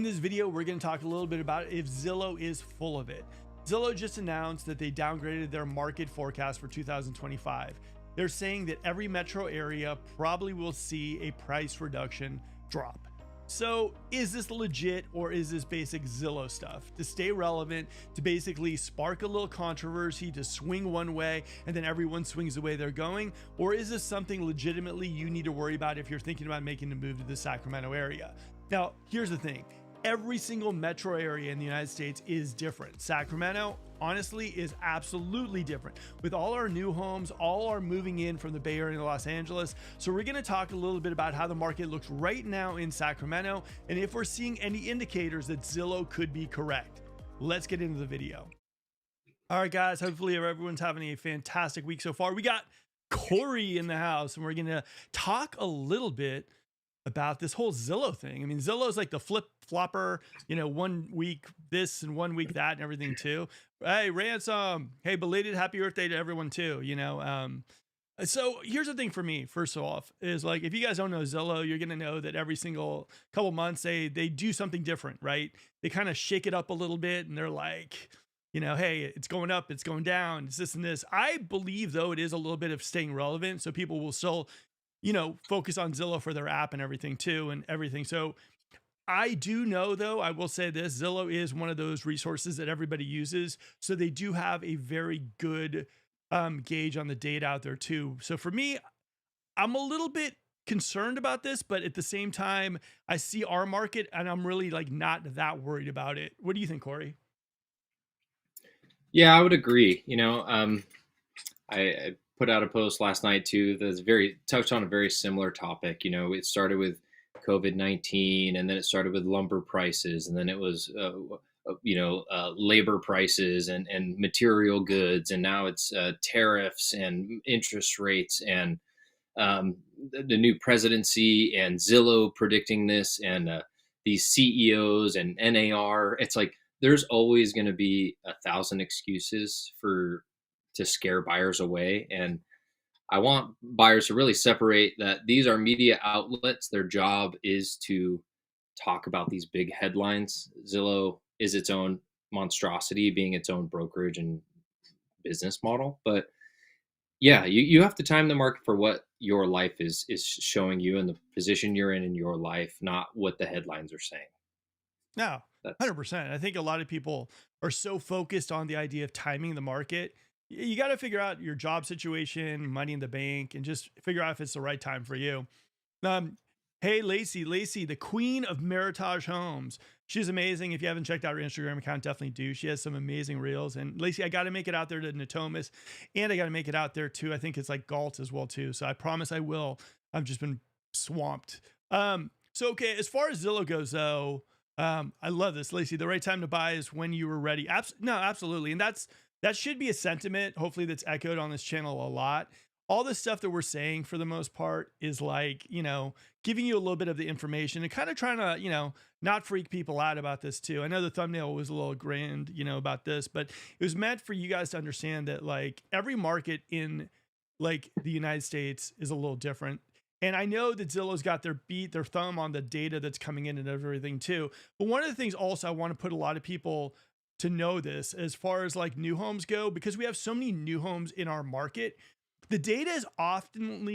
In this video, we're going to talk a little bit about if Zillow is full of it. Zillow just announced that they downgraded their market forecast for 2025. They're saying that every metro area probably will see a price reduction drop. So is this legit, or is this basic Zillow stuff to stay relevant, to basically spark a little controversy, to swing one way and then everyone swings the way they're going? Or is this something legitimately you need to worry about if you're thinking about making a move to the Sacramento area? Now, here's the thing. Every single metro area in the United States is different. Sacramento, honestly, is absolutely different. With all our new homes, all are moving in from the Bay Area to Los Angeles. So we're going to talk a little bit about how the market looks right now in Sacramento and if we're seeing any indicators that Zillow could be correct. Let's get into the video. All right, guys, hopefully everyone's having a fantastic week so far. We got Corey in the house and we're going to talk a little bit about this whole Zillow thing. I mean, Zillow's like the flip flopper, 1 week this and 1 week that and everything too. Hey, Ransom. Hey, belated happy birthday to everyone too, So here's the thing for me, first off, is like, if you guys don't know Zillow, you're going to know that every single couple months, they do something different, right? They kind of shake it up a little bit and they're like, hey, it's going up, it's going down, it's this and this. I believe though, it is a little bit of staying relevant. So people will still focus on Zillow for their app and everything too and everything. So I do know though, I will say this, Zillow is one of those resources that everybody uses. So they do have a very good gauge on the data out there too. So for me, I'm a little bit concerned about this, but at the same time, I see our market and I'm really like not that worried about it. What do you think, Corey? Yeah, I would agree. I put out a post last night too that's touched on a very similar topic. It started with COVID-19, and then it started with lumber prices, and then it was labor prices and material goods, and now it's tariffs and interest rates and the new presidency and Zillow predicting this, and these CEOs and NAR. It's like there's always going to be 1,000 excuses to scare buyers away. And I want buyers to really separate that these are media outlets. Their job is to talk about these big headlines. Zillow is its own monstrosity, being its own brokerage and business model. But yeah, you have to time the market for what your life is showing you and the position you're in your life, not what the headlines are saying. No, 100%. I think a lot of people are so focused on the idea of timing the market. You got to figure out your job situation, money in the bank, and just figure out if it's the right time for you. Hey, Lacey, the queen of Meritage Homes. She's amazing. If you haven't checked out her Instagram account, definitely do. She has some amazing reels. And Lacey, I got to make it out there to Natomas, and I got to make it out there too. I think it's like Galt as well too. So I promise I will. I've just been swamped. Okay, as far as Zillow goes though, I love this, Lacey. The right time to buy is when you were ready. No, absolutely. And that should be a sentiment, hopefully, that's echoed on this channel a lot. All this stuff that we're saying for the most part is like, giving you a little bit of the information and kind of trying to, not freak people out about this too. I know the thumbnail was a little grand, about this, but it was meant for you guys to understand that like every market in like the United States is a little different. And I know that Zillow's got their thumb on the data that's coming in and everything too. But one of the things also I want to put a lot of people to know this as far as like new homes go, because we have so many new homes in our market, the data is often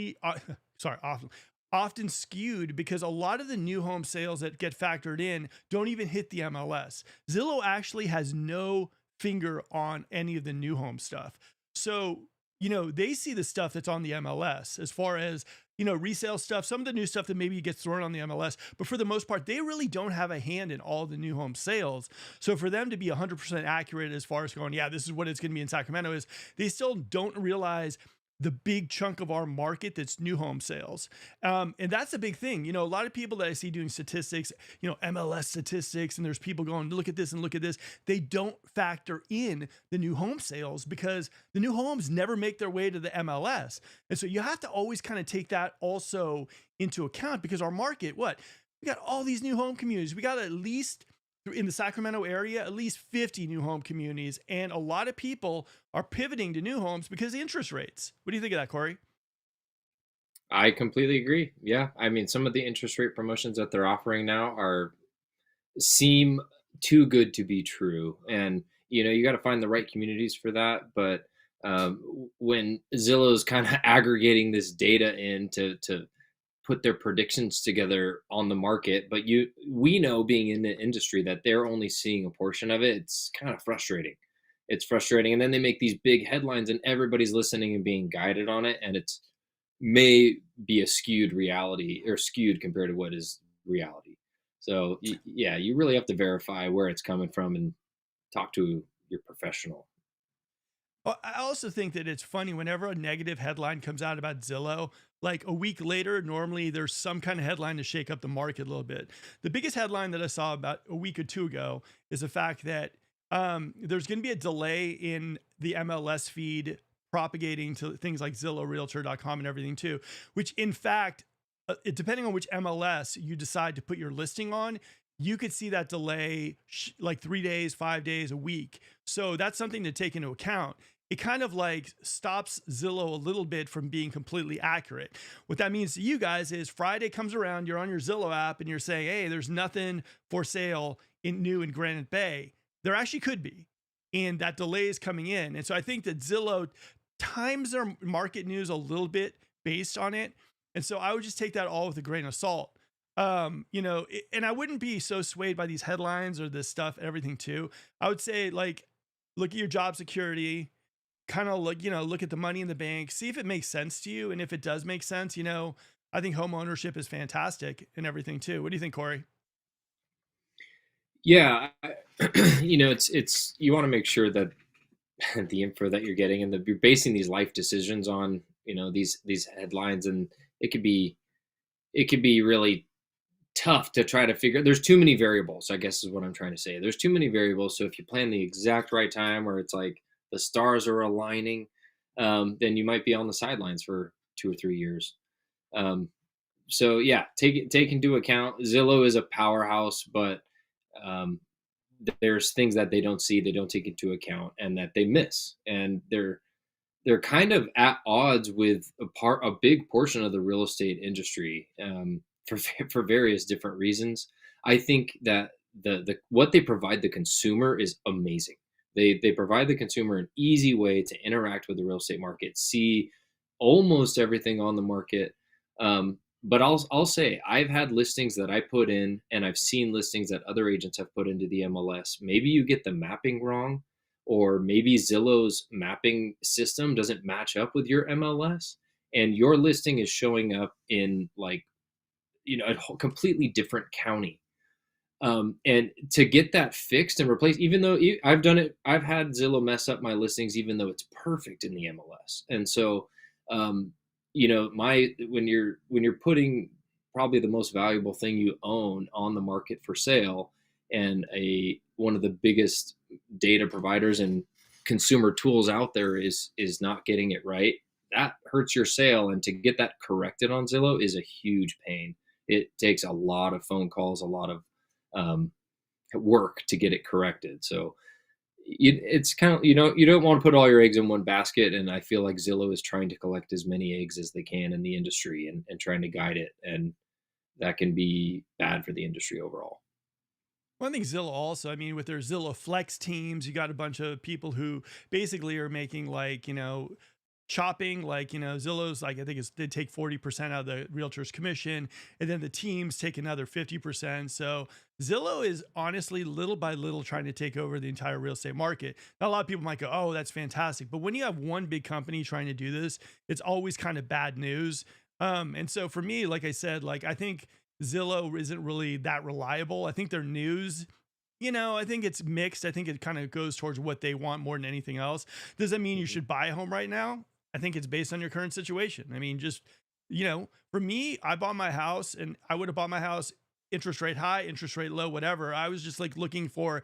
skewed because a lot of the new home sales that get factored in don't even hit the MLS. Zillow actually has no finger on any of the new home stuff. So, they see the stuff that's on the MLS as far as, resale stuff, some of the new stuff that maybe gets thrown on the MLS, but for the most part, they really don't have a hand in all the new home sales. So for them to be 100% accurate as far as going, yeah, this is what it's going to be in Sacramento, is they still don't realize the big chunk of our market that's new home sales. And that's a big thing. A lot of people that I see doing statistics, MLS statistics, and there's people going, look at this and look at this. They don't factor in the new home sales because the new homes never make their way to the MLS. And so you have to always kind of take that also into account, because our market, we got all these new home communities. We got at least in the Sacramento area, at least 50 new home communities. And a lot of people are pivoting to new homes because of interest rates. What do you think of that, Corey? I completely agree. Yeah. I mean, some of the interest rate promotions that they're offering now seem too good to be true. And you got to find the right communities for that. But when Zillow is kind of aggregating this data in to put their predictions together on the market, but we know, being in the industry, that they're only seeing a portion of it. It's kind of frustrating. It's frustrating. And then they make these big headlines and everybody's listening and being guided on it, and it's may be a skewed reality, or skewed compared to what is reality. So yeah, you really have to verify where it's coming from and talk to your professional. Well, I also think that it's funny whenever a negative headline comes out about Zillow, like a week later, normally there's some kind of headline to shake up the market a little bit. The biggest headline that I saw about a week or two ago is the fact that there's going to be a delay in the MLS feed propagating to things like Zillow, Realtor.com, and everything too, which in fact, depending on which MLS you decide to put your listing on, you could see that delay like 3 days, 5 days, a week. So that's something to take into account. It kind of like stops Zillow a little bit from being completely accurate. What that means to you guys is Friday comes around, you're on your Zillow app and you're saying, hey, there's nothing for sale new in Granite Bay. There actually could be. And that delay is coming in. And so I think that Zillow times their market news a little bit based on it. And so I would just take that all with a grain of salt. And I wouldn't be so swayed by these headlines or this stuff, everything too. I would say, like, look at your job security, kind of look at the money in the bank, see if it makes sense to you. And if it does make sense, I think home ownership is fantastic and everything too. What do you think, Corey? Yeah, it's you want to make sure that the info that you're getting, and that you're basing these life decisions on, these headlines, and it could be really tough to try to figure. There's too many variables, I guess, is what I'm trying to say. There's too many variables. So if you plan the exact right time where it's like the stars are aligning, then you might be on the sidelines for 2 or 3 years. Um, so yeah, take into account. Zillow is a powerhouse, but um, there's things that they don't see, they don't take into account, and that they miss, and they're kind of at odds with a big portion of the real estate industry, for for various different reasons. I think that the what they provide the consumer is amazing. They provide the consumer an easy way to interact with the real estate market, see almost everything on the market. But I'll say, I've had listings that I put in, and I've seen listings that other agents have put into the MLS. Maybe you get the mapping wrong, or maybe Zillow's mapping system doesn't match up with your MLS, and your listing is showing up in, like, a completely different county. And to get that fixed and replaced, even though I've done it, I've had Zillow mess up my listings, even though it's perfect in the MLS. And so, um, my when you're putting probably the most valuable thing you own on the market for sale, and a one of the biggest data providers and consumer tools out there is not getting it right, that hurts your sale. And to get that corrected on Zillow is a huge pain. It takes a lot of phone calls, a lot of um, work to get it corrected. So it's kind of, you don't want to put all your eggs in one basket. And I feel like Zillow is trying to collect as many eggs as they can in the industry, and trying to guide it. And that can be bad for the industry overall. Well, I think Zillow also, I mean, with their Zillow Flex teams, you got a bunch of people who basically are making like, chopping, like, Zillow's like, I think they take 40% out of the realtor's commission, and then the teams take another 50%. So Zillow is honestly little by little trying to take over the entire real estate market. Now, a lot of people might go, oh, that's fantastic. But when you have one big company trying to do this, it's always kind of bad news. And so for me, like I said, like, I think Zillow isn't really that reliable. I think their news, I think it's mixed. I think it kind of goes towards what they want more than anything else. Does that mean you Mhm. should buy a home right now? I think it's based on your current situation. I mean, just, for me, I bought my house, and I would have bought my house interest rate high, interest rate low, whatever. I was just like looking for,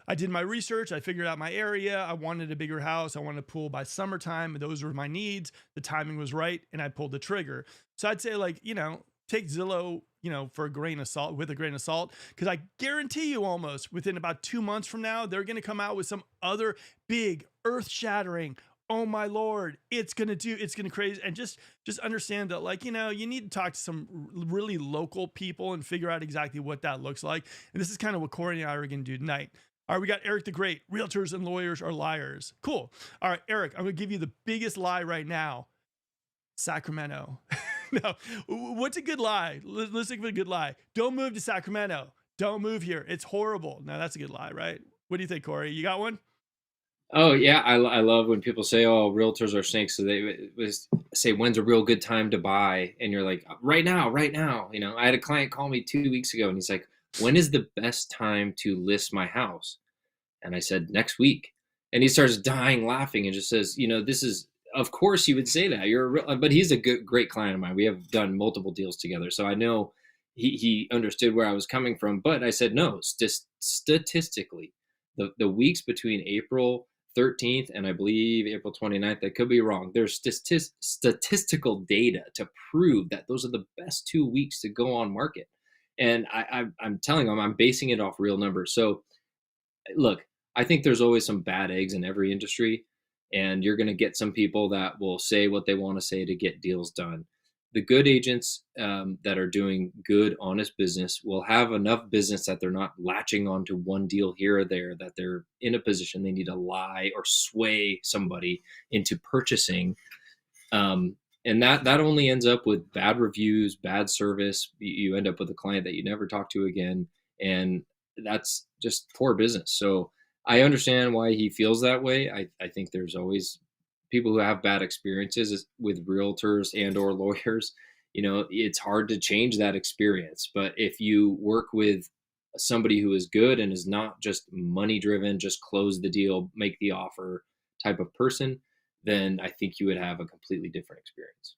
I did my research. I figured out my area. I wanted a bigger house. I wanted a pool by summertime. And those were my needs. The timing was right, and I pulled the trigger. So I'd say, like, take Zillow, for a grain of salt, with a grain of salt, because I guarantee you, almost within about 2 months from now, they're going to come out with some other big, earth shattering, oh my lord, it's gonna crazy. And just understand that, like, you need to talk to some really local people and figure out exactly what that looks like. And this is kind of what Corey and I are gonna do tonight. All right, we got Eric the Great. Realtors and lawyers are liars. Cool. All right, Eric, I'm gonna give you the biggest lie right now. Sacramento. No, what's a good lie? Let's think of a good lie. Don't move to Sacramento. Don't move here. It's horrible. Now that's a good lie, right? What do you think, Corey? You got one? Oh yeah, I love when people say, "Oh, realtors are snakes." So they say, "When's a real good time to buy?" And you're like, "Right now, right now." I had a client call me 2 weeks ago, and he's like, "When is the best time to list my house?" And I said, "Next week." And he starts dying laughing and just says, "This is, of course you would say that. But he's a great client of mine. We have done multiple deals together, so I know he understood where I was coming from. But I said, no, statistically, the weeks between April 13th and I believe April 29th, I could be wrong. There's statistical data to prove that those are the best 2 weeks to go on market. And I'm telling them, I'm basing it off real numbers. So look, I think there's always some bad eggs in every industry, and you're going to get some people that will say what they want to say to get deals done. The good agents that are doing good, honest business will have enough business that they're not latching onto one deal here or there, that they're in a position they need to lie or sway somebody into purchasing. And that only ends up with bad reviews, bad service. You end up with a client that you never talk to again. And that's just poor business. So I understand why he feels that way. I think there's always people who have bad experiences with realtors and or lawyers. It's hard to change that experience. But if you work with somebody who is good and is not just money driven, just close the deal, make the offer type of person, then I think you would have a completely different experience.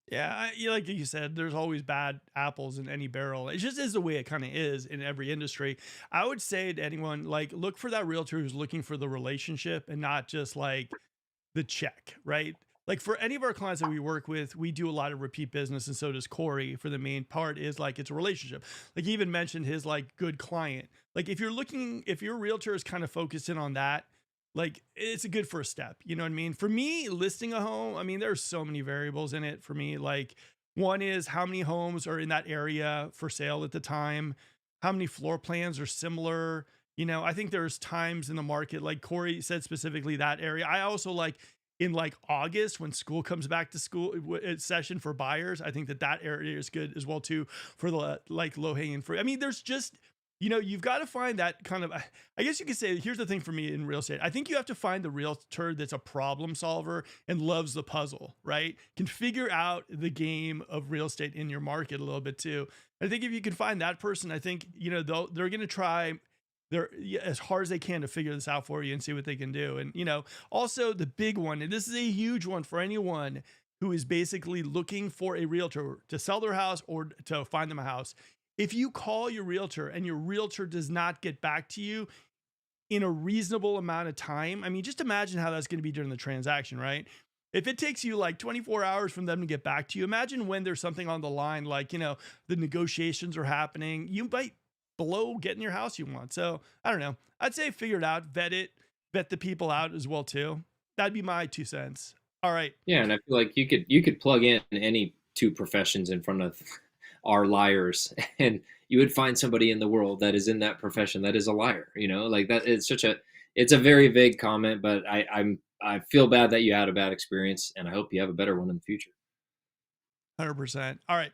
Yeah, like you said, there's always bad apples in any barrel. It just is the way it kind of is in every industry. I would say to anyone, like, look for that realtor who's looking for the relationship and not just like the check, right? Like for any of our clients that we work with, we do a lot of repeat business, and so does Corey. For the main part is like it's a relationship. Like he even mentioned his like good client. Like if your realtor is kind of focused in on that, like it's a good first step. You know what I mean? For me, listing a home, I mean, there's so many variables in it for me. Like one is how many homes are in that area for sale at the time, how many floor plans are similar. I think there's times in the market, like Corey said, specifically that area. I also like in like August when school comes back to school session for buyers. I think that area is good as well too for the like low hanging fruit. I mean, there's just, you've got to find that kind of, I guess you could say, here's the thing for me in real estate. I think you have to find the realtor that's a problem solver and loves the puzzle, right? Can figure out the game of real estate in your market a little bit too. I think if you can find that person, I think, they're going to try as hard as they can to figure this out for you and see what they can do. And, also the big one, and this is a huge one for anyone who is basically looking for a realtor to sell their house or to find them a house. If you call your realtor and your realtor does not get back to you in a reasonable amount of time, I mean, just imagine how that's going to be during the transaction, right? If it takes you like 24 hours from them to get back to you, imagine when there's something on the line, like, the negotiations are happening, you might blow getting your house you want. So I don't know. I'd say figure it out, vet the people out as well too. That'd be my 2 cents. All right. Yeah, and I feel like you could plug in any two professions in front of our liars, and you would find somebody in the world that is in that profession that is a liar. Like that. It's a very vague comment, but I feel bad that you had a bad experience, and I hope you have a better one in the future. 100%. All right.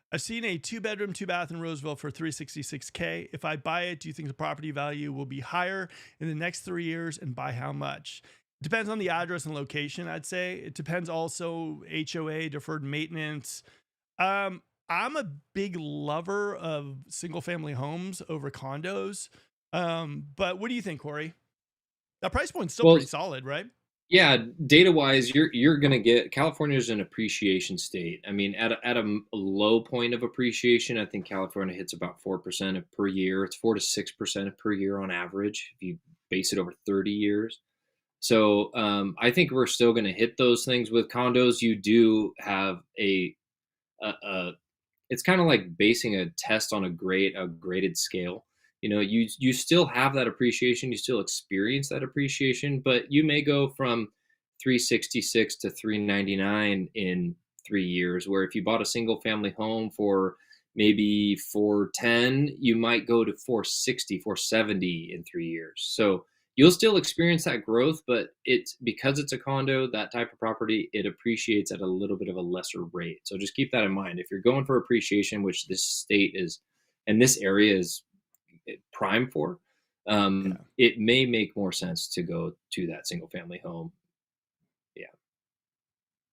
I've seen a 2-bedroom, 2-bath in Roseville for $366K. If I buy it, do you think the property value will be higher in the next 3 years, and by how much? It depends on the address and location, I'd say. It depends also HOA, deferred maintenance. I'm a big lover of single family homes over condos. But what do you think, Corey? That price point's still Well, pretty solid, right? yeah, data wise, you're gonna get, California is an appreciation state. I mean, at a low point of appreciation, I think California hits about 4% per year. It's 4 to 6% per year on average if you base it over 30 years. So I think we're still going to hit those things with condos. You do have a it's kind of like basing a test on a graded scale. You still have that appreciation, you still experience that appreciation, but you may go from 366 to 399 in 3 years. Where if you bought a single family home for maybe 410, you might go to 460, 470 in 3 years. So you'll still experience that growth, but it's because it's a condo, that type of property, it appreciates at a little bit of a lesser rate. So just keep that in mind. If you're going for appreciation, which this state is and this area is prime for, Yeah. it may make more sense to go to that single family home. Yeah.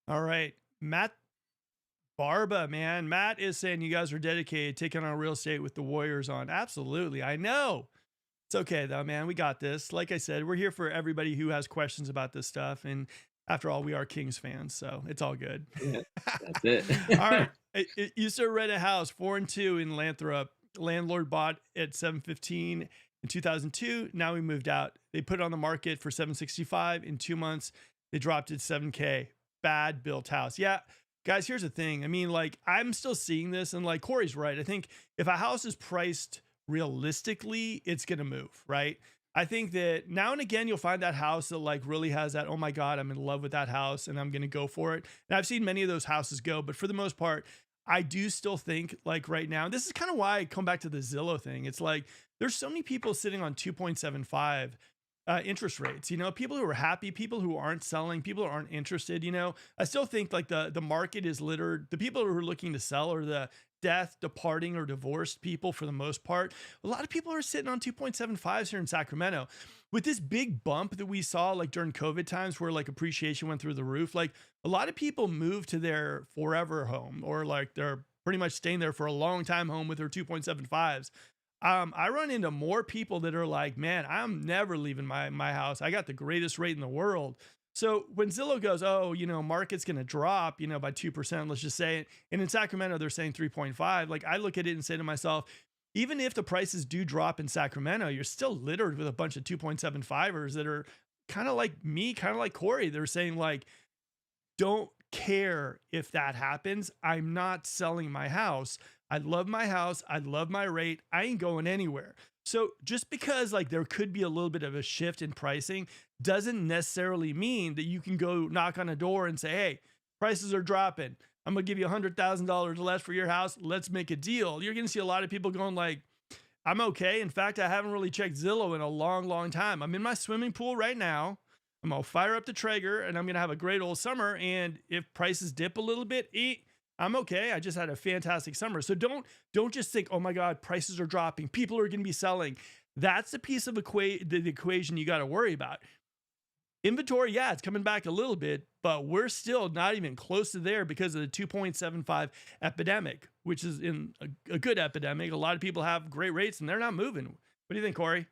All right. Matt Barba, man. Matt is saying you guys are dedicated, taking on real estate with the Warriors on. Absolutely. I know. It's okay though, man. We got this. Like I said, we're here for everybody who has questions about this stuff. And after all, we are Kings fans, so it's all good. Yeah. That's it. All right. You still rent a house 4 and 2 in Lathrop. Landlord bought at 715 in 2002. Now we moved out. They put it on the market for 765 in 2 months. They dropped it 7K. Bad built house. Yeah. Guys, here's the thing. I mean, like, I'm still seeing this, and like Corey's right. I think if a house is priced realistically, it's going to move, right? I think that now and again, you'll find that house that like really has that, oh my God, I'm in love with that house and I'm going to go for it. And I've seen many of those houses go, but for the most part, I do still think like right now, this is kind of why I come back to the Zillow thing. It's like, there's so many people sitting on 2.75 interest rates, people who are happy, people who aren't selling, people who aren't interested, I still think like the market is littered. The people who are looking to sell are the death, departing, or divorced people for the most part. A lot of people are sitting on 2.75s here in Sacramento. With this big bump that we saw like during COVID times where like appreciation went through the roof, like a lot of people moved to their forever home or like they're pretty much staying there for a long time home with their 2.75s. I run into more people that are like, man, I'm never leaving my house. I got the greatest rate in the world. So when Zillow goes, oh, market's going to drop, by 2%, let's just say it. And in Sacramento, they're saying 3.5. Like I look at it and say to myself, even if the prices do drop in Sacramento, you're still littered with a bunch of 2.75ers that are kind of like me, kind of like Corey. They're saying like, don't care if that happens. I'm not selling my house. I love my house. I love my rate. I ain't going anywhere. So just because like there could be a little bit of a shift in pricing doesn't necessarily mean that you can go knock on a door and say, hey, prices are dropping. I'm going to give you $100,000 less for your house. Let's make a deal. You're going to see a lot of people going like, I'm okay. In fact, I haven't really checked Zillow in a long, long time. I'm in my swimming pool right now. I'm going to fire up the Traeger and I'm going to have a great old summer. And if prices dip a little bit, I'm okay. I just had a fantastic summer. So don't just think, oh my God, prices are dropping. People are going to be selling. That's the piece of the equation you got to worry about. Inventory, yeah, it's coming back a little bit, but we're still not even close to there because of the 2.75 epidemic, which is in a good epidemic. A lot of people have great rates and they're not moving. What do you think, Corey?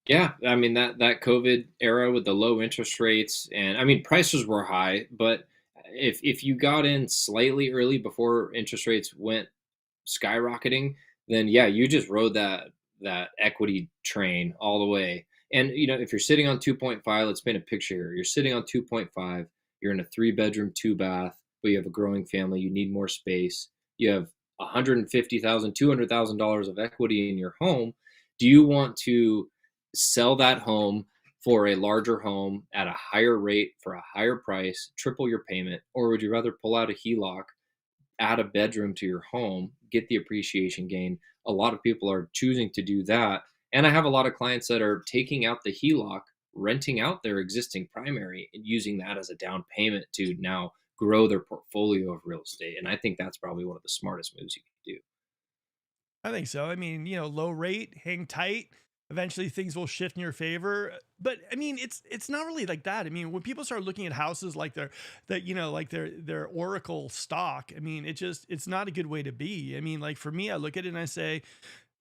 Yeah, I mean that COVID era with the low interest rates, and I mean prices were high, but if you got in slightly early before interest rates went skyrocketing, then yeah, you just rode that equity train all the way. And if you're sitting on 2.5, let's paint a picture here. You're sitting on 2.5, you're in a 3 bedroom, 2 bath, but you have a growing family, you need more space. You have $150,000, $200,000 of equity in your home. Do you want to sell that home for a larger home at a higher rate for a higher price, triple your payment, or would you rather pull out a HELOC, add a bedroom to your home, get the appreciation gain? A lot of people are choosing to do that. And I have a lot of clients that are taking out the HELOC, renting out their existing primary and using that as a down payment to now grow their portfolio of real estate. And I think that's probably one of the smartest moves you can do. I think so. I mean, low rate, hang tight. Eventually things will shift in your favor. But I mean, it's not really like that. I mean, when people start looking at houses like their Oracle stock, I mean, it's not a good way to be. I mean, like for me, I look at it and I say,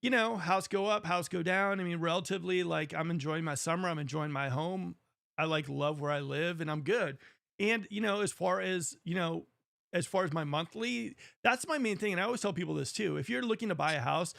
house go up, house go down. I mean, relatively, like I'm enjoying my summer, I'm enjoying my home. I like love where I live and I'm good. And, as far as my monthly, that's my main thing. And I always tell people this too. If you're looking to buy a house,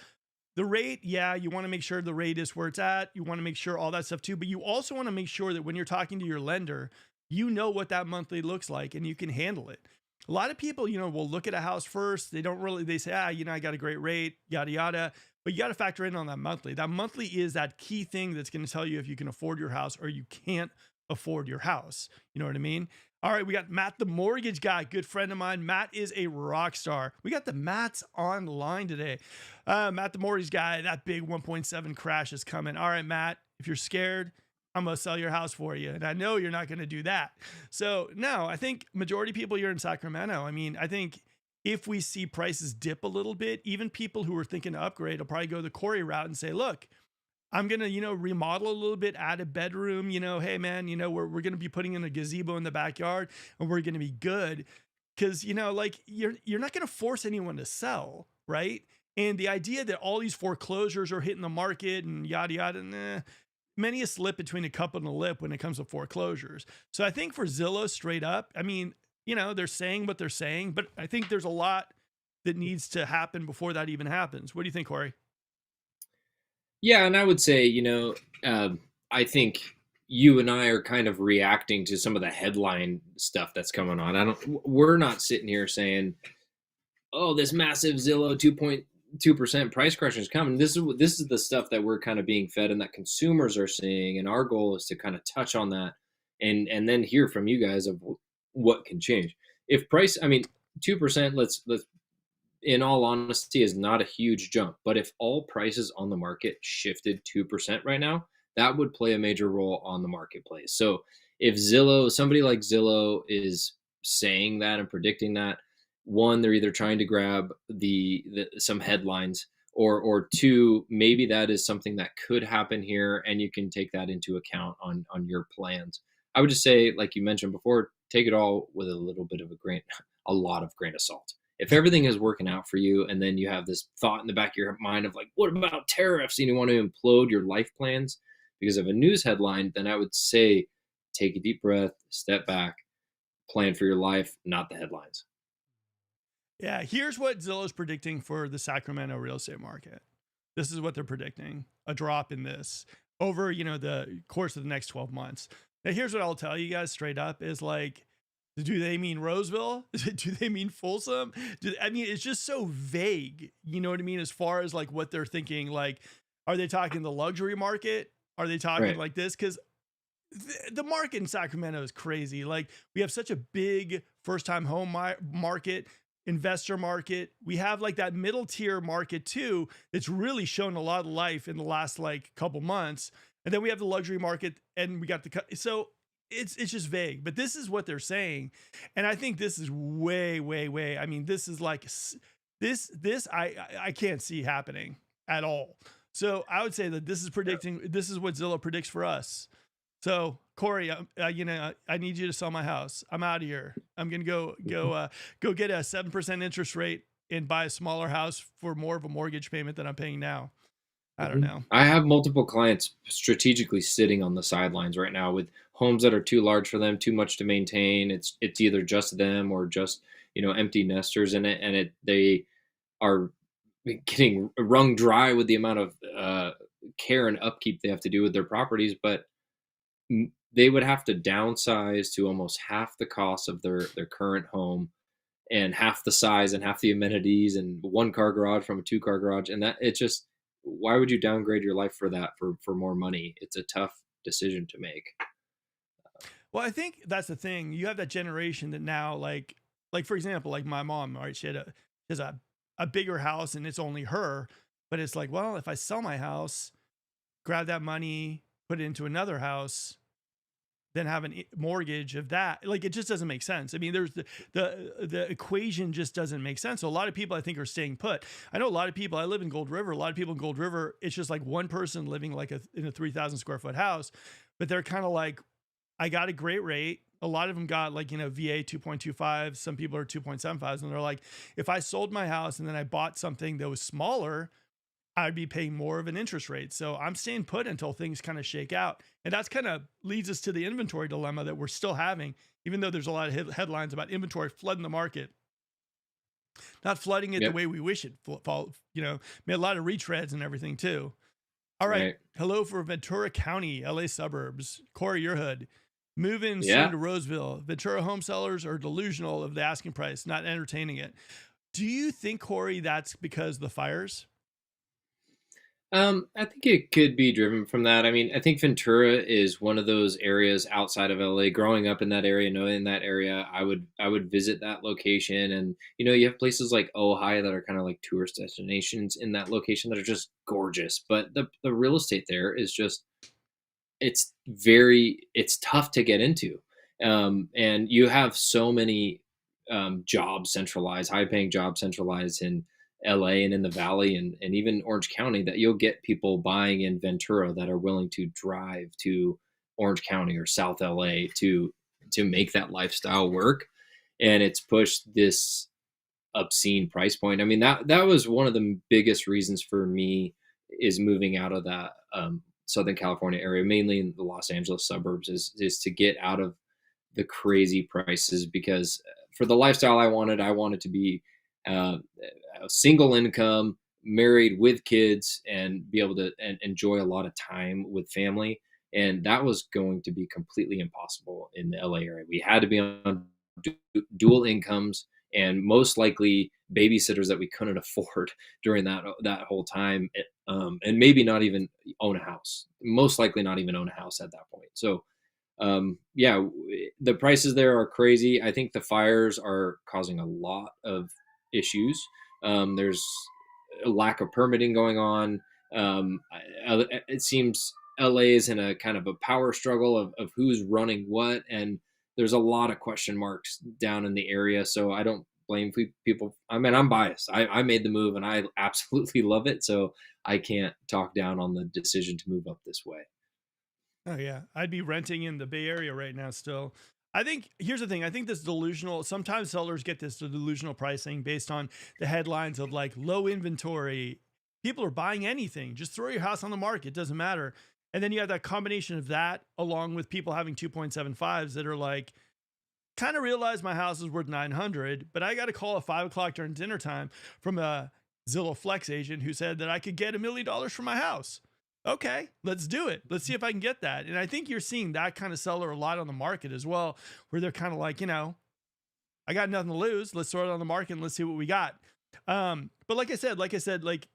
the rate, yeah, you want to make sure the rate is where it's at. You want to make sure all that stuff too, but you also want to make sure that when you're talking to your lender, you know what that monthly looks like and you can handle it. A lot of people, will look at a house first. They say, I got a great rate, yada, yada, but you got to factor in on that monthly. That monthly is that key thing that's going to tell you if you can afford your house or you can't afford your house. You know what I mean? All right, we got Matt, the mortgage guy, good friend of mine. Matt is a rock star. We got the Matts online today. Matt, the mortgage guy, that big 1.7 crash is coming. All right, Matt, if you're scared, I'm going to sell your house for you. And I know you're not going to do that. So, no, I think majority of people here in Sacramento, I mean, I think if we see prices dip a little bit, even people who are thinking to upgrade will probably go the Corey route and say, look, I'm going to, remodel a little bit, add a bedroom, hey man, we're going to be putting in a gazebo in the backyard and we're going to be good. Cause like you're not going to force anyone to sell. Right. And the idea that all these foreclosures are hitting the market and yada, yada, nah, many a slip between a cup and a lip when it comes to foreclosures. So I think for Zillow straight up, I mean, they're saying what they're saying, but I think there's a lot that needs to happen before that even happens. What do you think, Corey? Yeah, and I would say, I think you and I are kind of reacting to some of the headline stuff that's coming on. We're not sitting here saying, "Oh, this massive Zillow 2.2% price correction is coming." This is the stuff that we're kind of being fed and that consumers are seeing, and our goal is to kind of touch on that and then hear from you guys of what can change. If price, I mean, 2%, let's in all honesty, is not a huge jump. But if all prices on the market shifted 2% right now, that would play a major role on the marketplace. So if somebody like Zillow is saying that and predicting that, one, they're either trying to grab some headlines, or two, maybe that is something that could happen here, and you can take that into account on your plans. I would just say, like you mentioned before, take it all with a little bit of a lot of grain of salt. If everything is working out for you, and then you have this thought in the back of your mind of like, what about tariffs? And you want to implode your life plans because of a news headline, then I would say take a deep breath, step back, plan for your life, not the headlines. Yeah, here's what Zillow's predicting for the Sacramento real estate market. This is what they're predicting: a drop in this over, the course of the next 12 months. Now, here's what I'll tell you guys straight up is like, do they mean Roseville? Do they mean Folsom? I mean, it's just so vague. You know what I mean? As far as like what they're thinking, like, are they talking the luxury market? Are they talking Right. like this? Because the market in Sacramento is crazy. Like, we have such a big first time home market, investor market. We have like that middle tier market too. It's really shown a lot of life in the last like couple months. And then we have the luxury market, and we got so it's just vague, but this is what they're saying. And I think this is way. I mean, this is like this I can't see happening at all. So I would say that this is predicting, this is what Zillow predicts for us. So Corey, I need you to sell my house. I'm out of here. I'm gonna go get a 7% interest rate and buy a smaller house for more of a mortgage payment than I'm paying now. I don't know. I have multiple clients strategically sitting on the sidelines right now with homes that are too large for them, too much to maintain. It's either just them or just empty nesters in it, and they are getting wrung dry with the amount of care and upkeep they have to do with their properties. But they would have to downsize to almost half the cost of their current home, and half the size and half the amenities, and one car garage from a 2-car garage, and that it's just, why would you downgrade your life for that, for more money? It's a tough decision to make. Well, I think that's the thing. You have that generation that now, like for example, like my mom, right? She has a bigger house, and it's only her. But it's like, well, if I sell my house, grab that money, put it into another house, then have a mortgage of that. Like, it just doesn't make sense. I mean, there's the equation just doesn't make sense. So a lot of people, I think, are staying put. I know a lot of people, I live in Gold River. A lot of people in Gold River, it's just like one person living like in a 3,000 square foot house, but they're kind of like, I got a great rate. A lot of them got like, VA 2.25. Some people are 2.75s. And they're like, if I sold my house and then I bought something that was smaller, I'd be paying more of an interest rate. So I'm staying put until things kind of shake out. And that's kind of leads us to the inventory dilemma that we're still having, even though there's a lot of headlines about inventory flooding the market. Not flooding it the Yep. way we wish it, made a lot of retreads and everything too. All right. Right. Hello for Ventura County, LA suburbs. Corey, your hood. Moving soon Yeah. to Roseville. Ventura home sellers are delusional of the asking price, not entertaining it. Do you think, Corey, that's because of the fires? I think it could be driven from that. I mean, I think Ventura is one of those areas outside of LA. Growing up in that area, knowing that area, I would visit that location, and you have places like Ojai that are kind of like tourist destinations in that location that are just gorgeous. But the real estate there is just it's tough to get into, and you have so many jobs centralized, high paying jobs centralized in LA and in the valley, and even Orange County, that you'll get people buying in Ventura that are willing to drive to Orange County or South LA to make that lifestyle work. And it's pushed this obscene price point. I mean, that was one of the biggest reasons for me is moving out of that Southern California area, mainly in the Los Angeles suburbs, is to get out of the crazy prices, because for the lifestyle I wanted to be a single income, married with kids, and be able to enjoy a lot of time with family. And that was going to be completely impossible in the LA area. We had to be on dual incomes, and most likely babysitters that we couldn't afford during that whole time, and maybe not even own a house. Most likely not even own a house at that point. So yeah, the prices there are crazy. I think the fires are causing a lot of issues. There's a lack of permitting going on. It seems LA is in a kind of a power struggle of who's running what, and there's a lot of question marks down in the area. So I don't blame people. I mean, I'm biased. I made the move and I absolutely love it. So I can't talk down on the decision to move up this way. Oh yeah, I'd be renting in the Bay Area right now still. I think here's the thing. I think this delusional. Sometimes sellers get this delusional pricing based on the headlines of like low inventory. People are buying anything. Just throw your house on the market. It doesn't matter. And then you have that combination of that along with people having 2.75s that are like, kind of realize my house is worth 900, but I got a call at 5 o'clock during dinner time from a Zillow Flex agent who said that I could get $1 million for my house. Okay, let's do it. Let's see if I can get that. And I think you're seeing that kind of seller a lot on the market as well, where they're kind of like, I got nothing to lose. Let's throw it on the market and let's see what we got. But like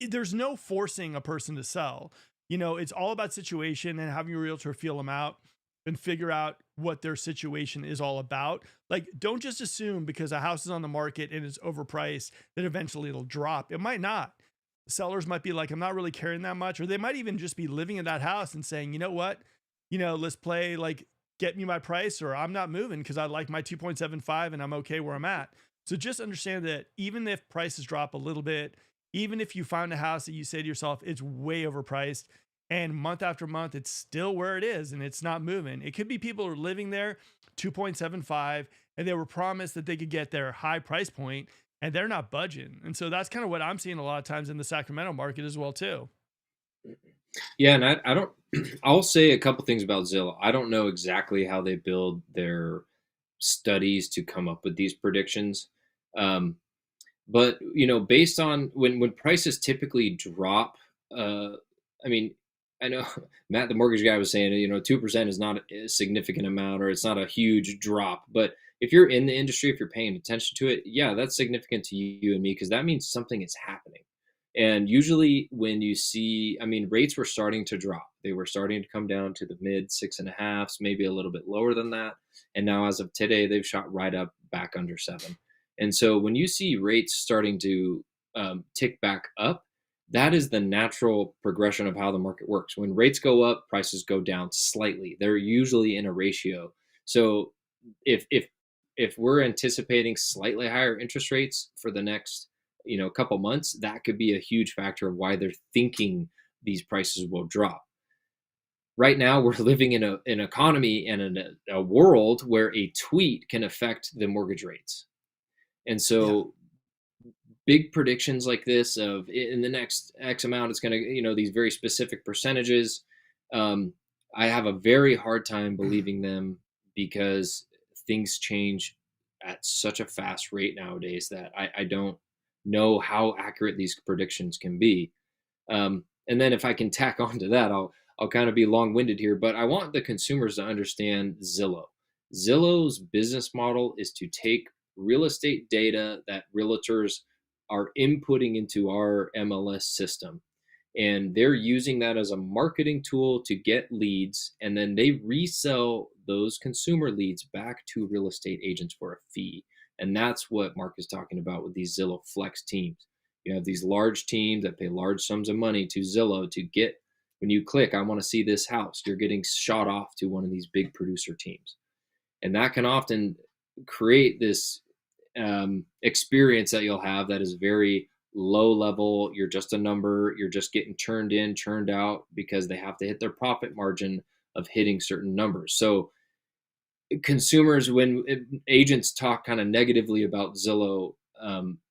there's no forcing a person to sell. It's all about situation and having a realtor feel them out and figure out what their situation is all about. Like, don't just assume because a house is on the market and it's overpriced that eventually it'll drop. It might not. Sellers might be like, I'm not really caring that much. Or they might even just be living in that house and saying, you know what? Let's play like, get me my price, or I'm not moving because I like my 2.75 and I'm okay where I'm at. So just understand that even if prices drop a little bit, even if you find a house that you say to yourself, it's way overpriced, and month after month, it's still where it is and it's not moving. It could be people are living there 2.75 and they were promised that they could get their high price point and they're not budging. And so that's kind of what I'm seeing a lot of times in the Sacramento market as well, too. Yeah, and I don't. I'll say a couple things about Zillow. I don't know exactly how they build their studies to come up with these predictions, um, but based on when prices typically drop. I mean, I know Matt, the mortgage guy, was saying 2% is not a significant amount, or it's not a huge drop, but if you're in the industry, if you're paying attention to it, yeah, that's significant to you and me, because that means something is happening. And usually when you see, I mean, rates were starting to drop. They were starting to come down to the mid 6.5s, maybe a little bit lower than that. And now as of today, they've shot right up back under 7. And so when you see rates starting to tick back up, that is the natural progression of how the market works. When rates go up, prices go down slightly. They're usually in a ratio. So if we're anticipating slightly higher interest rates for the next couple months, that could be a huge factor of why they're thinking these prices will drop. Right now, we're living in an economy and in a world where a tweet can affect the mortgage rates. And Yeah. so big predictions like this of in the next X amount, it's going to, these very specific percentages. I have a very hard time believing them, because things change at such a fast rate nowadays that I don't know how accurate these predictions can be. And then if I can tack on to that, I'll kind of be long-winded here, but I want the consumers to understand Zillow. Zillow's business model is to take real estate data that realtors are inputting into our MLS system, and they're using that as a marketing tool to get leads, and then they resell those consumer leads back to real estate agents for a fee. And that's what Mark is talking about with these Zillow Flex teams. You have these large teams that pay large sums of money to Zillow to get, when you click, I want to see this house, you're getting shot off to one of these big producer teams. And that can often create this experience that you'll have that is very low level. You're just a number, you're just getting churned in, churned out, because they have to hit their profit margin of hitting certain numbers. So consumers, when agents talk kind of negatively about Zillow,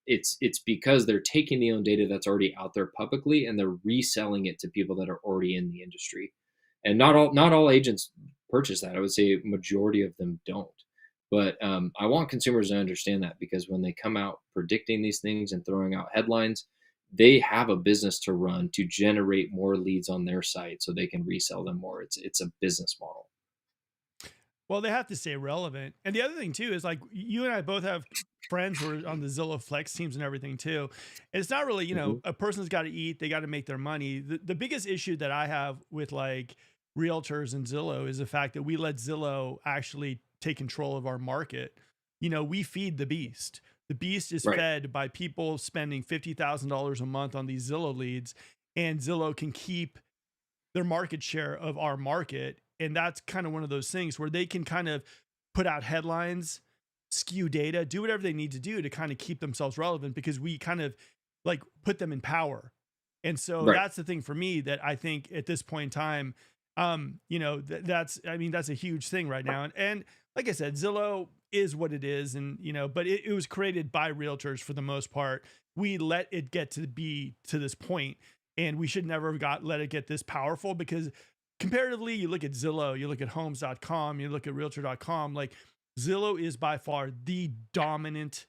it's because they're taking the own data that's already out there publicly and they're reselling it to people that are already in the industry. And not all agents purchase that. I would say a majority of them don't. But I want consumers to understand that, because when they come out predicting these things and throwing out headlines, they have a business to run to generate more leads on their site so they can resell them more. It's a business model. Well, they have to stay relevant. And the other thing too is, like, you and I both have friends who are on the Zillow Flex teams and everything too. And it's not really, Mhm. a person's got to eat, they got to make their money. The biggest issue that I have with like realtors and Zillow is the fact that we let Zillow actually take control of our market. We feed the beast. The beast is Right. fed by people spending $50,000 a month on these Zillow leads, and Zillow can keep their market share of our market. And that's kind of one of those things where they can kind of put out headlines, skew data, do whatever they need to do to kind of keep themselves relevant, because we kind of like put them in power. And so Right. that's the thing for me that I think at this point in time, I mean, that's a huge thing right now. And like I said, Zillow is what it is. And, but it was created by realtors for the most part. We let it get to be to this point, and we should never have let it get this powerful, because comparatively, you look at Zillow, you look at homes.com, you look at realtor.com, like Zillow is by far the dominant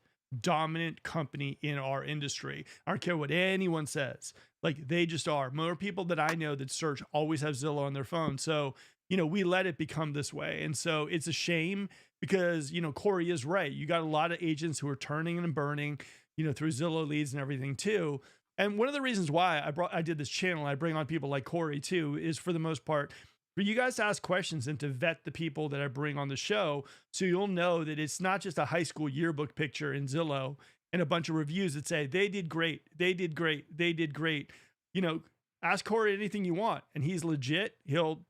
company in our industry. I don't care what anyone says. Like, they just are. More people that I know that search always have Zillow on their phone. So, we let it become this way. And so it's a shame, because, Corey is right. You got a lot of agents who are turning and burning, through Zillow leads and everything too. And one of the reasons why I did this channel, I bring on people like Corey too, is for the most part for you guys to ask questions and to vet the people that I bring on the show. So you'll know that it's not just a high school yearbook picture in Zillow and a bunch of reviews that say they did great, they did great, they did great. You know, ask Corey anything you want, and he's legit. He'll,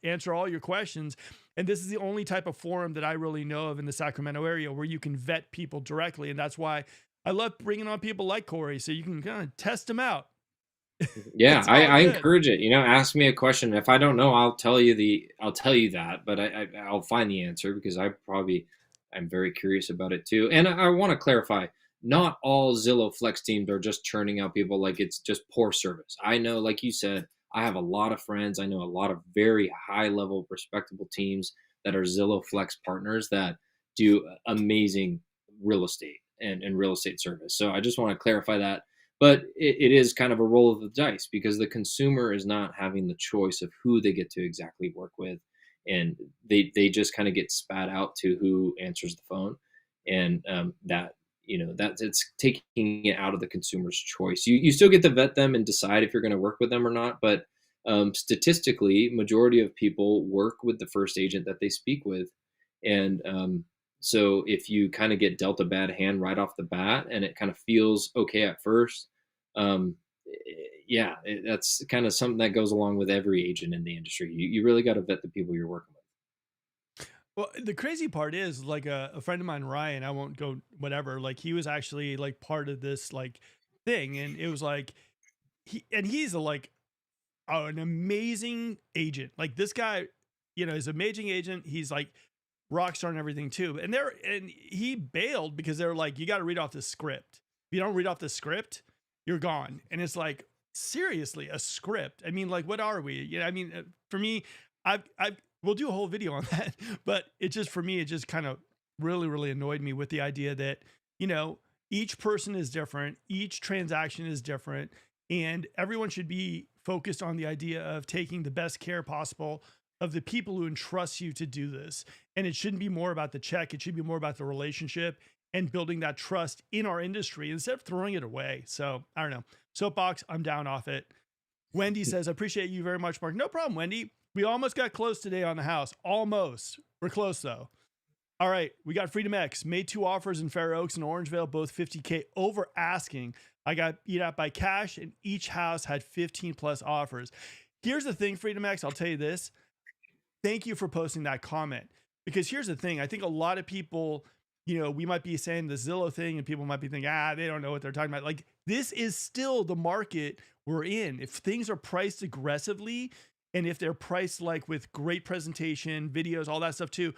answer all your questions. And this is the only type of forum that I really know of in the Sacramento area where you can vet people directly. And that's why I love bringing on people like Corey, so you can kind of test them out. Yeah, It's all I good. encourage it. Ask me a question. If I don't know, I'll tell you that, but I'll find the answer, because I'm very curious about it too. And I want to clarify, not all Zillow Flex teams are just churning out people like it's just poor service. I know, like you said, I have a lot of friends. I know a lot of very high level, respectable teams that are Zillow Flex partners that do amazing real estate and real estate service. So I just want to clarify that, but it is kind of a roll of the dice, because the consumer is not having the choice of who they get to exactly work with, and they just kind of get spat out to who answers the phone. And that it's taking it out of the consumer's choice. You still get to vet them and decide if you're going to work with them or not, but statistically, majority of people work with the first agent that they speak with. And so if you kind of get dealt a bad hand right off the bat and it kind of feels okay at first, um, yeah, that's kind of something that goes along with every agent in the industry. You really got to vet the people you're working with. Well, the crazy part is, like, a friend of mine, Ryan, I won't go whatever, like, he was actually like part of this like thing. And it was like he's a like an amazing agent. Like, this guy, is an amazing agent. He's like rock star and everything too. And he bailed because they were like, you got to read off the script. If you don't read off the script, you're gone. And it's like, seriously, a script. I mean, like, what are we? I mean, for me, I we'll do a whole video on that, but it just, for me, it just kind of really, really annoyed me with the idea that, you know, each person is different, each transaction is different, and everyone should be focused on the idea of taking the best care possible of the people who entrust you to do this. And it shouldn't be more about the check. It should be more about the relationship and building that trust in our industry instead of throwing it away. So I don't know. Soapbox, I'm down off it. Wendy says, I appreciate you very much, Mark. No problem, Wendy. We almost got close today on the house. Almost. We're close though. All right, we got Freedom X. Made 2 offers in Fair Oaks and Orangevale, both 50K over asking. I got beat out by cash, and each house had 15 plus offers. Here's the thing, Freedom X, I'll tell you this. Thank you for posting that comment. Because here's the thing, I think a lot of people, we might be saying the Zillow thing, and people might be thinking, they don't know what they're talking about. Like, this is still the market we're in. If things are priced aggressively, and if they're priced like with great presentation, videos, all that stuff too,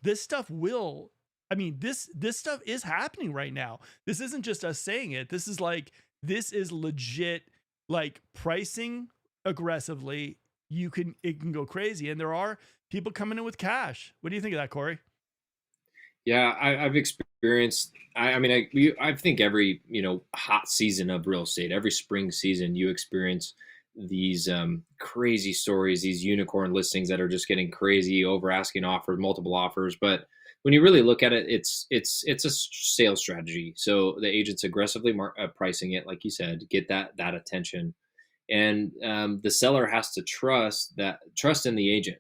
this stuff will, this stuff is happening right now. This isn't just us saying it. This is legit, like, pricing aggressively. It can go crazy. And there are people coming in with cash. What do you think of that, Corey? Yeah, I've experienced. I think every hot season of real estate, every spring season, you experience these crazy stories, these unicorn listings that are just getting crazy, over asking offers, multiple offers. But when you really look at it, it's a sales strategy. So the agent's aggressively pricing it, like you said, to get that attention, and the seller has to trust in the agent.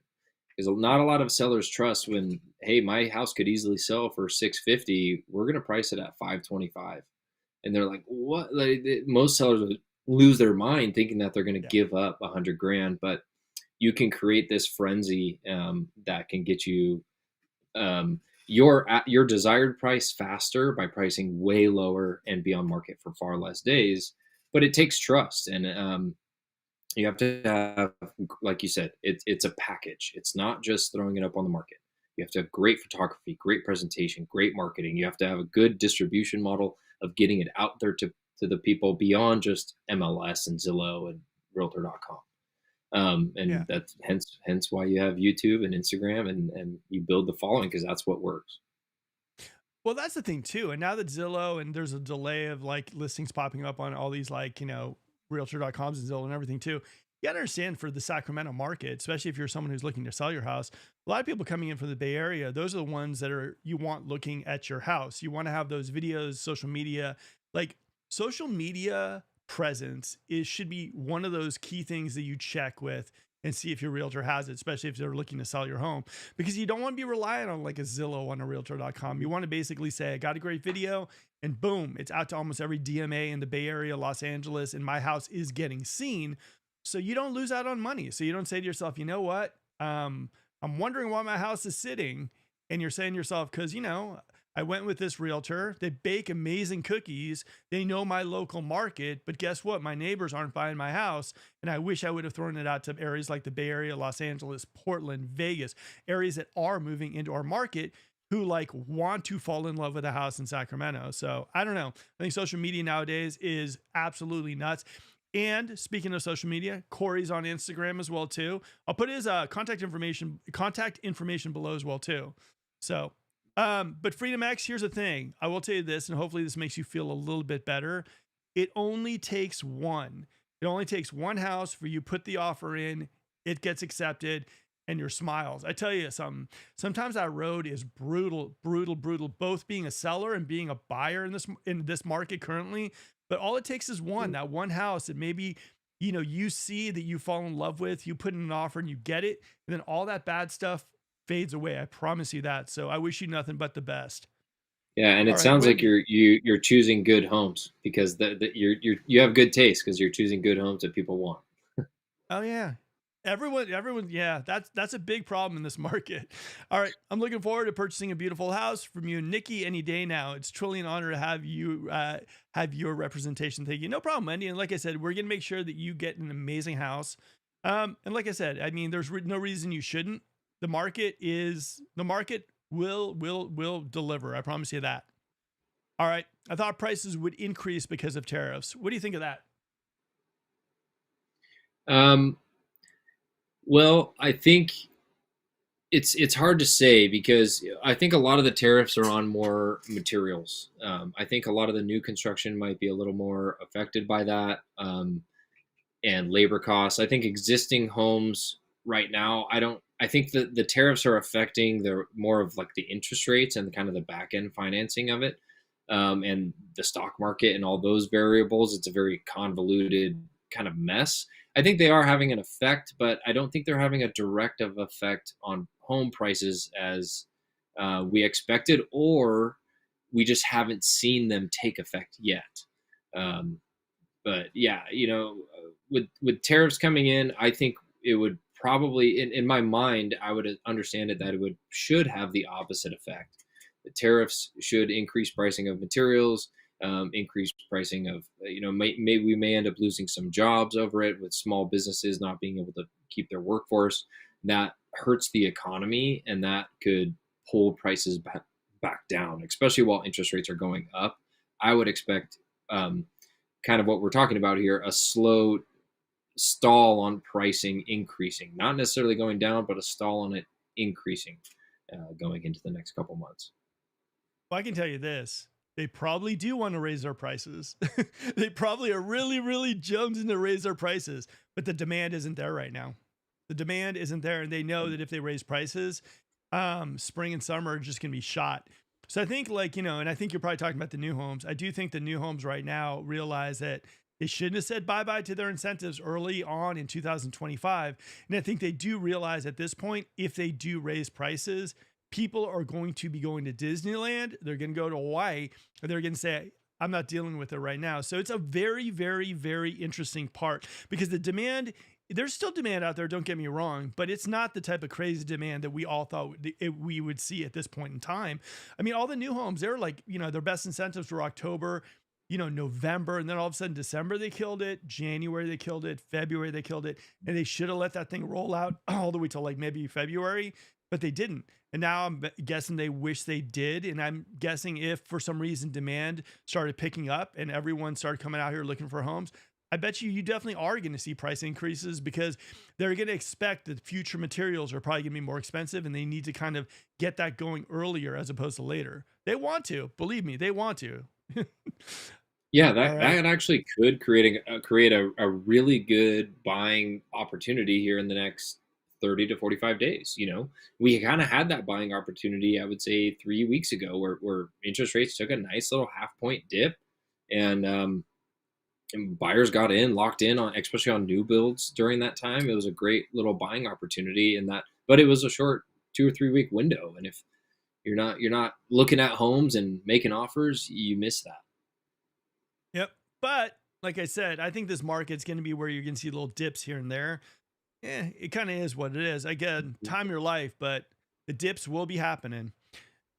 Because not a lot of sellers trust when, hey, my house could easily sell for 650. We're going to price it at 525, and they're like, what? Like, most sellers would lose their mind thinking that they're going to give up $100,000. But you can create this frenzy that can get you your desired price faster by pricing way lower and be on market for far less days. But it takes trust, and you have to have, like you said, it's a package. It's not just throwing it up on the market. You have to have great photography, great presentation, great marketing. You have to have a good distribution model of getting it out there to the people beyond just MLS and Zillow and Realtor.com. That's hence why you have YouTube and Instagram, and you build the following, because that's what works. Well, that's the thing too. And now that Zillow, and there's a delay of like listings popping up on all these, like, Realtor.coms and Zillow and everything too. You got to understand, for the Sacramento market, especially if you're someone who's looking to sell your house, a lot of people coming in from the Bay Area, those are the ones that you want looking at your house. You want to have those videos, social media, like social media presence should be one of those key things that you check with and see if your realtor has it, especially if they're looking to sell your home, because you don't want to be relying on like a Zillow on a Realtor.com. You want to basically say, I got a great video, and boom, it's out to almost every DMA in the Bay Area, Los Angeles, and my house is getting seen. So you don't lose out on money. So you don't say to yourself, you know what? I'm wondering why my house is sitting. And you're saying to yourself, because, I went with this realtor. They bake amazing cookies. They know my local market, but guess what? My neighbors aren't buying my house. And I wish I would have thrown it out to areas like the Bay Area, Los Angeles, Portland, Vegas, areas that are moving into our market, who like want to fall in love with a house in Sacramento. So I don't know. I think social media nowadays is absolutely nuts. And speaking of social media, Corey's on Instagram as well too. I'll put his contact information below as well too. So, but Freedom X, here's the thing. I will tell you this, and hopefully this makes you feel a little bit better. It only takes one. It only takes one house for you put the offer in, it gets accepted, and your smiles. I tell you something. Sometimes that road is brutal, brutal, brutal. Both being a seller and being a buyer in this market currently. But all it takes is that one house that maybe, you see that you fall in love with, you put in an offer and you get it, and then all that bad stuff fades away. I promise you that. So I wish you nothing but the best. Yeah, and it sounds like you're choosing good homes, because you have good taste, because you're choosing good homes that people want. Oh yeah. Everyone, yeah, that's a big problem in this market. All right, I'm looking forward to purchasing a beautiful house from you, Nikki, any day now. It's truly an honor to have you have your representation. Thank you. No problem, Andy. And like I said, we're gonna make sure that you get an amazing house. And like I said, there's no reason you shouldn't. The market will deliver. I promise you that. All right. I thought prices would increase because of tariffs. What do you think of that? Well, I think it's hard to say, because I think a lot of the tariffs are on more materials. I think a lot of the new construction might be a little more affected by that, and labor costs. I think existing homes right now, I think that the tariffs are affecting the more of like the interest rates and the kind of the back end financing of it, and the stock market and all those variables. It's a very convoluted kind of mess. I think they are having an effect, but I don't think they're having a direct of effect on home prices as we expected, or we just haven't seen them take effect yet. Um, but yeah, with tariffs coming in, I think it would probably, in my mind, I would understand it that it would should have the opposite effect. The tariffs should increase pricing of materials, increase pricing of, maybe we may end up losing some jobs over it, with small businesses not being able to keep their workforce. That hurts the economy, and that could pull prices back down, especially while interest rates are going up. I would expect, kind of what we're talking about here, a slow stall on pricing increasing, not necessarily going down, but a stall on it increasing, going into the next couple months. Well, I can tell you this. They probably do want to raise their prices. They probably are really, really jumping to raise their prices, but the demand isn't there right now. The demand isn't there, and they know that if they raise prices, spring and summer are just going to be shot. So I think, and I think you're probably talking about the new homes. I do think the new homes right now realize that they shouldn't have said bye bye to their incentives early on in 2025. And I think they do realize at this point, if they do raise prices, people are going to be going to Disneyland. They're going to go to Hawaii, and they're going to say, I'm not dealing with it right now. So it's a very, very, very interesting part, because the demand, there's still demand out there. Don't get me wrong, but it's not the type of crazy demand that we all thought we would see at this point in time. I mean, all the new homes, they're like, their best incentives were October, November, and then all of a sudden December, they killed it. January, they killed it. February, they killed it. And they should have let that thing roll out all the way till like maybe February, but they didn't. And now I'm guessing they wish they did. And I'm guessing if for some reason demand started picking up and everyone started coming out here looking for homes, I bet you definitely are going to see price increases, because they're going to expect that future materials are probably going to be more expensive, and they need to kind of get that going earlier as opposed to later. They want to, believe me, they want to. Yeah, All that right. that actually could create a really good buying opportunity here in the next 30 to 45 days. We kind of had that buying opportunity, I would say, 3 weeks ago, where interest rates took a nice little half point dip, and buyers got in, locked in on, especially on new builds during that time. It was a great little buying opportunity, but it was a short 2 or 3 week window, and if you're not looking at homes and making offers, you miss that. Yep. But like I said, I think this market's going to be where you're going to see little dips here and there. It kind of is what it is. Again, time your life, but the dips will be happening.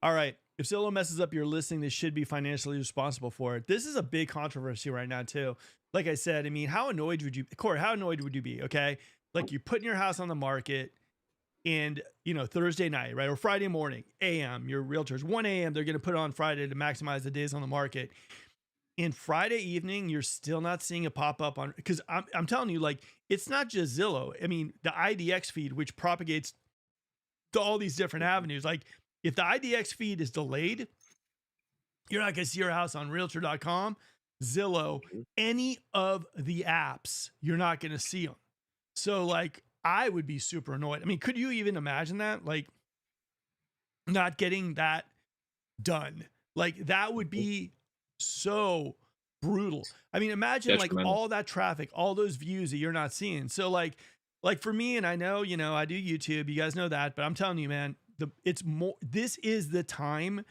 All right. If Zillow messes up your listing, they should be financially responsible for it. This is a big controversy right now, too. Like I said, I mean, how annoyed would you, Corey, how annoyed would you be? Okay. Like you're putting your house on the market, and, Thursday night, right? Or Friday morning, AM, your realtors, 1 a.m., they're going to put it on Friday to maximize the days on the market. And Friday evening, you're still not seeing a pop up on, because I'm telling you, like, it's not just Zillow. I mean, the IDX feed, which propagates to all these different avenues. Like, if the IDX feed is delayed, you're not going to see your house on realtor.com, Zillow, any of the apps. You're not going to see them. So, like, I would be super annoyed. I mean, could you even imagine that? Like, not getting that done. Like, that would be so brutal. I mean, imagine like Detrimental. all that traffic, all those views that you're not seeing. So like for me, and I know, I do YouTube, you guys know that, but I'm telling you, man, this is the time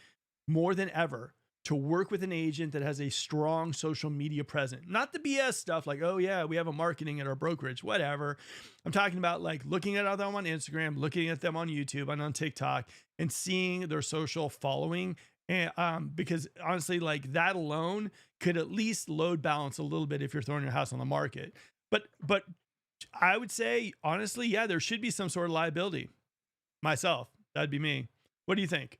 more than ever to work with an agent that has a strong social media presence. Not the BS stuff like, oh yeah, we have a marketing at our brokerage, whatever. I'm talking about like looking at them on Instagram, looking at them on YouTube and on TikTok, and seeing their social following. And because honestly, like that alone could at least load balance a little bit if you're throwing your house on the market. But I would say honestly, yeah, there should be some sort of liability. Myself, that'd be me. What do you think?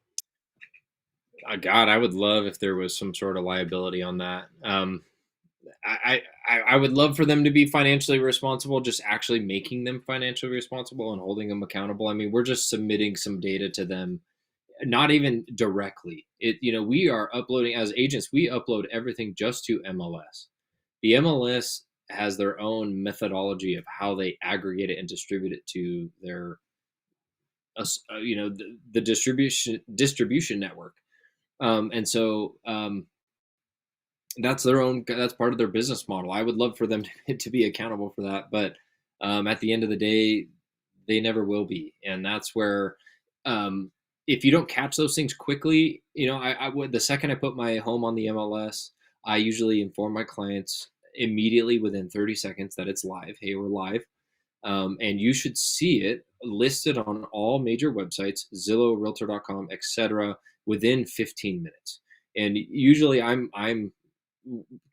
God, I would love if there was some sort of liability on that. I would love for them to be financially responsible, just actually making them financially responsible and holding them accountable. I mean, we're just submitting some data to them, not even directly. We are uploading as agents. We upload everything just to MLS. The MLS has their own methodology of how they aggregate it and distribute it to their, the distribution network. And so that's part of their business model. I would love for them to be accountable for that, but at the end of the day, they never will be. And that's where, um, if you don't catch those things quickly, I would, the second I put my home on the MLS, I usually inform my clients immediately within 30 seconds that it's live. Hey, we're live. And you should see it listed on all major websites, Zillow, Realtor.com, etc., within 15 minutes. And usually I'm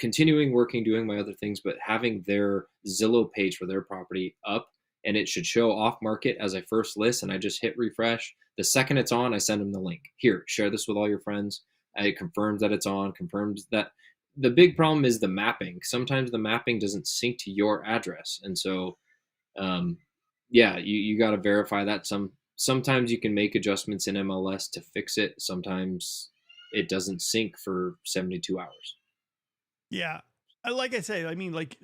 continuing working, doing my other things, but having their Zillow page for their property up, and it should show off market as I first list, and I just hit refresh. The second it's on, I send them the link. Here, share this with all your friends. It confirms that it's on, confirms that. The big problem is the mapping. Sometimes the mapping doesn't sync to your address, and so um, yeah, you got to verify that. Sometimes you can make adjustments in MLS to fix it. Sometimes it doesn't sync for 72 hours. Yeah. Like I say, I mean, like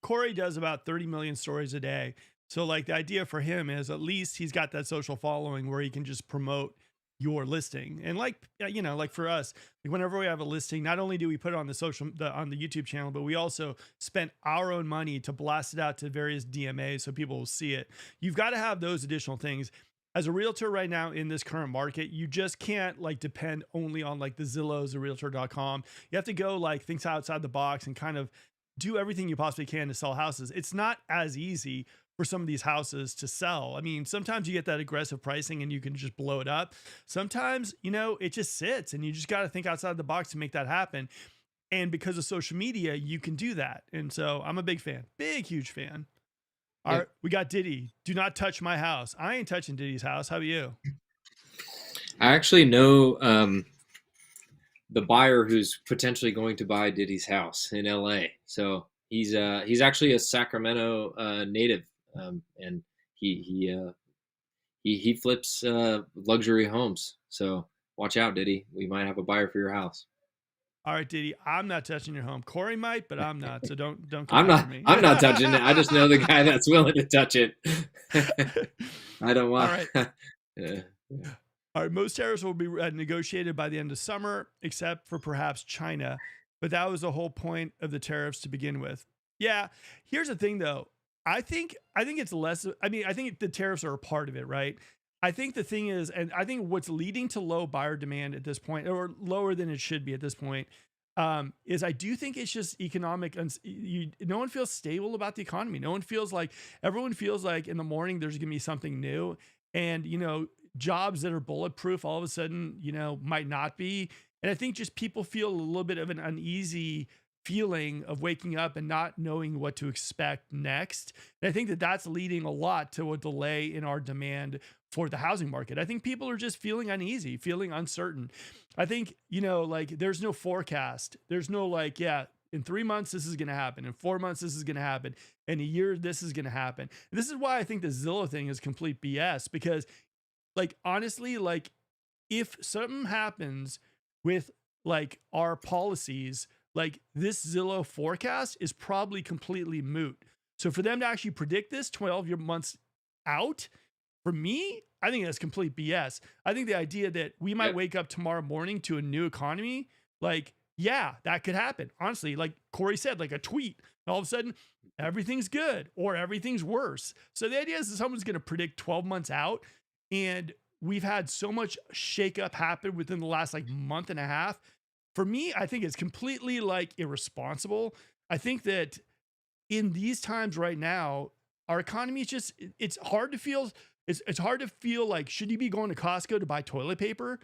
Corey does about 30 million stories a day. So, like, the idea for him is at least he's got that social following where he can just promote your listing. And, like, like for us, like whenever we have a listing, not only do we put it on on the YouTube channel, but we also spent our own money to blast it out to various DMAs so people will see it. You've got to have those additional things. As a realtor right now in this current market, you just can't like depend only on like the Zillows or realtor.com. You have to go like think outside the box and kind of do everything you possibly can to sell houses. It's not as easy for some of these houses to sell. I mean, sometimes you get that aggressive pricing and you can just blow it up. Sometimes, it just sits and you just got to think outside the box to make that happen. And because of social media, you can do that. And so I'm a big fan, huge fan. All Yeah. right, we got Diddy. Do not touch my house. I ain't touching Diddy's house. How about you? I actually know the buyer who's potentially going to buy Diddy's house in LA. So he's actually a Sacramento native, and he flips luxury homes. So watch out, Diddy. We might have a buyer for your house. All right, Diddy. I'm not touching your home. Corey might, but I'm not. So don't come I'm after not. me. I'm not touching it. I just know the guy that's willing to touch it. I don't All want. right. Yeah. All right. Most tariffs will be negotiated by the end of summer, except for perhaps China. But that was the whole point of the tariffs to begin with. Yeah. Here's the thing, though. I think it's less. I mean, I think the tariffs are a part of it, right? I think the thing is, and I think what's leading to low buyer demand at this point, or lower than it should be at this point, is I do think it's just economic. No one feels stable about the economy. No one feels like everyone feels like in the morning there's going to be something new, and jobs that are bulletproof all of a sudden might not be. And I think just people feel a little bit of an uneasy feeling of waking up and not knowing what to expect next. And I think that that's leading a lot to a delay in our demand for the housing market. I think people are just feeling uneasy, feeling uncertain. I think, like there's no forecast. There's no like, yeah, in 3 months, this is going to happen. In 4 months, this is going to happen. In a year, this is going to happen. And this is why I think the Zillow thing is complete BS, because like, honestly, like if something happens with like our policies, like this Zillow forecast is probably completely moot. So for them to actually predict this 12 months out, for me, I think that's complete BS. I think the idea that we might wake up tomorrow morning to a new economy, like, yeah, that could happen. Honestly, like Corey said, like a tweet, and all of a sudden everything's good or everything's worse. So the idea is that someone's going to predict 12 months out, and we've had so much shakeup happen within the last like month and a half. For me, I think it's completely like irresponsible. I think that in these times right now, our economy is just, it's hard to feel, it's hard to feel like, should you be going to Costco to buy toilet paper?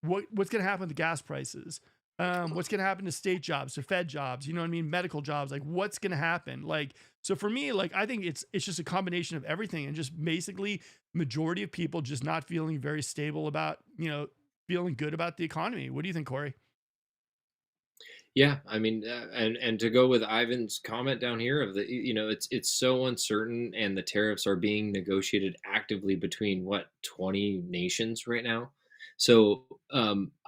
What's going to happen with the gas prices? What's going to happen to state jobs, to Fed jobs, you know what I mean? Medical jobs, like what's going to happen? Like, so for me, like, I think it's just a combination of everything, and just basically majority of people just not feeling very stable about, feeling good about the economy. What do you think, Corey? Yeah, I mean, and to go with Ivan's comment down here of it's so uncertain, and the tariffs are being negotiated actively between what 20 nations right now. So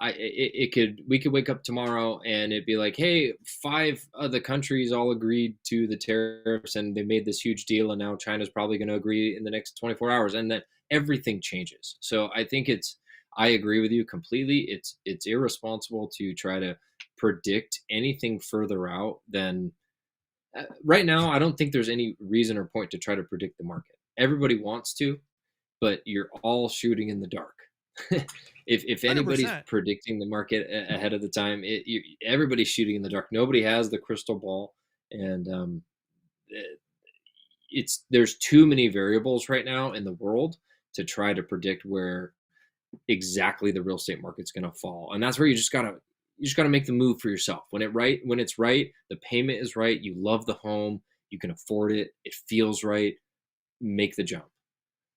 we could wake up tomorrow and it'd be like, hey, five of the countries all agreed to the tariffs and they made this huge deal, and now China's probably going to agree in the next 24 hours, and then everything changes. So I think I agree with you completely. It's irresponsible to try to predict anything further out than right now. I don't think there's any reason or point to try to predict the market. Everybody wants to, but you're all shooting in the dark. If anybody's 100%. predicting the market ahead of the time, everybody's shooting in the dark. Nobody has the crystal ball, and there's too many variables right now in the world to try to predict where exactly the real estate market's going to fall. And that's where you just gotta make the move for yourself. When it's right, the payment is right, you love the home, you can afford it, it feels right, make the jump.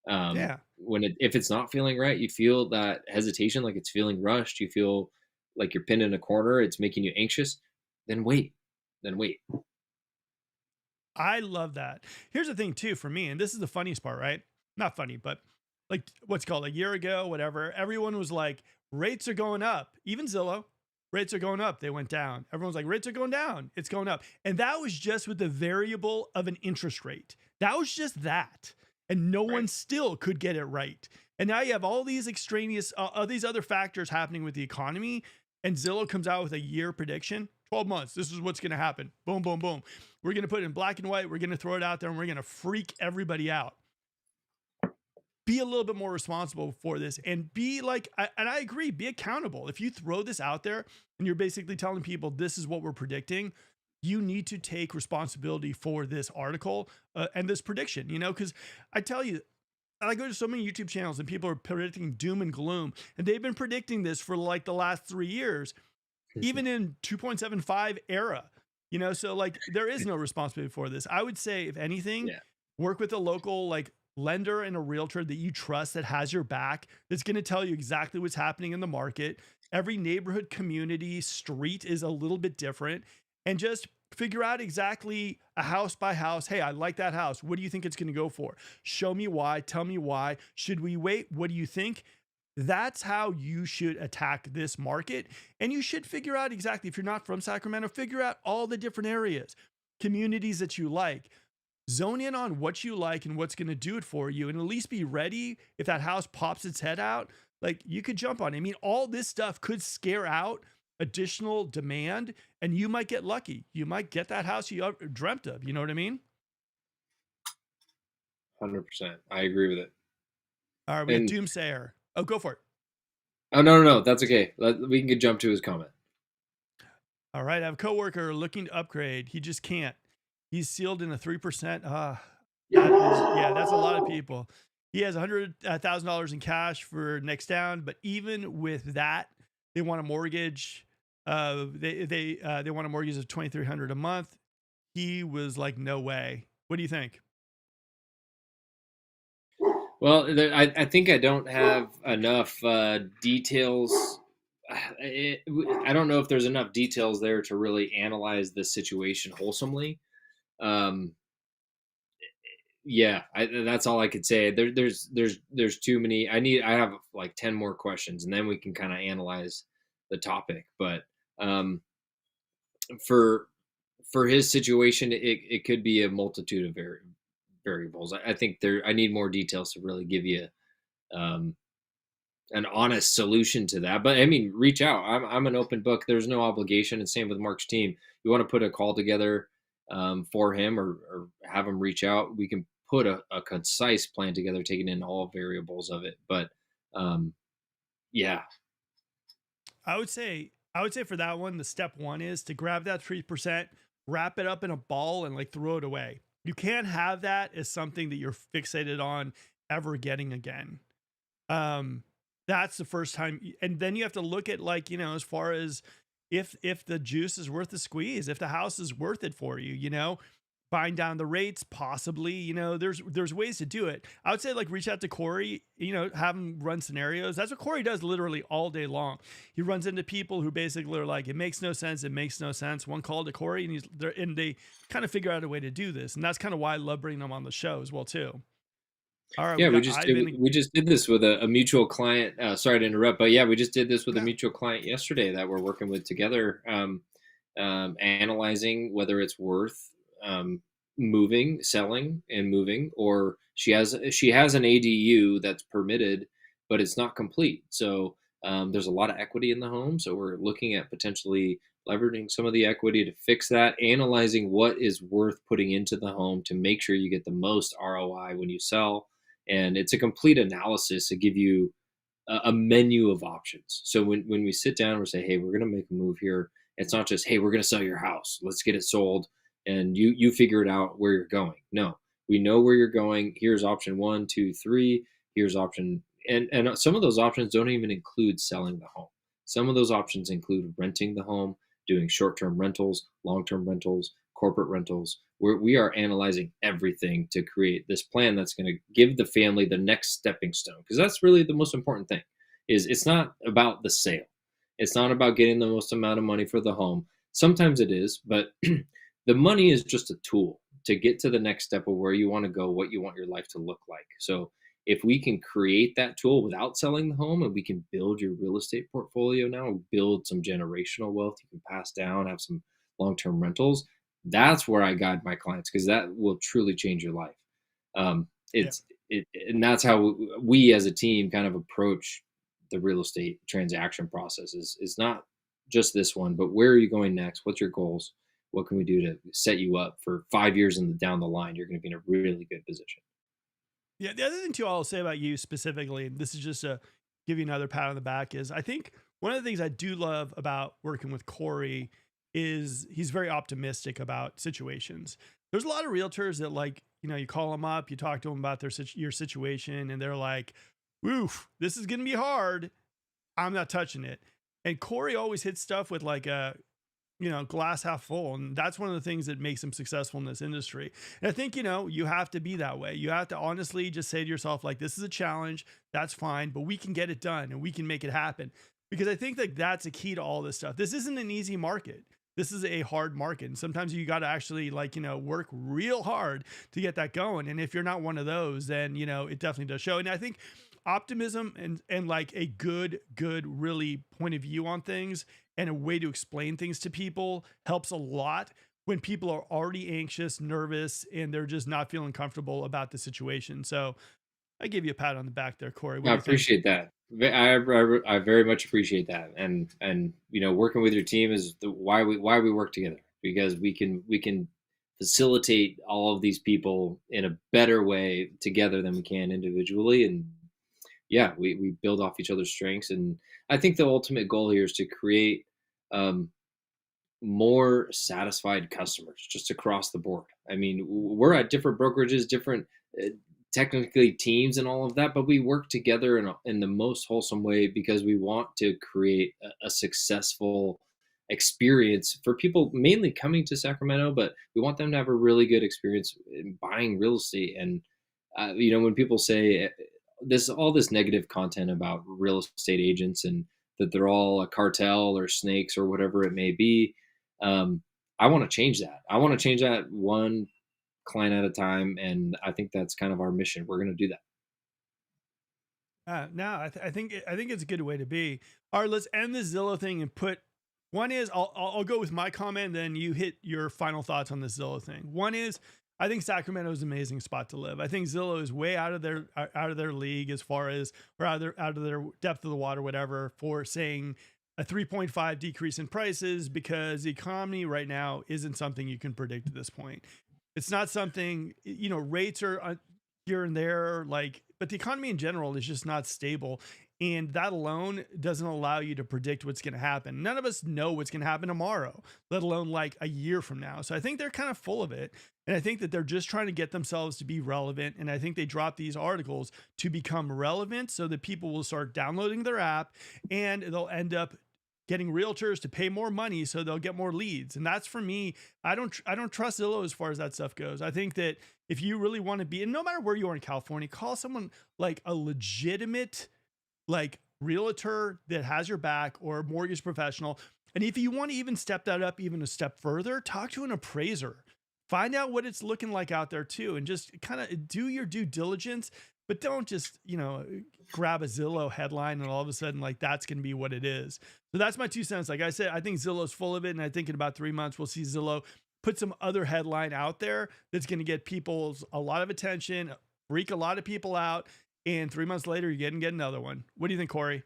Yeah. If it's not feeling right, you feel that hesitation, like it's feeling rushed, you feel like you're pinned in a corner, it's making you anxious, then wait. I love that. Here's the thing too for me, and this is the funniest part, right? Not funny, but like what's called a year ago, whatever. Everyone was like, rates are going up. Even Zillow, rates are going up. They went down. Everyone's like, rates are going down. It's going up. And that was just with the variable of an interest rate. That was just that. And no one Right. still could get it right. And now you have all these extraneous, all these other factors happening with the economy. And Zillow comes out with a year prediction, 12 months. This is what's going to happen. Boom, boom, boom. We're going to put it in black and white. We're going to throw it out there and we're going to freak everybody out. Be a little bit more responsible for this and be like, and I agree, be accountable. If you throw this out there and you're basically telling people this is what we're predicting, you need to take responsibility for this article and this prediction, because I tell you, I go to so many YouTube channels and people are predicting doom and gloom, and they've been predicting this for like the last 3 years, even in 2.75 era, so like there is no responsibility for this. I would say, if anything, Yeah. work with a local like lender and a realtor that you trust that has your back, that's going to tell you exactly what's happening in the market. Every neighborhood, community, street is a little bit different, and just figure out exactly a house by house. Hey, I like that house. What do you think it's going to go for? Show me why. Tell me why. Should we wait? What do you think? That's how you should attack this market. And you should figure out exactly, if you're not from Sacramento, figure out all the different areas, communities that you like. Zone in on what you like and what's going to do it for you, and at least be ready if that house pops its head out. Like, you could jump on it. I mean, all this stuff could scare out additional demand, and you might get lucky. You might get that house you dreamt of. You know what I mean? 100%. I agree with it. All right, we got And Doomsayer. Oh, go for it. oh, no, that's okay. We can jump to his comment. All right, I have a coworker looking to upgrade. He just can't. He's sealed in a 3%. That's a lot of people. He has $100,000 in cash for next down, but even with that, they want a mortgage. They want a mortgage of $2,300 a month. He was like, no way. What do you think? Well, I think I don't have enough details. I don't know if there's enough details there to really analyze the situation wholesomely. Um, yeah, that's all I could say. There's too many. I have like 10 more questions, and then we can kind of analyze the topic. But um, for his situation, it could be a multitude of variables. I think I need more details to really give you um, an honest solution to that. But I mean, reach out. I'm an open book. There's no obligation. And same with Mark's team. You want to put a call together for him, or have him reach out, we can put a concise plan together, taking in all variables of it. But yeah, I would say for that one, the step one is to grab that 3%, wrap it up in a ball, and like throw it away. You can't have that as something that you're fixated on ever getting again. That's the first time. And then you have to look at, like, as far as if the juice is worth the squeeze, if the house is worth it for you, buying down the rates, possibly, there's ways to do it. I would say, like, reach out to Corey, have him run scenarios. That's what Corey does literally all day long. He runs into people who basically are like, it makes no sense. It makes no sense. One call to Corey, and they kind of figure out a way to do this. And that's kind of why I love bringing them on the show as well too. All right. yeah, We we got just Ivan. did, we just did this with a mutual client. Sorry to interrupt, but yeah, we just did this with a Yeah. mutual client yesterday that we're working with together, analyzing whether it's worth selling and moving, or she has an ADU that's permitted, but it's not complete. So there's a lot of equity in the home. So we're looking at potentially leveraging some of the equity to fix that, analyzing what is worth putting into the home to make sure you get the most ROI when you sell. And it's a complete analysis to give you a menu of options. So when we sit down and we say, hey, we're going to make a move here, it's not just, hey, we're going to sell your house. Let's get it sold. And you figure it out where you're going. No, we know where you're going. Here's option 1, 2, 3. Here's option, and some of those options don't even include selling the home. Some of those options include renting the home, doing short-term rentals, long-term rentals, corporate rentals. We are analyzing everything to create this plan that's going to give the family the next stepping stone, because that's really the most important thing. Is it's not about the sale. It's not about getting the most amount of money for the home. Sometimes it is, but the money is just a tool to get to the next step of where you want to go, what you want your life to look like. So if we can create that tool without selling the home, and we can build your real estate portfolio now, build some generational wealth you can pass down, have some long-term rentals, that's where I guide my clients, because that will truly change your life. Yeah. And that's how we as a team kind of approach the real estate transaction process. Is not just this one, but where are you going next? What's your goals? What can we do to set you up for 5 years down the line? You're going to be in a really good position. Yeah, the other thing too I'll say about you specifically, and this is just to give you another pat on the back, is I think one of the things I do love about working with Corey is he's very optimistic about situations. There's a lot of realtors that, like, you call them up, you talk to them about your situation, and they're like, "Oof, this is gonna be hard. I'm not touching it." And Corey always hits stuff with like a glass half full. And that's one of the things that makes him successful in this industry. And I think, you have to be that way. You have to honestly just say to yourself, like, this is a challenge. That's fine, but we can get it done and we can make it happen. Because I think that that's a key to all this stuff. This isn't an easy market. This is a hard market. And sometimes you got to actually, like, work real hard to get that going. And if you're not one of those, then, it definitely does show. And I think optimism and like a good really point of view on things and a way to explain things to people helps a lot when people are already anxious, nervous, and they're just not feeling comfortable about the situation. So I give you a pat on the back there, Corey. What I do you think? appreciate that. I very much appreciate that. And working with your team is why we work together, because we can facilitate all of these people in a better way together than we can individually. And yeah, we build off each other's strengths. And I think the ultimate goal here is to create um, more satisfied customers just across the board. I mean, we're at different brokerages, different uh, technically teams and all of that, but we work together in the most wholesome way, because we want to create a successful experience for people mainly coming to Sacramento, but we want them to have a really good experience in buying real estate. And when people say this negative content about real estate agents, and that they're all a cartel or snakes or whatever it may be, um, I want to change that. I want to change that one client at a time, and I think that's kind of our mission. We're going to do that. No, I think it's a good way to be. All right, let's end this Zillow thing and put one is I'll go with my comment, then you hit your final thoughts on this Zillow thing. One is I think Sacramento is an amazing spot to live. I think Zillow is way out of their league as far as, or out of their depth of the water, whatever, for saying a 3.5 decrease in prices, because the economy right now isn't something you can predict at this point. It's not something, rates are here and there, like, but the economy in general is just not stable. And that alone doesn't allow you to predict what's going to happen. None of us know what's going to happen tomorrow, let alone like a year from now. So I think they're kind of full of it. And I think that they're just trying to get themselves to be relevant. And I think they drop these articles to become relevant so that people will start downloading their app, and they'll end up getting realtors to pay more money so they'll get more leads. And that's, for me, I don't trust Zillow as far as that stuff goes. I think that if you really want to be, and no matter where you are in California, call someone like a legitimate like realtor that has your back, or a mortgage professional. And if you want to even step that up even a step further, talk to an appraiser. Find out what it's looking like out there too, and just kind of do your due diligence. But don't just, grab a Zillow headline and all of a sudden, like, that's going to be what it is. So that's my 2 cents. Like I said, I think Zillow's full of it. And I think in about 3 months, we'll see Zillow put some other headline out there that's going to get people's a lot of attention, freak a lot of people out. And 3 months later, you're getting get another one. What do you think, Corey?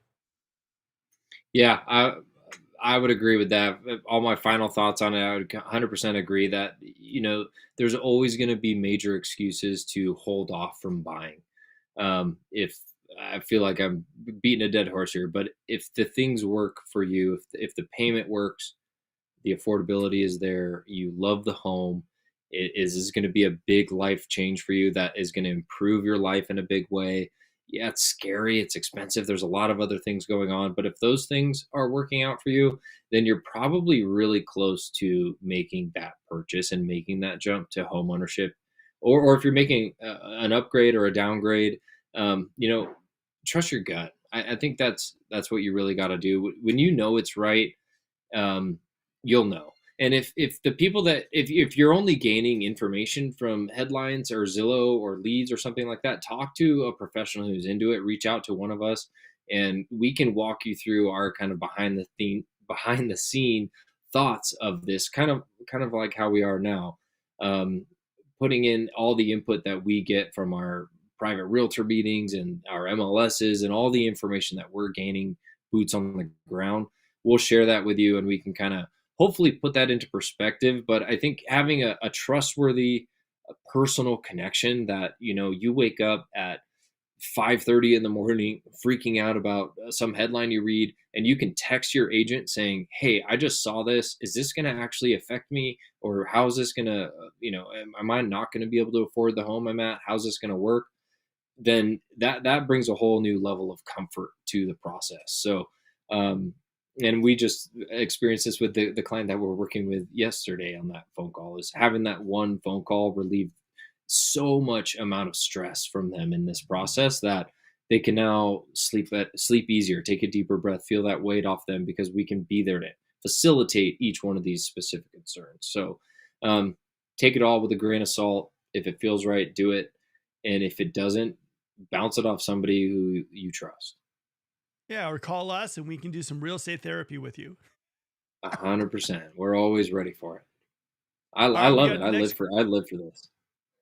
Yeah, I would agree with that. All my final thoughts on it, I would 100% agree that, there's always going to be major excuses to hold off from buying. If I feel like I'm beating a dead horse here, but if the things work for you, if the payment works, the affordability is there, you love the home, it is going to be a big life change for you that is going to improve your life in a big way. Yeah, it's scary, it's expensive, there's a lot of other things going on, but if those things are working out for you, then you're probably really close to making that purchase and making that jump to home ownership. Or if you're making an upgrade or a downgrade, you know, trust your gut. I think that's what you really got to do when you know it's right. um, you'll know. And if the people that if you're only gaining information from headlines or Zillow or leads or something like that, talk to a professional who's into it. Reach out to one of us, and we can walk you through our kind of behind the scene thoughts of this kind of like how we are now, um, putting in all the input that we get from our private realtor meetings and our MLSs and all the information that we're gaining boots on the ground. We'll share that with you, and we can kind of hopefully put that into perspective. But I think having a trustworthy, a personal connection that, you wake up at 5:30 in the morning freaking out about some headline you read, and you can text your agent saying, hey, I just saw this, is this going to actually affect me, or how is this going to, am I not going to be able to afford the home I'm at, how's this going to work? Then that brings a whole new level of comfort to the process. So, and we just experienced this with the client that we're working with yesterday on that phone call, is having that one phone call relieve so much amount of stress from them in this process that they can now sleep easier, take a deeper breath, feel that weight off them, because we can be there to facilitate each one of these specific concerns. So, take it all with a grain of salt. If it feels right, do it, and if it doesn't, bounce it off somebody who you trust. Yeah, or call us and we can do some real estate therapy with you. 100%. We're always ready for it. All I right, we love got it. the next. I live for this.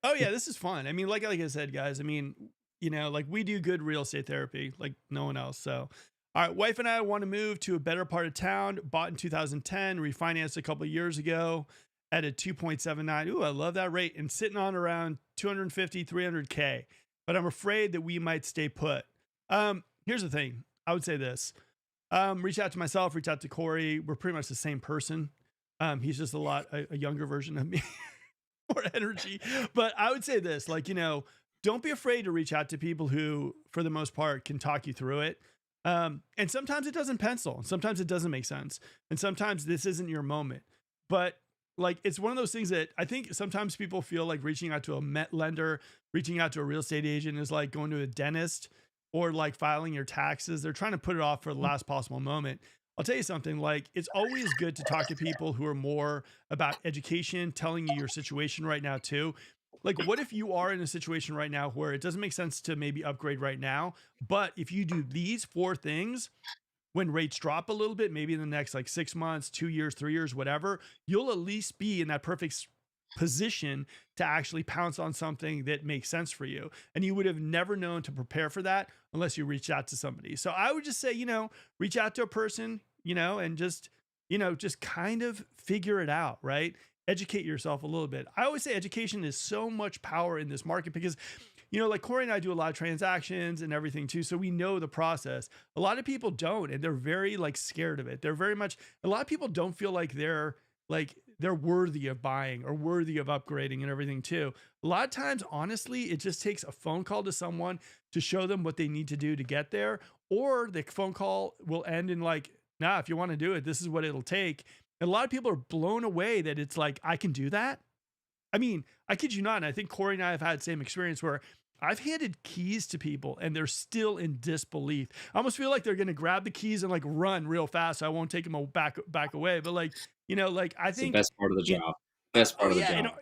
Oh yeah, this is fun. I mean, like I said, guys. I mean, like we do good real estate therapy, like no one else. So, all right, wife and I want to move to a better part of town. Bought in 2010, refinanced a couple of years ago at a 2.79. Ooh, I love that rate, and sitting on around 250, 300K. But I'm afraid that we might stay put. Here's the thing. I would say this. Reach out to myself, reach out to Corey. We're pretty much the same person. He's just a younger version of me. More energy. But I would say this, like, don't be afraid to reach out to people who, for the most part, can talk you through it. And sometimes it doesn't pencil, and sometimes it doesn't make sense, and sometimes this isn't your moment. But like, it's one of those things that I think sometimes people feel like reaching out to a Met lender, reaching out to a real estate agent is like going to a dentist or like filing your taxes. They're trying to put it off for the last possible moment. I'll tell you something, like, it's always good to talk to people who are more about education, telling you your situation right now too. Like, what if you are in a situation right now where it doesn't make sense to maybe upgrade right now, but if you do these four things, when rates drop a little bit, maybe in the next like 6 months, 2 years, 3 years, whatever, you'll at least be in that perfect position to actually pounce on something that makes sense for you. And you would have never known to prepare for that unless you reached out to somebody. So I would just say, reach out to a person, and just kind of figure it out, right? Educate yourself a little bit. I always say education is so much power in this market because, like Corey and I do a lot of transactions and everything too. So we know the process. A lot of people don't, and they're very like scared of it. They're very much, a lot of people don't feel like they're worthy of buying or worthy of upgrading and everything too. A lot of times, honestly, it just takes a phone call to someone to show them what they need to do to get there. Or the phone call will end in like, nah, if you want to do it, this is what it'll take. And a lot of people are blown away that it's like, I can do that. I mean, I kid you not. And I think Corey and I have had the same experience where I've handed keys to people and they're still in disbelief. I almost feel like they're going to grab the keys and like run real fast. So I won't take them back away. But like, like I It's the think best part of the in, job. Best oh part of the yeah, job.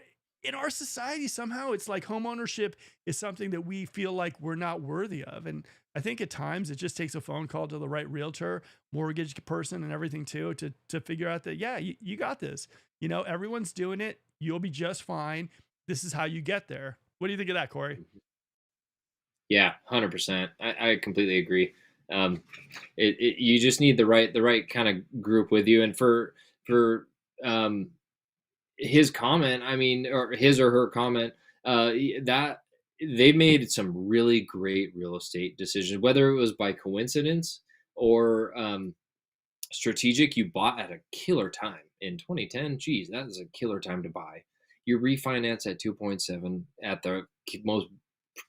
in our society, somehow it's like home ownership is something that we feel like we're not worthy of. And I think at times it just takes a phone call to the right realtor, mortgage person and everything too, to figure out that, yeah, you got this, everyone's doing it. You'll be just fine. This is how you get there. What do you think of that, Corey? Yeah, 100%. I completely agree. Um, you just need the right kind of group with you. And for um, his comment, I mean, or his or her comment, that they made some really great real estate decisions, whether it was by coincidence or strategic. You bought at a killer time in 2010. Geez, that is a killer time to buy. You refinance at 2.7 at the most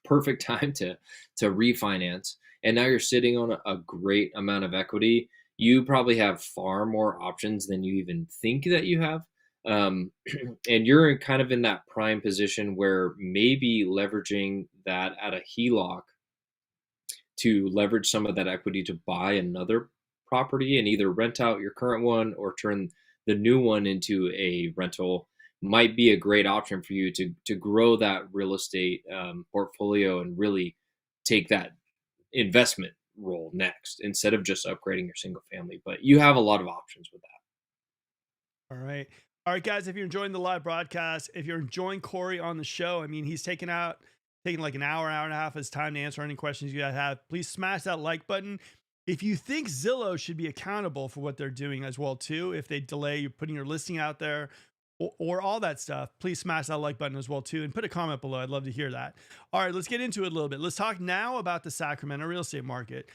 perfect time to refinance, and now you're sitting on a great amount of equity. You probably have far more options than you even think that you have. um, and you're kind of in that prime position where maybe leveraging that at a HELOC to leverage some of that equity to buy another property and either rent out your current one or turn the new one into a rental might be a great option for you to grow that real estate portfolio and really take that investment role next instead of just upgrading your single family. But you have a lot of options with that. All right. All right, guys, if you're enjoying the live broadcast, if you're enjoying Corey on the show, I mean, he's taking like an hour and a half of his time to answer any questions you guys have. Please smash that like button. If you think Zillow should be accountable for what they're doing as well, too, if they delay you putting your listing out there or all that stuff, please smash that like button as well, too, and put a comment below. I'd love to hear that. All right, let's get into it a little bit. Let's talk now about the Sacramento real estate market.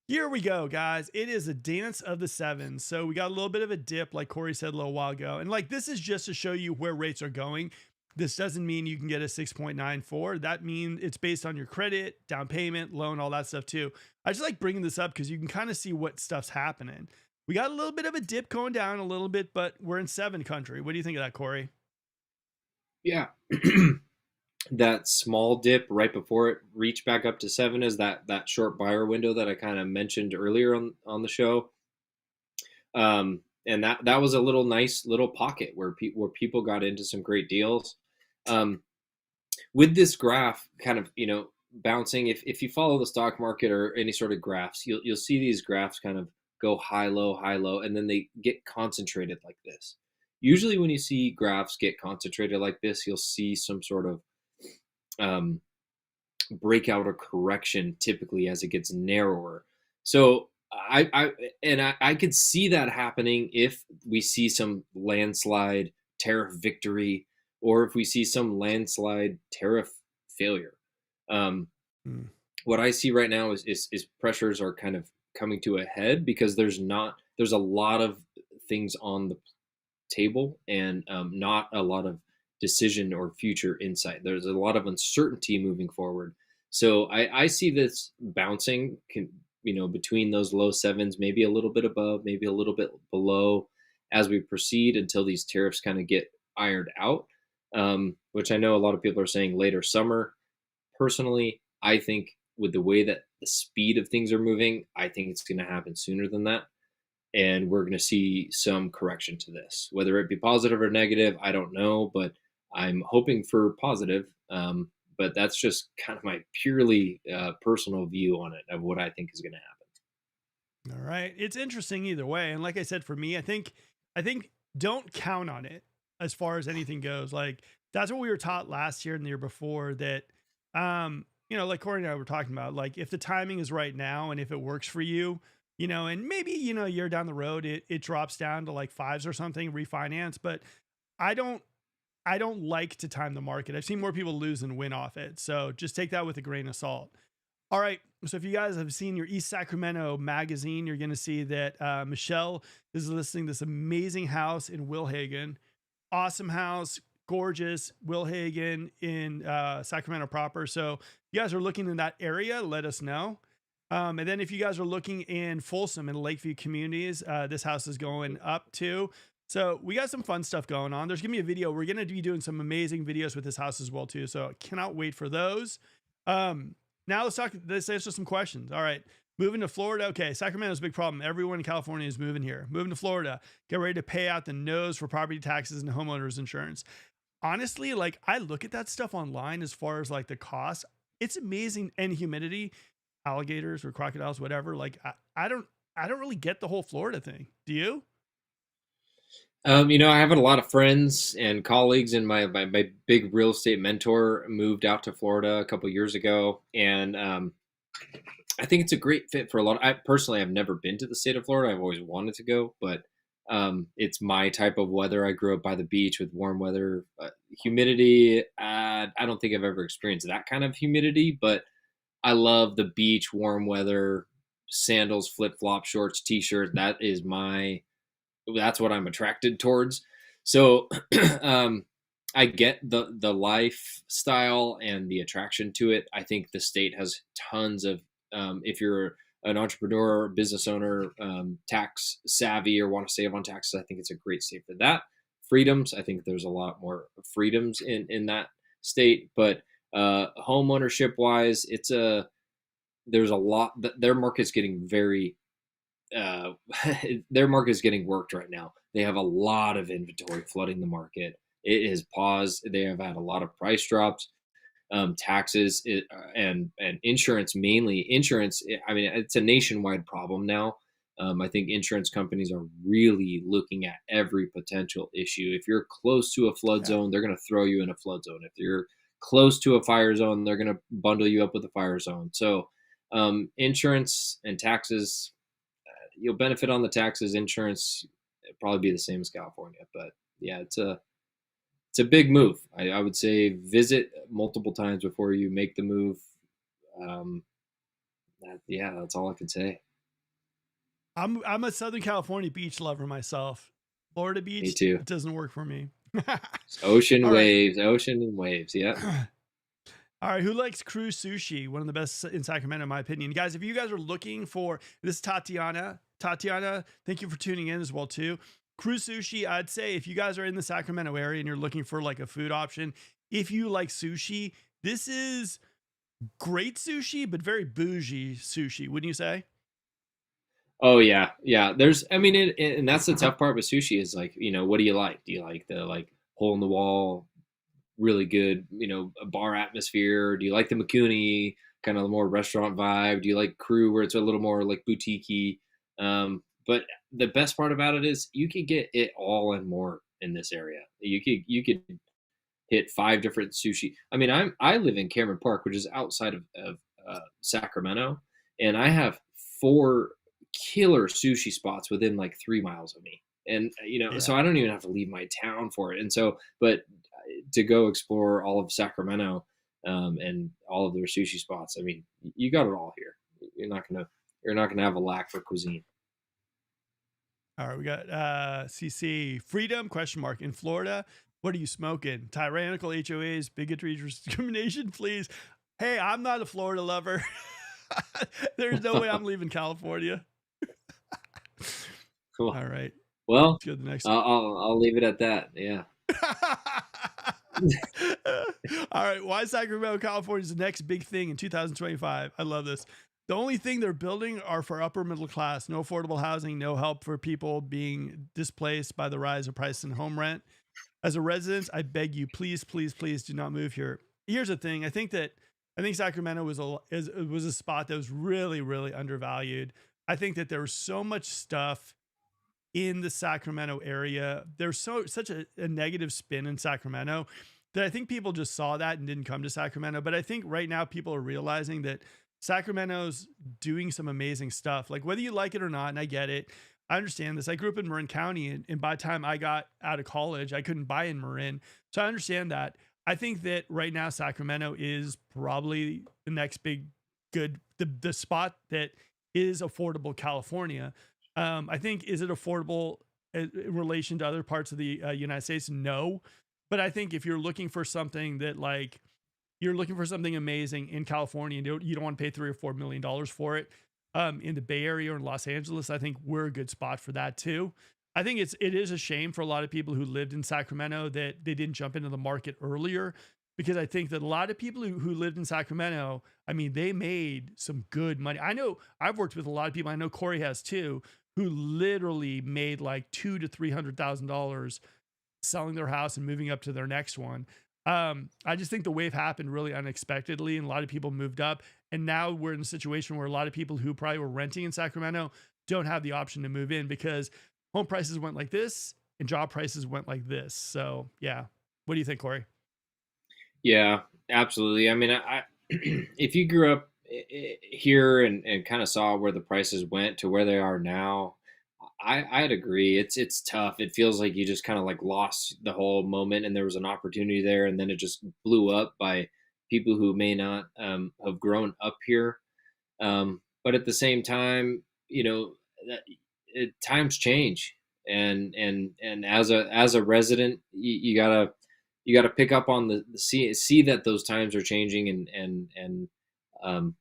Here we go, guys. It is a dance of the sevens. So we got a little bit of a dip, like Corey said a little while ago. And like, this is just to show you where rates are going. This doesn't mean you can get a 6.94. That means it's based on your credit, down payment, loan, all that stuff too. I just like bringing this up because you can kind of see what stuff's happening. We got a little bit of a dip going down a little bit, but we're in 7 country. What do you think of that, Corey? Yeah. That small dip right before it reached back up to 7 is that short buyer window that I kind of mentioned earlier on the show. And that was a little nice little pocket where people got into some great deals. Um, with this graph kind of, bouncing, if you follow the stock market or any sort of graphs, you'll see these graphs kind of go high low, and then they get concentrated like this. Usually when you see graphs get concentrated like this, you'll see some sort of um, breakout or correction typically as it gets narrower. So I could see that happening if we see some landslide tariff victory or if we see some landslide tariff failure. Um, Hmm. what I see right now is pressures are kind of coming to a head because there's a lot of things on the table and not a lot of decision or future insight. There's a lot of uncertainty moving forward. So I see this bouncing, between those low sevens, maybe a little bit above, maybe a little bit below as we proceed until these tariffs kind of get ironed out, which I know a lot of people are saying later summer. Personally, I think with the way that the speed of things are moving, I think it's going to happen sooner than that. And we're going to see some correction to this. Whether it be positive or negative, I don't know, but I'm hoping for positive. But that's just kind of my purely personal view on it of what I think is going to happen. All right. It's interesting either way. And like I said, for me, I think don't count on it as far as anything goes. Like that's what we were taught last year and the year before that, like Corey and I were talking about, like if the timing is right now and if it works for you, and maybe, a year down the road, it drops down to like 5s or something, refinance. But I don't, I don't like to time the market. I've seen more people lose than win off it. So just take that with a grain of salt. All right. So if you guys have seen your East Sacramento magazine, you're going to see that Michelle is listing this amazing house in Wilhagen. Awesome house, gorgeous Wilhagen in Sacramento proper. So if you guys are looking in that area, let us know. And then if you guys are looking in Folsom and Lakeview communities, this house is going up too. So we got some fun stuff going on. There's going to be a video. We're going to be doing some amazing videos with this house as well too. So I cannot wait for those. Now let's answer some questions. All right. Moving to Florida. Okay. Sacramento's a big problem. Everyone in California is moving here. Moving to Florida. Get ready to pay out the nose for property taxes and homeowners insurance. Honestly, like I look at that stuff online as far as like the cost. It's amazing. And humidity, alligators or crocodiles, whatever. Like I don't really get the whole Florida thing. Do you? I have a lot of friends and colleagues, and my big real estate mentor moved out to Florida a couple years ago, and I think it's a great fit for a lot. I personally, I've never been to the state of Florida. I've always wanted to go, but it's my type of weather. I grew up by the beach with warm weather, humidity. I don't think I've ever experienced that kind of humidity, but I love the beach, warm weather, sandals, flip flop, shorts, t-shirt. That's what I'm attracted towards. So I get the lifestyle and the attraction to it. I think the state has tons of if you're an entrepreneur, business owner, tax savvy, or want to save on taxes, I think it's a great state for that. Freedoms, I think there's a lot more freedoms in that state. But home ownership wise, there's a lot. Their market's getting very uh, their market is getting worked right now. They have a lot of inventory flooding the market. It has paused. They have had a lot of price drops, taxes, and insurance. Mainly insurance. I mean, it's a nationwide problem now. I think insurance companies are really looking at every potential issue. If you're close to a flood Yeah. zone, they're going to throw you in a flood zone. If you're close to a fire zone, they're going to bundle you up with a fire zone. So, insurance and taxes, you'll benefit on the taxes. Insurance probably be the same as California, but yeah, it's a big move. I would say visit multiple times before you make the move. Um, yeah, that's all I can say. I'm a Southern California beach lover myself. Florida Me beach too. doesn't work for me. Ocean All right. waves, ocean and waves. Yeah, All right, who likes cruise sushi? One of the best in Sacramento, in my opinion. Guys, if you guys are looking for this, is Tatiana, thank you for tuning in as well too. Cruise sushi, I'd say if you guys are in the Sacramento area and you're looking for like a food option, if you like sushi, this is great sushi, but very bougie sushi, wouldn't you say? oh yeah, yeah. I mean, and that's the tough part with sushi is like, what do you like? Do you like the like hole in the wall, really good, a bar atmosphere? Do you like the Makuni kind of more restaurant vibe? Do you like crew where it's a little more like boutiquey? But the best part about it is you could get it all and more in this area. You could hit five different sushi. I mean, I live in Cameron Park, which is outside of Sacramento, and I have four killer sushi spots within like 3 miles of me. And so Yeah. I don't even have to leave my town for it. And so, but to go explore all of Sacramento and all of their sushi spots, I mean, you got it all here. You're not gonna have a lack for cuisine. All right, we got CC freedom question mark in Florida. What are you smoking? Tyrannical HOAs, bigotry, discrimination, please. Hey, I'm not a Florida lover. There's no way I'm leaving California. Cool. All right, Well, let's go to the next. I'll leave it at that. Yeah. All right, why Sacramento, California is the next big thing in 2025? I love this. The only thing they're building are for upper middle class. No affordable housing, no help for people being displaced by the rise of price and home rent. As a resident, I beg you, please, please, please do not move here. Here's the thing. I think Sacramento was a spot that was really, really undervalued. I think that there was so much stuff in the Sacramento area. There's such a negative spin in Sacramento that I think people just saw that and didn't come to Sacramento. But I think right now people are realizing that Sacramento's doing some amazing stuff. Like whether you like it or not, and I get it. I understand this. I grew up in Marin County, and by the time I got out of college, I couldn't buy in Marin. So I understand that. I think that right now Sacramento is probably the next big the spot that is affordable California. I think, is it affordable in relation to other parts of the United States? No, but I think if you're looking for something that like you're looking for something amazing in California and you don't want to pay $3 or $4 million for it, in the Bay Area or in Los Angeles, I think we're a good spot for that too. I think it is a shame for a lot of people who lived in Sacramento that they didn't jump into the market earlier, because I think that a lot of people who lived in Sacramento, I mean, they made some good money. I know I've worked with a lot of people. I know Corey has too, who literally made like $200,000 to $300,000 selling their house and moving up to their next one. I just think the wave happened really unexpectedly, and a lot of people moved up. And now we're in a situation where a lot of people who probably were renting in Sacramento don't have the option to move in because home prices went like this and job prices went like this. So, yeah. What do you think, Corey? Yeah, absolutely. I mean, I if you grew up here and kind of saw where the prices went to where they are now, I'd agree. It's tough. It feels like you just kind of like lost the whole moment, and there was an opportunity there, and then it just blew up by people who may not have grown up here. But at the same time, that times change, and as a resident, you gotta pick up on the see that those times are changing, and um,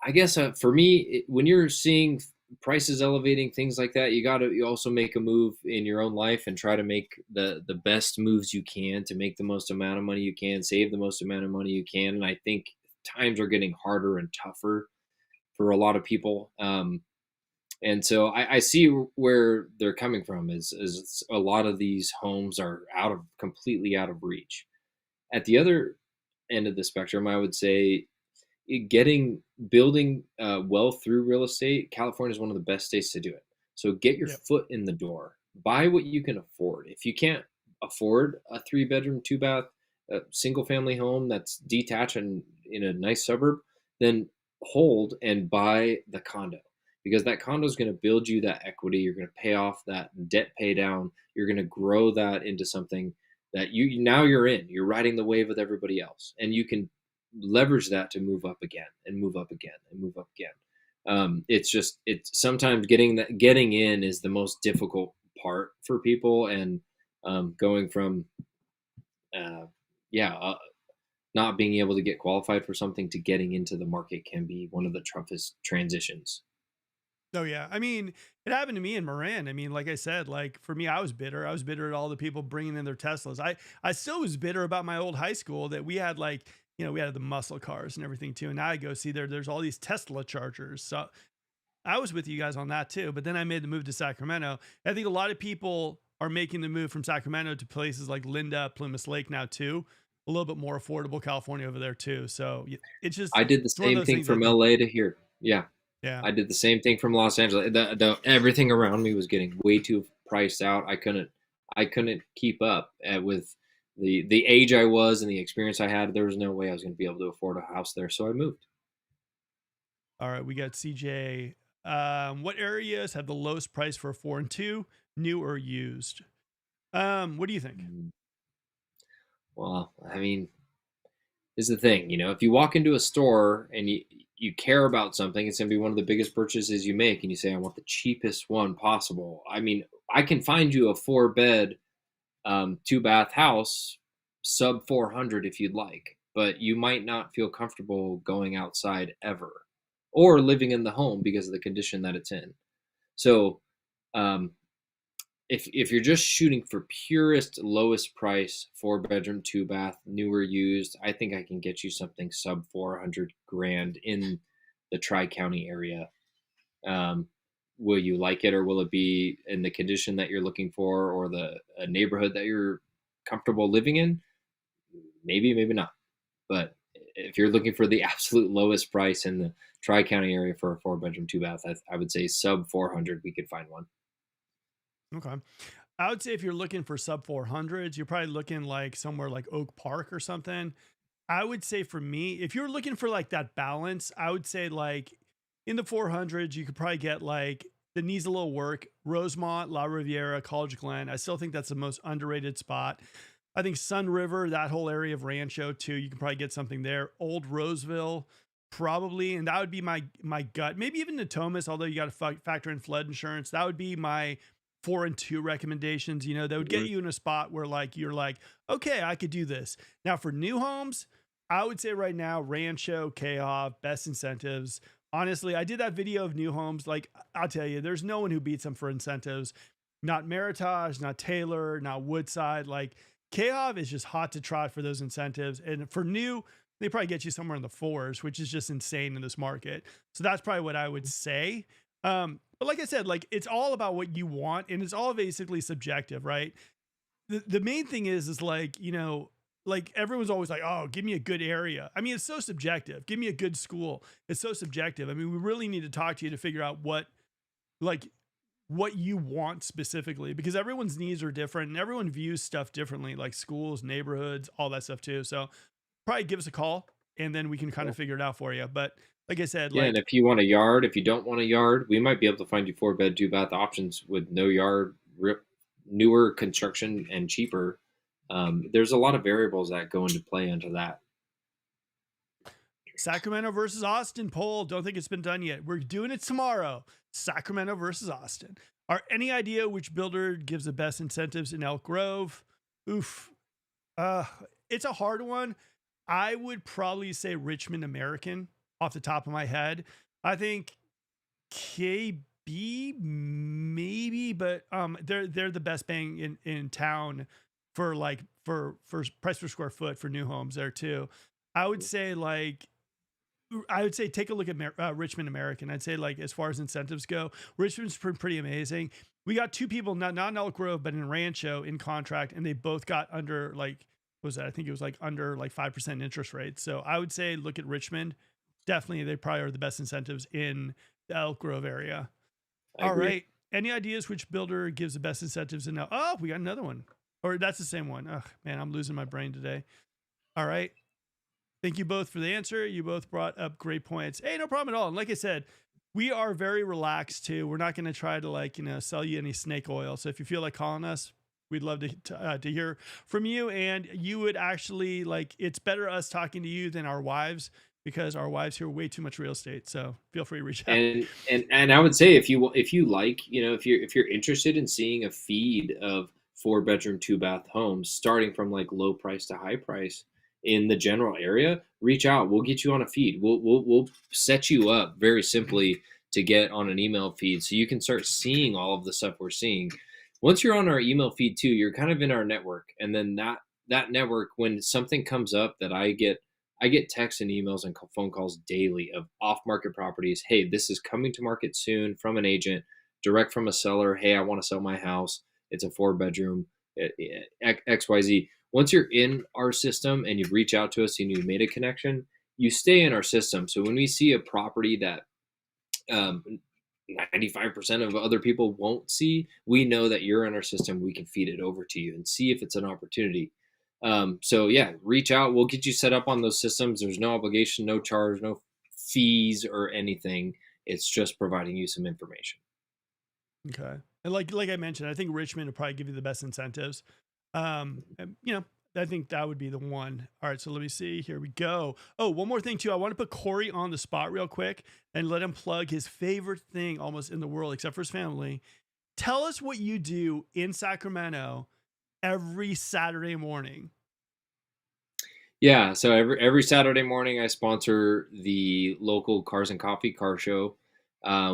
I guess for me, when you're seeing prices elevating, things like that, you also make a move in your own life and try to make the best moves you can to make the most amount of money you can, save the most amount of money you can. And I think times are getting harder and tougher for a lot of people. And so I see where they're coming from. Is a lot of these homes are completely out of reach. At the other end of the spectrum, I would say getting building wealth through real estate, California is one of the best states to do it. So get your Yep. foot in the door. Buy what you can afford. If you can't afford a 3 bedroom, 2 bath, single family home that's detached and in a nice suburb, then hold and buy the condo, because that condo is going to build you that equity. You're going to pay off that debt pay down. You're going to grow that into something that you're in. You're riding the wave with everybody else, and you can leverage that to move up again and move up again and move up again. It's sometimes getting in is the most difficult part for people, and going from uh, yeah not being able to get qualified for something to getting into the market can be one of the toughest transitions. Oh yeah. I mean, it happened to me in Marin. I mean, like I said, like for me, I was bitter. I was bitter at all the people bringing in their Teslas. I still was bitter about my old high school that we had like, we had the muscle cars and everything too. And now I go see there's all these Tesla chargers. So I was with you guys on that too. But then I made the move to Sacramento. I think a lot of people are making the move from Sacramento to places like Linda, Plymouth Lake now too. A little bit more affordable California over there too. So it's just I did the it's one of same those thing things I from think. LA to here. Yeah, Yeah. I did the same thing from Los Angeles. Everything around me was getting way too priced out. I couldn't keep up with the age I was and the experience I had. There was no way I was going to be able to afford a house there, so I moved. All right, we got CJ. What areas have the lowest price for a 4 and 2, new or used? What do you think? Mm, Well, I mean, is the thing. If you walk into a store and you care about something, it's going to be one of the biggest purchases you make, and you say, "I want the cheapest one possible." I mean, I can find you a 4 bed, 2 bath house sub 400 if you'd like, but you might not feel comfortable going outside ever, or living in the home because of the condition that it's in. So, um, if you're just shooting for purest lowest price 4 bedroom 2 bath newer used, I think I can get you something sub 400 grand in the tri-county area. um, will you like it, or will it be in the condition that you're looking for, or the neighborhood that you're comfortable living in? Maybe, maybe not. But if you're looking for the absolute lowest price in the tri-county area for a 4 bedroom 2 bath, I would say sub 400 we could find one. Okay. I would say if you're looking for sub 400s, you're probably looking like somewhere like Oak Park or something. I would say for me, if you're looking for like that balance, I would say like in the 400s, you could probably get like that needs a little work. Rosemont, La Riviera, College Glen. I still think that's the most underrated spot. I think Sun River, that whole area of Rancho too, you can probably get something there. Old Roseville, probably, and that would be my gut. Maybe even Natomas, although you got to factor in flood insurance. That would be my 4 and 2 recommendations. That would get Mhm. you in a spot where like you're like, okay, I could do this. Now for new homes, I would say right now, Rancho, Kayov, best incentives. Honestly, I did that video of new homes. Like, I'll tell you, there's no one who beats them for incentives. Not Meritage, not Taylor, not Woodside. Like, Kayov is just hot to trot for those incentives. And for new, they probably get you somewhere in the fours, which is just insane in this market. So that's probably what I would say. But like I said, like it's all about what you want, and it's all basically subjective, right? The main thing is like, like everyone's always like, oh, give me a good area. I mean, it's so subjective. Give me a good school. It's so subjective. I mean, we really need to talk to you to figure out like what you want specifically, because everyone's needs are different and everyone views stuff differently, like schools, neighborhoods, all that stuff too. So probably give us a call. and then we can kind of figure it out for you. But like I said, Yeah, and like, if you want a yard, if you don't want a yard, we might be able to find you 4 bed, 2 bath options with no yard, newer construction and cheaper. There's a lot of variables that go into play into that. Sacramento versus Austin poll. Don't think it's been done yet. We're doing it tomorrow. Sacramento versus Austin. Are any idea which builder gives the best incentives in Elk Grove? Oof. Uh, it's a hard one. I would probably say Richmond American off the top of my head. I think KB maybe, but they're the best bang in town for like for price per square foot for new homes there too. I would say like I would say take a look at Richmond American. I'd say like as far as incentives go, Richmond's pretty amazing. We got two people not in Elk Grove but in Rancho in contract, and they both got under like what was that? I think it was like under like 5% interest rate. So I would say look at Richmond. Definitely, they probably are the best incentives in the Elk Grove area. I All agree. right. Any ideas which builder gives the best incentives in now? Oh, we got another one. Or that's the same one. Oh man, I'm losing my brain today. All right. Thank you both for the answer. You both brought up great points. Hey, no problem at all. And like I said, we are very relaxed too. We're not going to try to like, sell you any snake oil. So if you feel like calling us, we'd love to hear from you. And you would actually like, it's better us talking to you than our wives because our wives hear way too much real estate. So feel free to reach out. And I would say if you like, if you're interested in seeing a feed of 4 bedroom, 2 bath homes starting from like low price to high price in the general area, reach out. We'll get you on a feed. We'll set you up very simply to get on an email feed so you can start seeing all of the stuff we're seeing. Once you're on our email feed too, you're kind of in our network, and then that network, when something comes up that I get texts and emails and phone calls daily of off market properties. Hey, this is coming to market soon from an agent, direct from a seller. Hey, I want to sell my house. It's a 4 bedroom, XYZ. Once you're in our system and you reach out to us and you've made a connection, you stay in our system. So when we see a property that 95% of other people won't see, we know that you're in our system. We can feed it over to you and see if it's an opportunity. So yeah, reach out. We'll get you set up on those systems. There's no obligation, no charge, no fees or anything. It's just providing you some information. Okay. And like I mentioned, I think Richmond would probably give you the best incentives. I think that would be the one. All right, so let me see. Here we go. Oh, one more thing too. I want to put Corey on the spot real quick and let him plug his favorite thing almost in the world, except for his family. Tell us what you do in Sacramento every Saturday morning. Yeah, so every Saturday morning, I sponsor the local Cars and Coffee car show.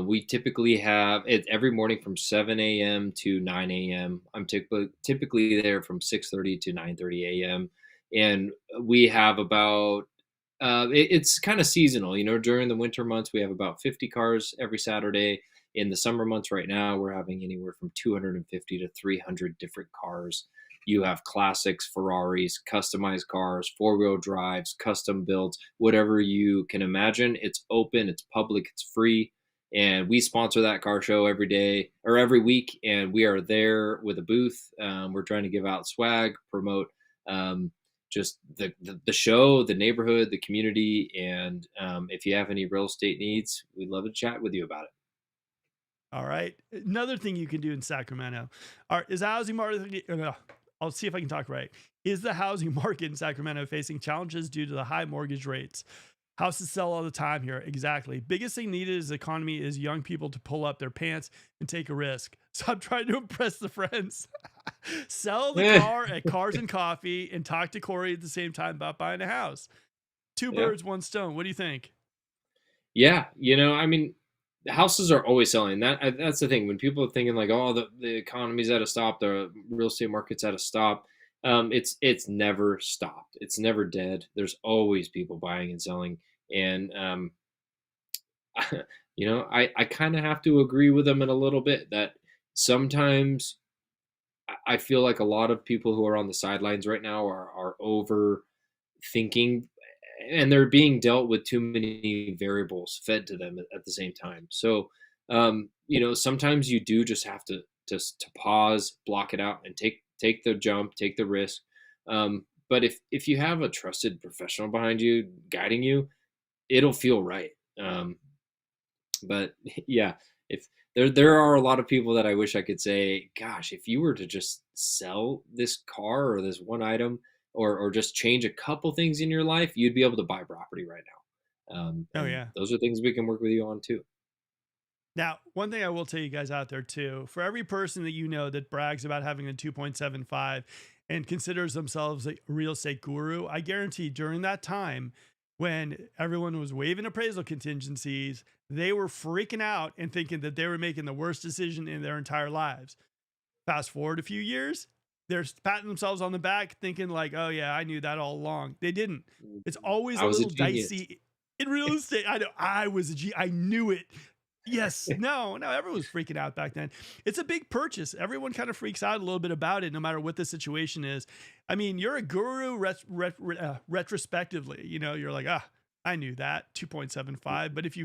We typically have it every morning from 7 a.m. to 9 a.m. I'm typically there from 6:30 to 9:30 a.m. And we have about it's kind of seasonal, during the winter months, we have about 50 cars every Saturday. In the summer months right now, we're having anywhere from 250 to 300 different cars. You have classics, Ferraris, customized cars, four-wheel drives, custom builds, whatever you can imagine. It's open, it's public, it's free. And we sponsor that car show every day or every week. And we are there with a booth. We're trying to give out swag, promote just the show, the neighborhood, the community. And if you have any real estate needs, we'd love to chat with you about it. All right. Another thing you can do in Sacramento is the housing market. I'll see if I can talk right. Is the housing market in Sacramento facing challenges due to the high mortgage rates? Houses sell all the time here. Exactly. Biggest thing needed is the economy is young people to pull up their pants and take a risk. So I'm trying to impress the friends. Sell the car at Cars and Coffee and talk to Corey at the same time about buying a house. Two Yeah. birds, one stone. What do you think? Yeah. I mean, houses are always selling. That's the thing. When people are thinking like, oh, the economy's at a stop, the real estate market's at a stop. It's never stopped. It's never dead. There's always people buying and selling. And I kind of have to agree with them in a little bit that sometimes I feel like a lot of people who are on the sidelines right now are overthinking, and they're being dealt with too many variables fed to them at the same time. So, sometimes you do just have to pause, block it out, and take the jump, take the risk. But if you have a trusted professional behind you guiding you, it'll feel right. But yeah, if there are a lot of people that I wish I could say, gosh, if you were to just sell this car or this one item, or just change a couple things in your life, you'd be able to buy property right now. Oh And yeah. those are things we can work with you on too. Now, one thing I will tell you guys out there too, for every person that you know that brags about having a 2.75 and considers themselves a real estate guru, I guarantee during that time when everyone was waiving appraisal contingencies, they were freaking out and thinking that they were making the worst decision in their entire lives. Fast forward a few years, they're patting themselves on the back, thinking like, "Oh yeah, I knew that all along." They didn't. It's always I a was a little genius. dicey in real estate. I know I was a G. I knew it. Yes, no, no. Everyone was freaking out back then. It's a big purchase. Everyone kind of freaks out a little bit about it, no matter what the situation is. I mean, you're a guru retrospectively. You know, you're like, ah, I knew that 2.75. But if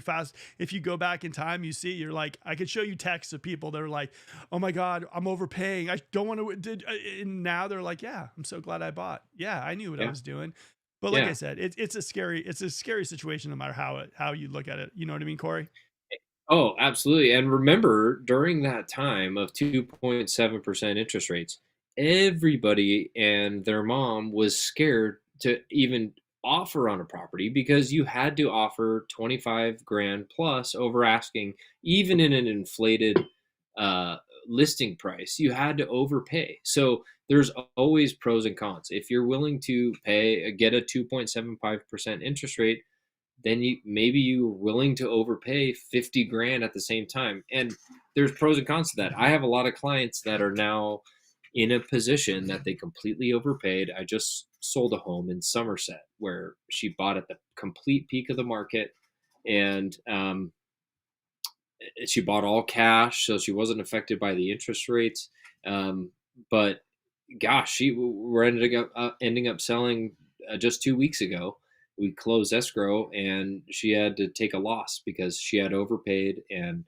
you go back in time, you see, you're like, I could show you texts of people that are like, oh my God, I'm overpaying. I don't want to. And now they're like, yeah, I'm so glad I bought. Yeah, I knew what I Yeah, was doing. But like I yeah. said, it's a scary situation no matter how you look at it. You know what I mean, Corey? Oh, absolutely. And remember, during that time of 2.7% interest rates, everybody and their mom was scared to even offer on a property because you had to offer 25 grand plus over asking, even in an inflated uh, listing price, you had to overpay. So there's always pros and cons. If you're willing to pay, get a 2.75% interest rate, then you're willing to overpay 50 grand at the same time. And there's pros and cons to that. I have a lot of clients that are now in a position that they completely overpaid. I just sold a home in Somerset where she bought at the complete peak of the market, and she bought all cash, so she wasn't affected by the interest rates. But gosh, we're ending up selling just 2 weeks ago. We closed escrow, and she had to take a loss because she had overpaid and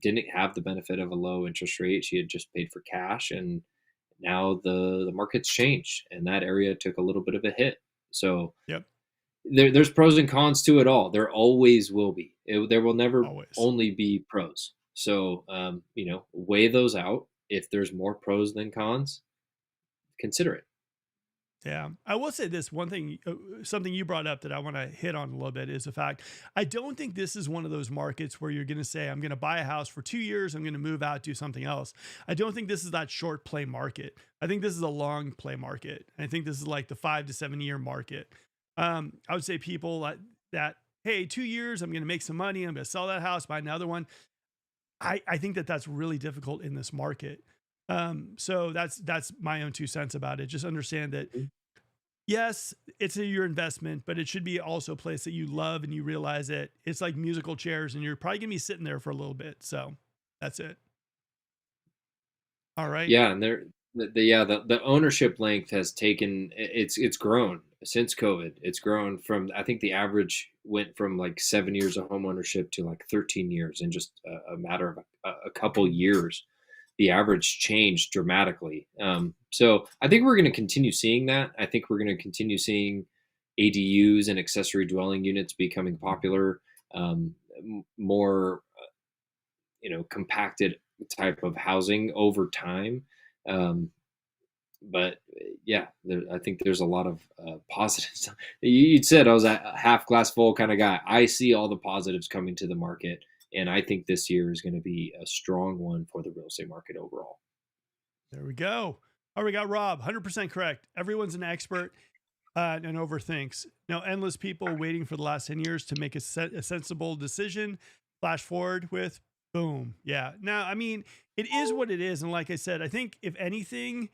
didn't have the benefit of a low interest rate. She had just paid for cash, and now the market's changed, and that area took a little bit of a hit. So Yep, there's pros and cons to it all. There always will be. There will never always. only be pros. So weigh those out. If there's more pros than cons, consider it. Yeah, I will say this one thing, something you brought up that I want to hit on a little bit is the fact I don't think this is one of those markets where you're going to say, I'm going to buy a house for 2 years, I'm going to move out, do something else. I don't think this is that short play market. I think this is a long play market. I think this is like the 5 to 7 year market. I would say people that, hey, 2 years, I'm going to make some money, I'm going to sell that house, buy another one. I think that that's really difficult in this market. So that's my own 2 cents about it. Just understand that yes, it's your investment, but it should be also a place that you love and you realize that it's like musical chairs and you're probably gonna be sitting there for a little bit. So that's it. All right. Yeah, and the ownership length has taken, it's grown since COVID. It's grown from, I think the average went from like 7 years of home ownership to like 13 years in just a matter of a couple years. The average changed dramatically. So I think we're going to continue seeing that. I think we're going to continue seeing ADUs and accessory dwelling units becoming popular, more compacted type of housing over time. Um, but yeah, I think there's a lot of positives. You said I was a half glass full kind of guy. I see all the positives coming to the market, and I think this year is going to be a strong one for the real estate market overall. There we go. All right, we got Rob, 100% correct. Everyone's an expert and overthinks. Now, endless people waiting for the last 10 years to make a sensible decision. Flash forward with boom. Yeah. Now, I mean, it is what it is. And like I said, I think if anything,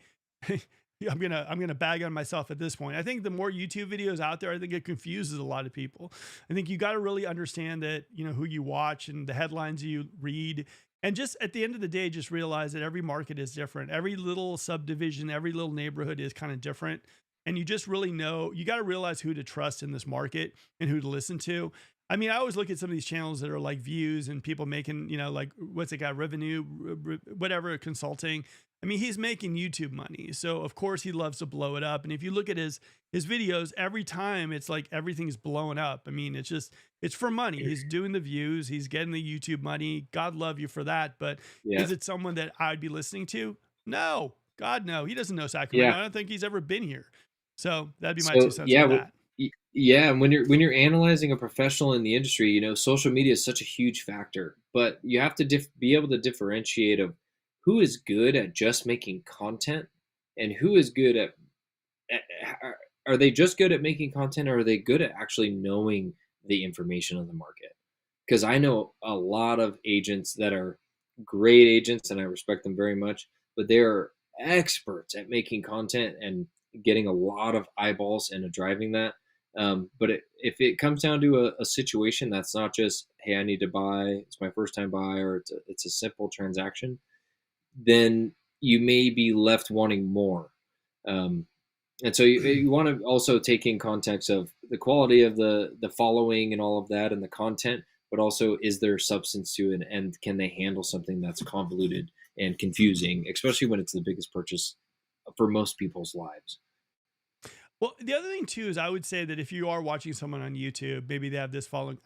I'm gonna bag on myself at this point. I think the more YouTube videos out there, I think it confuses a lot of people. I think you got to really understand that, who you watch and the headlines you read. And just at the end of the day, just realize that every market is different. Every little subdivision, every little neighborhood is kind of different. and you just really know, you got to realize who to trust in this market and who to listen to. I mean, I always look at some of these channels that are like views and people making, like what's it got, revenue, whatever, consulting. I mean, he's making YouTube money. So of course he loves to blow it up. And if you look at his videos, every time it's like everything's blowing up. I mean, it's for money. He's doing the views, he's getting the YouTube money. God love you for that. But Yeah. is it someone that I'd be listening to? No. God no. He doesn't know Sacramento. Yeah. I don't think he's ever been here. So that'd be my two So cents yeah, on that. yeah, and when you're analyzing a professional in the industry, social media is such a huge factor, but you have to be able to differentiate of who is good at just making content and who is good at are they just good at making content, or are they good at actually knowing the information on the market? Because I know a lot of agents that are great agents and I respect them very much, but they're experts at making content and getting a lot of eyeballs and driving that. But if it comes down to a situation that's not just, hey, I need to buy, it's my first time buy, or it's a simple transaction, then you may be left wanting more. Um, and so you want to also take in context of the quality of the following and all of that and the content, but also is there substance to it, and can they handle something that's convoluted and confusing, especially when it's the biggest purchase for most people's lives. Well, the other thing too is I would say that if you are watching someone on YouTube, maybe they have this following,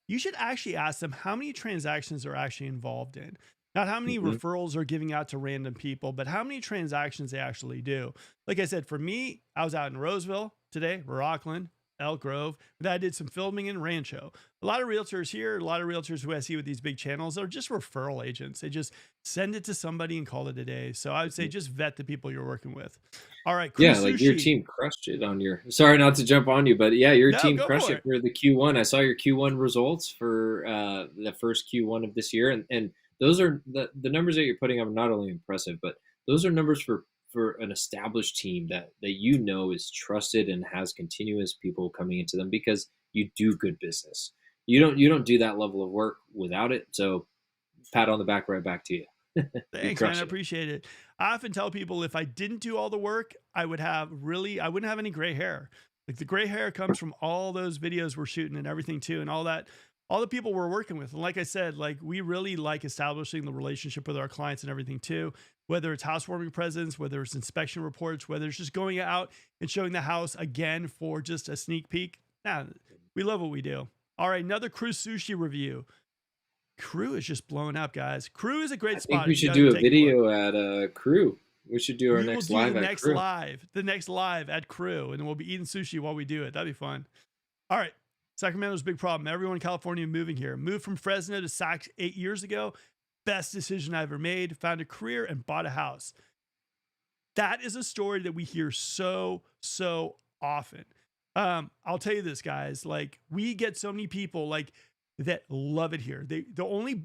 you should actually ask them how many transactions they're actually involved in. Not how many Hmm. referrals are giving out to random people, but how many transactions they actually do. Like I said, for me, I was out in Roseville today, Rockland, Elk Grove, but I did some filming in Rancho. A lot of realtors here, a lot of realtors who I see with these big channels are just referral agents. They just send it to somebody and call it a day. So I would say just vet the people you're working with. All right, Crew Yeah, like your Sushi. team crushed it on your. Sorry, not to jump on you, but yeah, your No, team go crushed for it it. for the Q1. I saw your Q1 results for the first Q1 of this year, and those are the numbers that you're putting up are not only impressive, but those are numbers for an established team that is trusted and has continuous people coming into them because you do good business. You don't do that level of work without it. So pat on the back right back to you. You Thanks, man. I crush it. appreciate it. I often tell people if I didn't do all the work, I wouldn't have any gray hair. Like the gray hair comes from all those videos we're shooting and everything too, and all that, all the people we're working with. And like I said, like we really like establishing the relationship with our clients and everything too, whether it's housewarming presents, whether it's inspection reports, whether it's just going out and showing the house again for just a sneak peek. Nah, we love what we do. All right, another cruise sushi review. Crew is just blowing up, guys. Crew is a I great think spot we if you should guys are do a taking a look. video at Crew. We should do our We will next do live at Crew. the next live at Crew, and then we'll be eating sushi while we do it. That'd be fun. All right. Sacramento's a big problem. Everyone in California moving here. Moved from Fresno to Sac 8 years ago. Best decision I ever made. Found a career and bought a house. That is a story that we hear so often. I'll tell you this, guys. Like we get so many people like that love it here. They only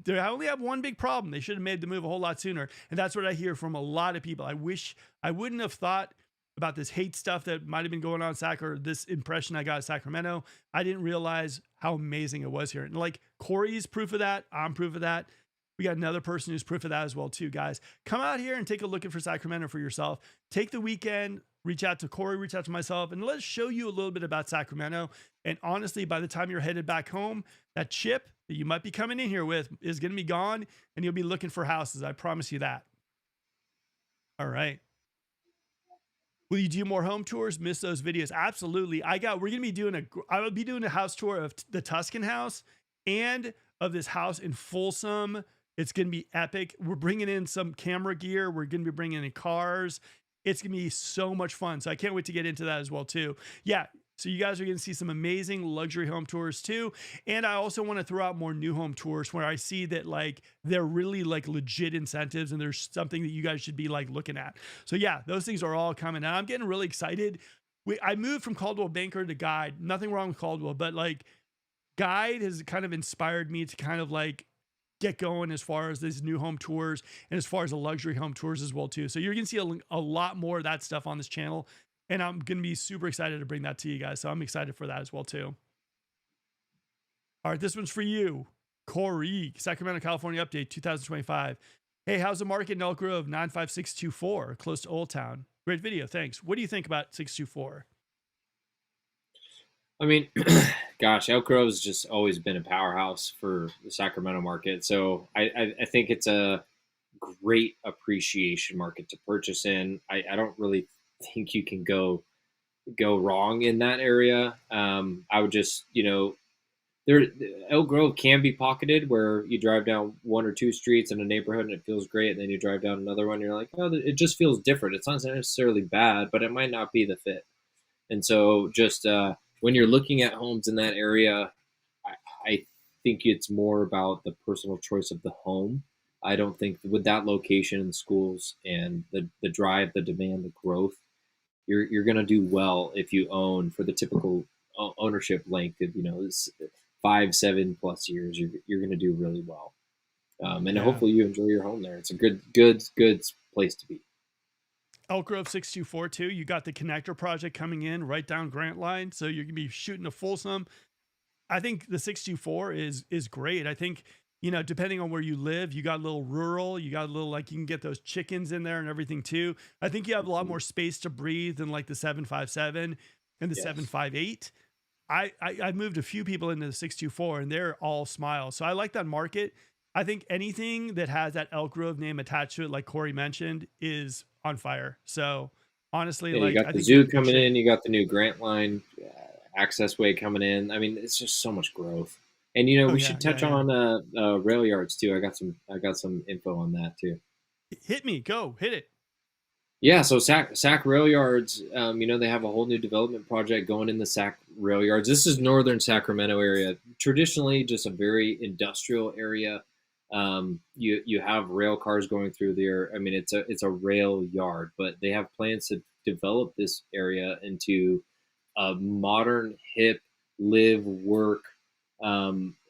have one big problem. They should have made the move a whole lot sooner. And that's what I hear from a lot of people. I wish I wouldn't have thought about this hate stuff that might have been going on in Sac, or this impression I got of Sacramento. I didn't realize how amazing it was here. And like Corey's proof of that. I'm proof of that. We got another person who's proof of that as well, too, guys. Come out here and take a look at for Sacramento for yourself. Take the weekend, reach out to Corey, reach out to myself, and let's show you a little bit about Sacramento. And honestly, by the time you're headed back home, that chip that you might be coming in here with is going to be gone, and you'll be looking for houses. I promise you that. All right. Will you do more home tours? Miss those videos? Absolutely. I will be doing a house tour of the Tuscan house and of this house in Folsom. It's going to be epic. We're bringing in some camera gear. We're going to be bringing in cars. It's going to be so much fun. So I can't wait to get into that as well too. Yeah. So you guys are going to see some amazing luxury home tours too. And I also want to throw out more new home tours where I see that like they're really like legit incentives and there's something that you guys should be like looking at. So yeah, those things are all coming out. I'm getting really excited. I moved from Caldwell Banker to Guide. Nothing wrong with Caldwell, but like Guide has kind of inspired me to kind of like get going as far as these new home tours and as far as the luxury home tours as well too. So you're going to see a lot more of that stuff on this channel, and I'm going to be super excited to bring that to you guys. So I'm excited for that as well too. All right, this one's for you, Corey. Sacramento, California update 2025. Hey, how's the market in Elk Grove? 95624, close to Old Town. Great video, thanks. What do you think about 624? I mean, gosh, Elk Grove's just always been a powerhouse for the Sacramento market. So I think it's a great appreciation market to purchase in. I don't really think you can go wrong in that area. I would just, there Elk Grove can be pocketed where you drive down one or two streets in a neighborhood and it feels great, and then you drive down another one and you're like, oh, it just feels different. It's not necessarily bad, but it might not be the fit. And so, just when you're looking at homes in that area, I think it's more about the personal choice of the home. I don't think with that location and schools and the drive, the demand, the growth, you're going to do well if you own for the typical ownership length of 5, 7+ years. You're going to do really well, and Yeah. hopefully you enjoy your home there. It's a good place to be. Elk Grove 624 too. You got the connector project coming in right down Grant Line, so you're gonna be shooting a Folsom. I think the 624 is great. I think, depending on where you live, you got a little rural, you got a little, like, you can get those chickens in there and everything too. I think you have a lot more space to breathe than like the 757 and the Yes. 758. I moved a few people into the 624 and they're all smiles. So I like that market. I think anything that has that Elk Grove name attached to it, like Corey mentioned, is on fire. So honestly, Yeah, you like, got I the think you're zoo in good coming shape. in. You got the new Grant Line access way coming in. I mean, it's just so much growth. And Oh we yeah, should yeah, touch yeah. on rail yards too. I got some info on that too. Hit me, go hit it. Yeah, so Sac Rail Yards, they have a whole new development project going in the Sac Rail Yards. This is northern Sacramento area. Traditionally, just a very industrial area. You have rail cars going through there. I mean, it's a rail yard, but they have plans to develop this area into a modern, hip, live, work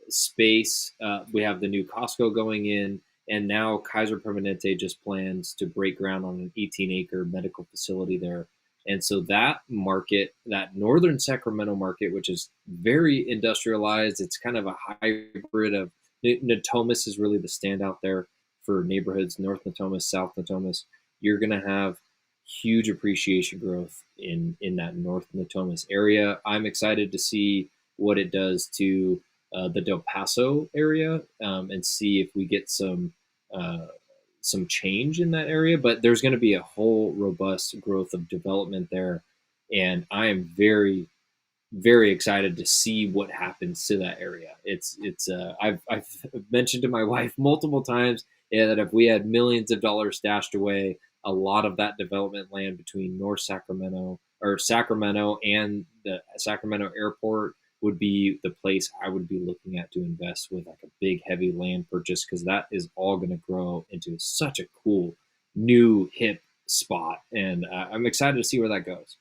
space. We have the new Costco going in, and now Kaiser Permanente just plans to break ground on an 18-acre medical facility there. And so that market, that northern Sacramento market, which is very industrialized, it's kind of a hybrid of Natomas is really the standout there for neighborhoods, North Natomas, South Natomas. You're going to have huge appreciation growth in that North Natomas area. I'm excited to see what it does to the Del Paso area, and see if we get some change in that area. But there's going to be a whole robust growth of development there, and I am very very excited to see what happens to that area. I've mentioned to my wife multiple times, yeah, that if we had millions of dollars stashed away, a lot of that development land between North Sacramento or Sacramento and the Sacramento airport would be the place I would be looking at to invest with, like a big heavy land purchase, because that is all going to grow into such a cool new hip spot, and I'm excited to see where that goes.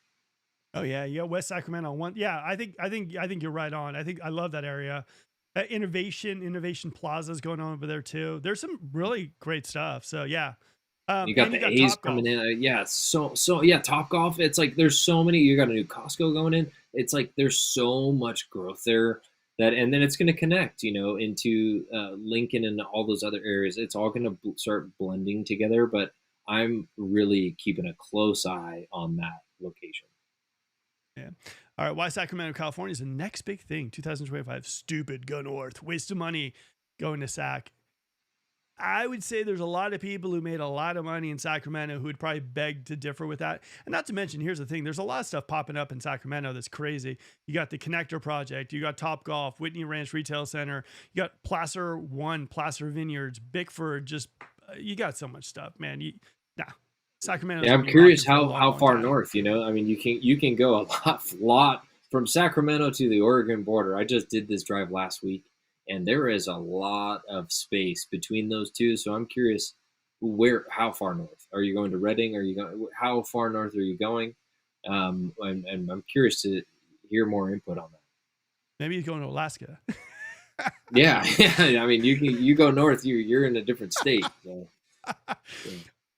Oh yeah, yeah. West Sacramento one. Yeah, I think you're right on. I love that area. Innovation Plaza is going on over there too. There's some really great stuff. So yeah, You got and you the got A's Top coming in. Golf. Yeah, so yeah, Top Golf. It's like there's so many. You got a new Costco going in. It's like there's so much growth there that, and then it's going to connect, into Lincoln and all those other areas. It's all going to start blending together. But I'm really keeping a close eye on that location. Yeah. All right. Why Sacramento, California is the next big thing. 2025. Stupid. Go north. Waste of money going to Sac. I would say there's a lot of people who made a lot of money in Sacramento who would probably beg to differ with that. And not to mention, here's the thing: there's a lot of stuff popping up in Sacramento that's crazy. You got the Connector Project, you got Top Golf, Whitney Ranch Retail Center, you got Placer One, Placer Vineyards, Bickford. Just you got so much stuff, man. Nah, Sacramento's Yeah, gonna I'm be curious rocking for a how long, how long far time. north. I mean, you can go a lot from Sacramento to the Oregon border. I just did this drive last week, and there is a lot of space between those two. So I'm curious, how far north are you going to Redding? Are you going? How far north are you going? And I'm curious to hear more input on that. Maybe he's going to Alaska. Yeah, yeah. I mean, you go north, you're in a different state. So yeah.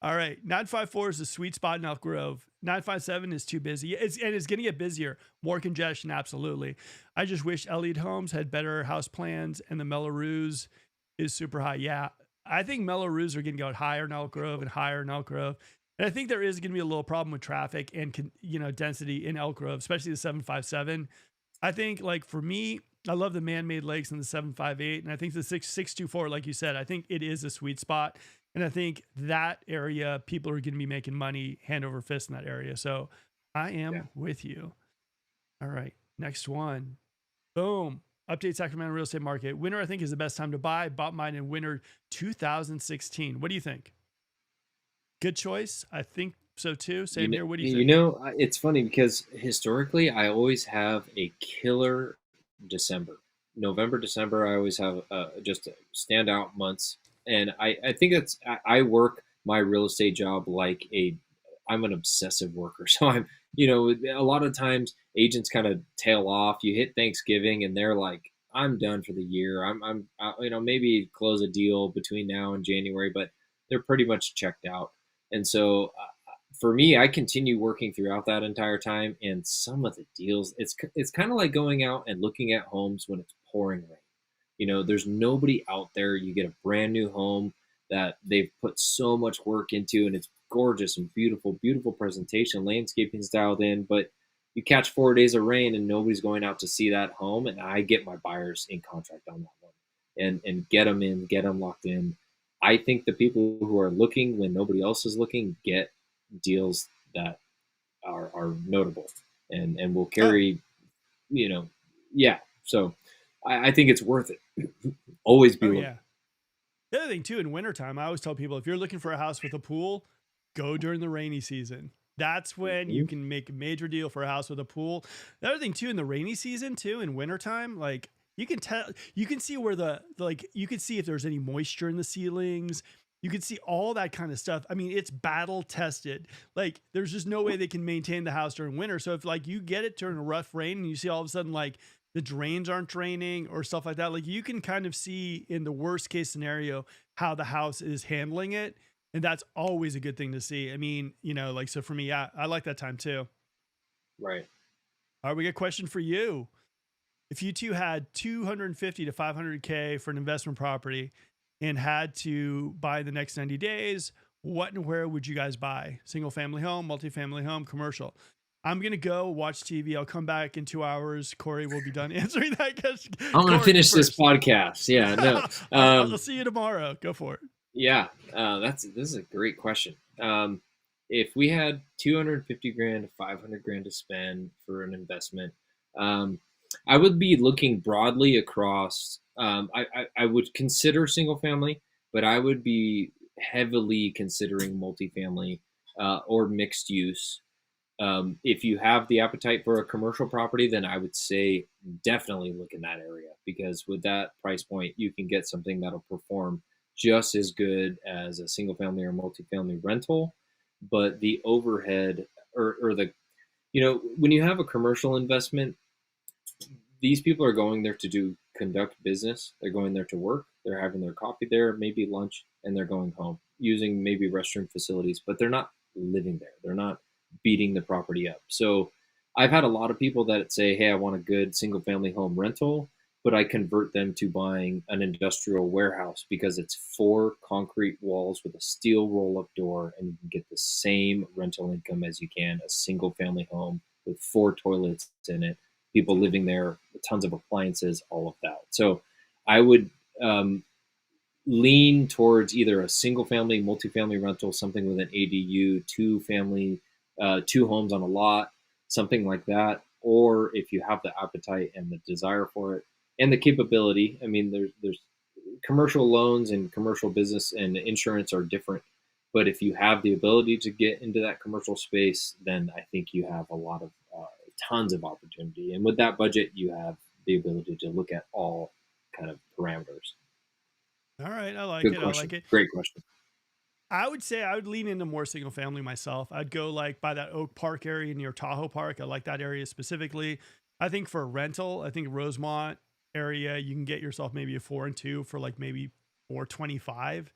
All right, 954 is the sweet spot in Elk Grove. 957 is too busy. It's going to get busier, more congestion, absolutely. I just wish Elliott Homes had better house plans, and the Melrose is super high. Yeah, I think Melrose are going to go higher in Elk Grove and higher in Elk Grove. And I think there is going to be a little problem with traffic and density in Elk Grove, especially the 757. I think like for me, I love the man-made lakes and the 758, and I think the 624, like you said, I think it is a sweet spot. And I think that area, people are going to be making money hand over fist in that area. So I Yeah. am with you. All right, next one. Boom. Update Sacramento real estate market. Winter, I think, is the best time to buy. Bought mine in winter 2016. What do you think? Good choice. I think so too. Same here. What do you think? It's funny because historically, I always have a killer December, November, December. I always have just standout months, and I think I work my real estate job like I'm an obsessive worker. So a lot of times agents kind of tail off. You hit Thanksgiving, and they're like, I'm done for the year. Maybe close a deal between now and January, but they're pretty much checked out. And so for me, I continue working throughout that entire time. And some of the deals, it's kind of like going out and looking at homes when it's pouring rain. There's nobody out there. You get a brand new home that they've put so much work into, and it's gorgeous and beautiful, beautiful presentation, landscaping's dialed in. But you catch 4 days of rain, and nobody's going out to see that home, and I get my buyers in contract on that one, and get them in, get them locked in. I think the people who are looking when nobody else is looking get deals that are notable and will Oh, carry, you know, yeah. So I think it's worth it. Always be oh looking. yeah. The other thing too, in wintertime, I always tell people if you're looking for a house with a pool, go during the rainy season. That's when you Mhm. can make a major deal for a house with a pool. The other thing too, in the rainy season too, in wintertime, like you can tell, you can see where like you can see if there's any moisture in the ceilings. You can see all that kind of stuff. I mean, it's battle tested. Like there's just no way they can maintain the house during winter. So if like you get it during a rough rain and you see all of a sudden like the drains aren't draining or stuff like that, like you can kind of see in the worst case scenario how the house is handling it. And that's always a good thing to see. I mean, like, so for me, yeah, I like that time too. Right. All right, we got a question for you. If you two had 250 to 500K for an investment property and had to buy the next 90 days, what and where would you guys buy? Single family home, multifamily home, commercial? I'm going to go watch TV. I'll come back in 2 hours. Corey will be done answering that question. I'm gonna Corey, you finish this first. podcast. Yeah. No. I'll see you tomorrow. Go for it. Yeah. This is a great question. If we had 250 grand to 500 grand to spend for an investment, um, I would be looking broadly across. I would consider single family, but I would be heavily considering multifamily or mixed use. If you have the appetite for a commercial property, then I would say definitely look in that area, because with that price point, you can get something that'll perform just as good as a single family or multifamily rental. But the overhead, or when you have a commercial investment, these people are going there to conduct business. They're going there to work. They're having their coffee there, maybe lunch, and they're going home using maybe restroom facilities, but they're not living there. They're not beating the property up. So I've had a lot of people that say, hey, I want a good single family home rental, but I convert them to buying an industrial warehouse because it's 4 concrete walls with a steel roll up door, and you can get the same rental income as you can a single family home with 4 toilets in it, people living there, tons of appliances, all of that. So I would lean towards either a single family, multifamily rental, something with an ADU, 2 family, 2 homes on a lot, something like that. Or if you have the appetite and the desire for it and the capability, I mean, there's commercial loans and commercial business and insurance are different. But if you have the ability to get into that commercial space, then I think you have a lot of tons of opportunity. And with that budget, you have the ability to look at all kind of parameters. All right. I like Good it. I like question. it. Great question. I would say I would lean into more single family myself. I'd go like by that Oak Park area near Tahoe Park. I like that area specifically. I think for rental, I think Rosemont area, you can get yourself maybe a 4 and 2 for like maybe 425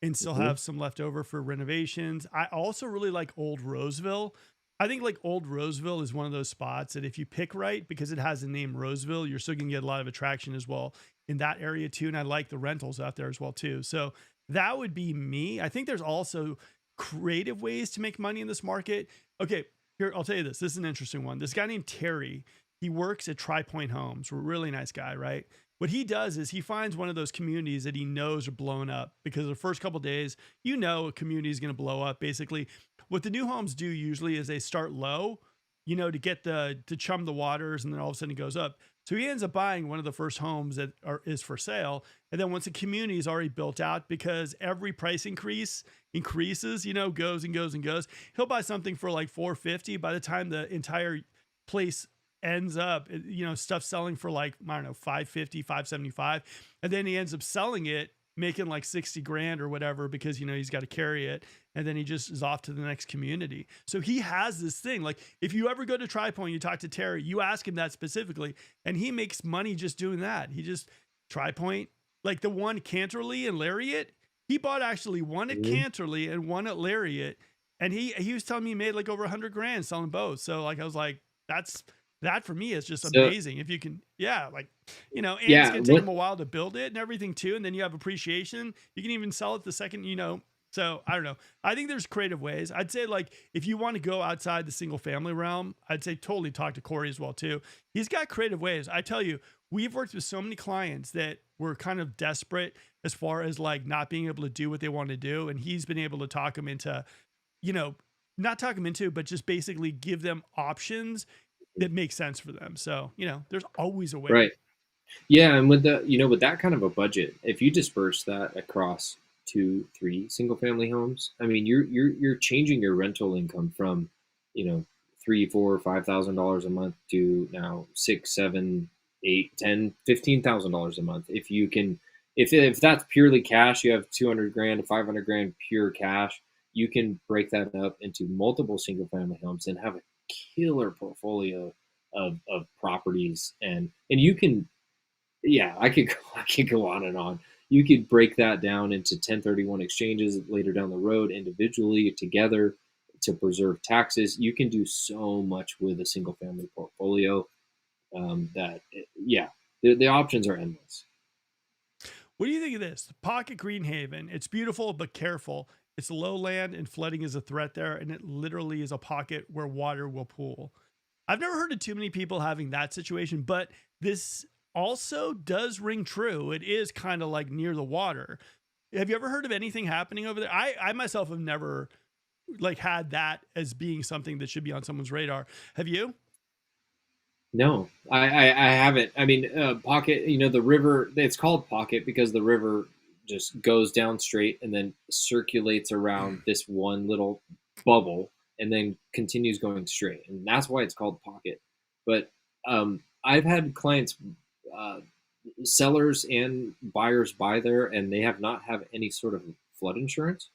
and still Hmm. have some left over for renovations. I also really like Old Roseville. I think like Old Roseville is one of those spots that if you pick right, because it has the name Roseville, you're still gonna get a lot of attraction as well in that area too. And I like the rentals out there as well too. So that would be me. I think there's also creative ways to make money in this market. Okay, here I'll tell you this. This is an interesting one. This guy named Terry. He works at Tri Point Homes. Really nice guy, right? What he does is he finds one of those communities that he knows are blown up because the first couple of days, a community is going to blow up. Basically, what the new homes do usually is they start low, to get to chum the waters, and then all of a sudden it goes up. So he ends up buying one of the first homes that is for sale, and then once the community is already built out, because every price increases, goes and goes and goes. He'll buy something for like 450. By the time the entire place ends up, stuff selling for like, I don't know, 550, 575. And then he ends up selling it, making like 60 grand or whatever, because, he's got to carry it. And then he just is off to the next community. So he has this thing. Like, if you ever go to Tri Point, you talk to Terry, you ask him that specifically, and he makes money just doing that. He just, Tri Point, like the one Canterley and Lariat, he bought actually one at Canterley and one at Lariat. And he was telling me he made like over 100 grand selling both. So like, I was like, that for me is just amazing. If you can, and it's going to take them a while to build it and everything too. And then you have appreciation. You can even sell it the second, so I don't know. I think there's creative ways. I'd say, like, if you want to go outside the single family realm, I'd say totally talk to Corey as well too. He's got creative ways. I tell you, we've worked with so many clients that were kind of desperate as far as like not being able to do what they want to do. And he's been able to talk them into, not talk them into, but just basically give them options that make sense for them. So, there's always a way. Right. Yeah. And with with that kind of a budget, if you disperse that across 2, 3 single family homes, I mean, you're changing your rental income from, $3, $4, $5,000 a month to now $6, $7, $8, $10, $15,000 a month. If you can, if that's purely cash, you have 200 grand to 500 grand pure cash, you can break that up into multiple single family homes and have a killer portfolio of properties. And you can, I could go on and on. You could break that down into 1031 exchanges later down the road, individually, together, to preserve taxes. You can do so much with a single family portfolio the options are endless. What do you think of this? Pocket Greenhaven. It's beautiful, but careful. It's lowland and flooding is a threat there. And it literally is a pocket where water will pool. I've never heard of too many people having that situation, but this also does ring true. It is kind of like near the water. Have you ever heard of anything happening over there? I myself have never like had that as being something that should be on someone's radar. Have you? No, I haven't. I mean, Pocket, the river, it's called Pocket because the river just goes down straight and then circulates around this one little bubble and then continues going straight. And that's why it's called Pocket. But I've had clients, sellers and buyers buy there, and they have not have any sort of flood insurance.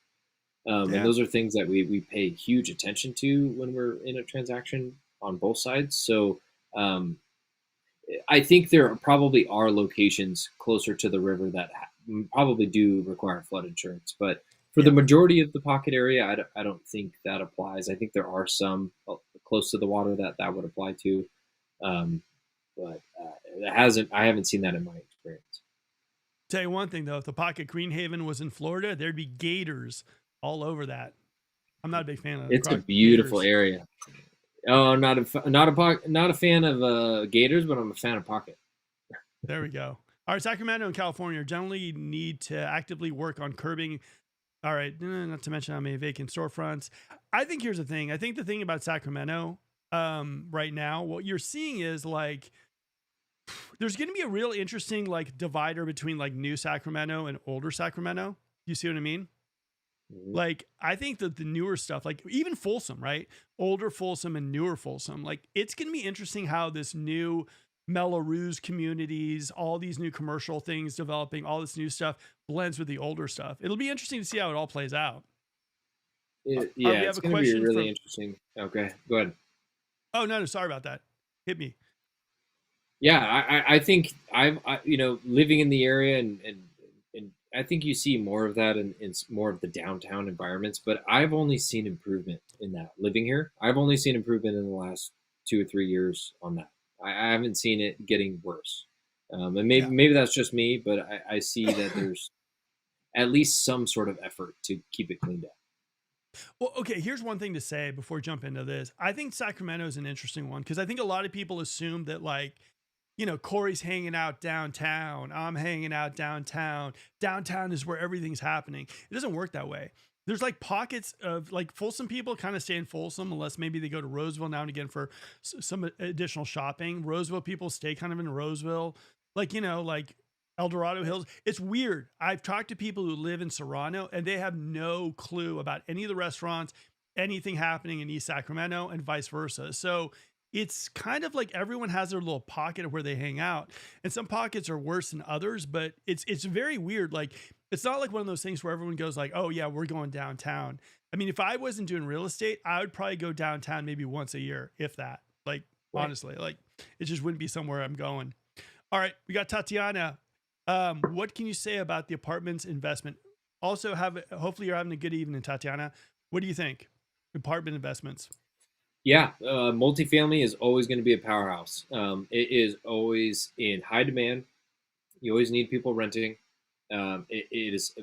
And those are things that we pay huge attention to when we're in a transaction on both sides. So I think there probably are locations closer to the river that probably do require flood insurance. But for the majority of the Pocket area, I don't think that applies. I think there are some close to the water that would apply to. But I haven't seen that in my experience. Tell you one thing though, if the Pocket Greenhaven was in Florida, there'd be gators all over that. I'm not a big fan of it. It's a beautiful area. Oh, not a fan of gators, but I'm a fan of Pocket. There we go. All right, Sacramento and California generally need to actively work on curbing. All right, not to mention how many vacant storefronts. I think here's the thing. I think the thing about Sacramento right now, what you're seeing is like there's going to be a real interesting like divider between like new Sacramento and older Sacramento. You see what I mean? Like, I think that the newer stuff, like even Folsom, right? Older Folsom and newer Folsom, like it's going to be interesting how this new Melrose communities, all these new commercial things developing, all this new stuff blends with the older stuff. It'll be interesting to see how it all plays out. It's going to be really interesting. Okay, go ahead. Oh, no, sorry about that. Hit me. Yeah, I think I've living in the area and I think you see more of that in more of the downtown environments, but I've only seen improvement in that living here. I've only seen improvement in the last 2 or 3 years on that. I haven't seen it getting worse. And maybe that's just me, but I see that there's at least some sort of effort to keep it cleaned up. Well, okay, here's one thing to say before we jump into this. I think Sacramento is an interesting one because I think a lot of people assume that, like, Corey's hanging out downtown. I'm hanging out downtown. Downtown is where everything's happening. It doesn't work that way. There's like pockets of, like, Folsom people kind of stay in Folsom unless maybe they go to Roseville now and again for some additional shopping. Roseville people stay kind of in Roseville, like, like El Dorado Hills. It's weird. I've talked to people who live in Serrano and they have no clue about any of the restaurants, anything happening in East Sacramento, and vice versa. So it's kind of like everyone has their little pocket of where they hang out, and some pockets are worse than others, but it's very weird. Like, it's not like one of those things where everyone goes like, oh yeah, we're going downtown. I mean, if I wasn't doing real estate, I would probably go downtown maybe once a year, if that. Like, Right. honestly, like, it just wouldn't be somewhere I'm going. All right, we got Tatiana. What can you say about the apartments investment? Also, hopefully you're having a good evening, Tatiana. What do you think? Apartment investments. Yeah, multifamily is always going to be a powerhouse. It is always in high demand. You always need people renting. It is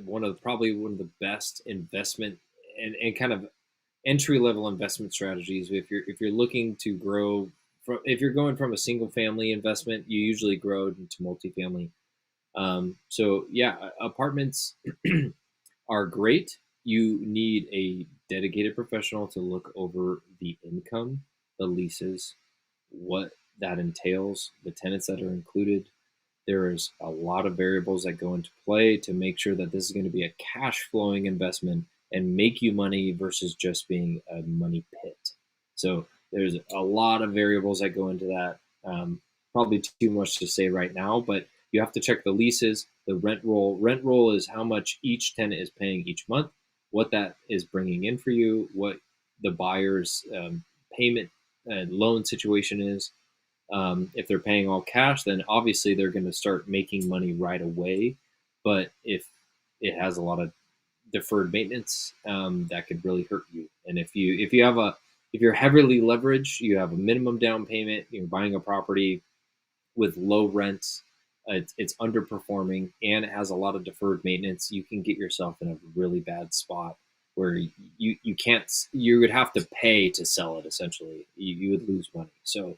probably one of the best investment and kind of entry level investment strategies. If you're looking to grow, if you're going from a single family investment, you usually grow into multifamily. So yeah, apartments are great. You need a dedicated professional to look over the income, the leases, what that entails, the tenants that are included. There's a lot of variables that go into play to make sure that this is going to be a cash flowing investment and make you money versus just being a money pit. So there's a lot of variables that go into that. Probably too much to say right now, but you have to check the leases, the rent roll. Rent roll is how much each tenant is paying each month, what that is bringing in for you, what the buyer's payment and loan situation is. If they're paying all cash, then obviously they're going to start making money right away. But if it has a lot of deferred maintenance, that could really hurt you. And if you're heavily leveraged, you have a minimum down payment, you're buying a property with low rents, it's underperforming, and it has a lot of deferred maintenance, you can get yourself in a really bad spot where you can't, you would have to pay to sell it. Essentially, you would lose money. So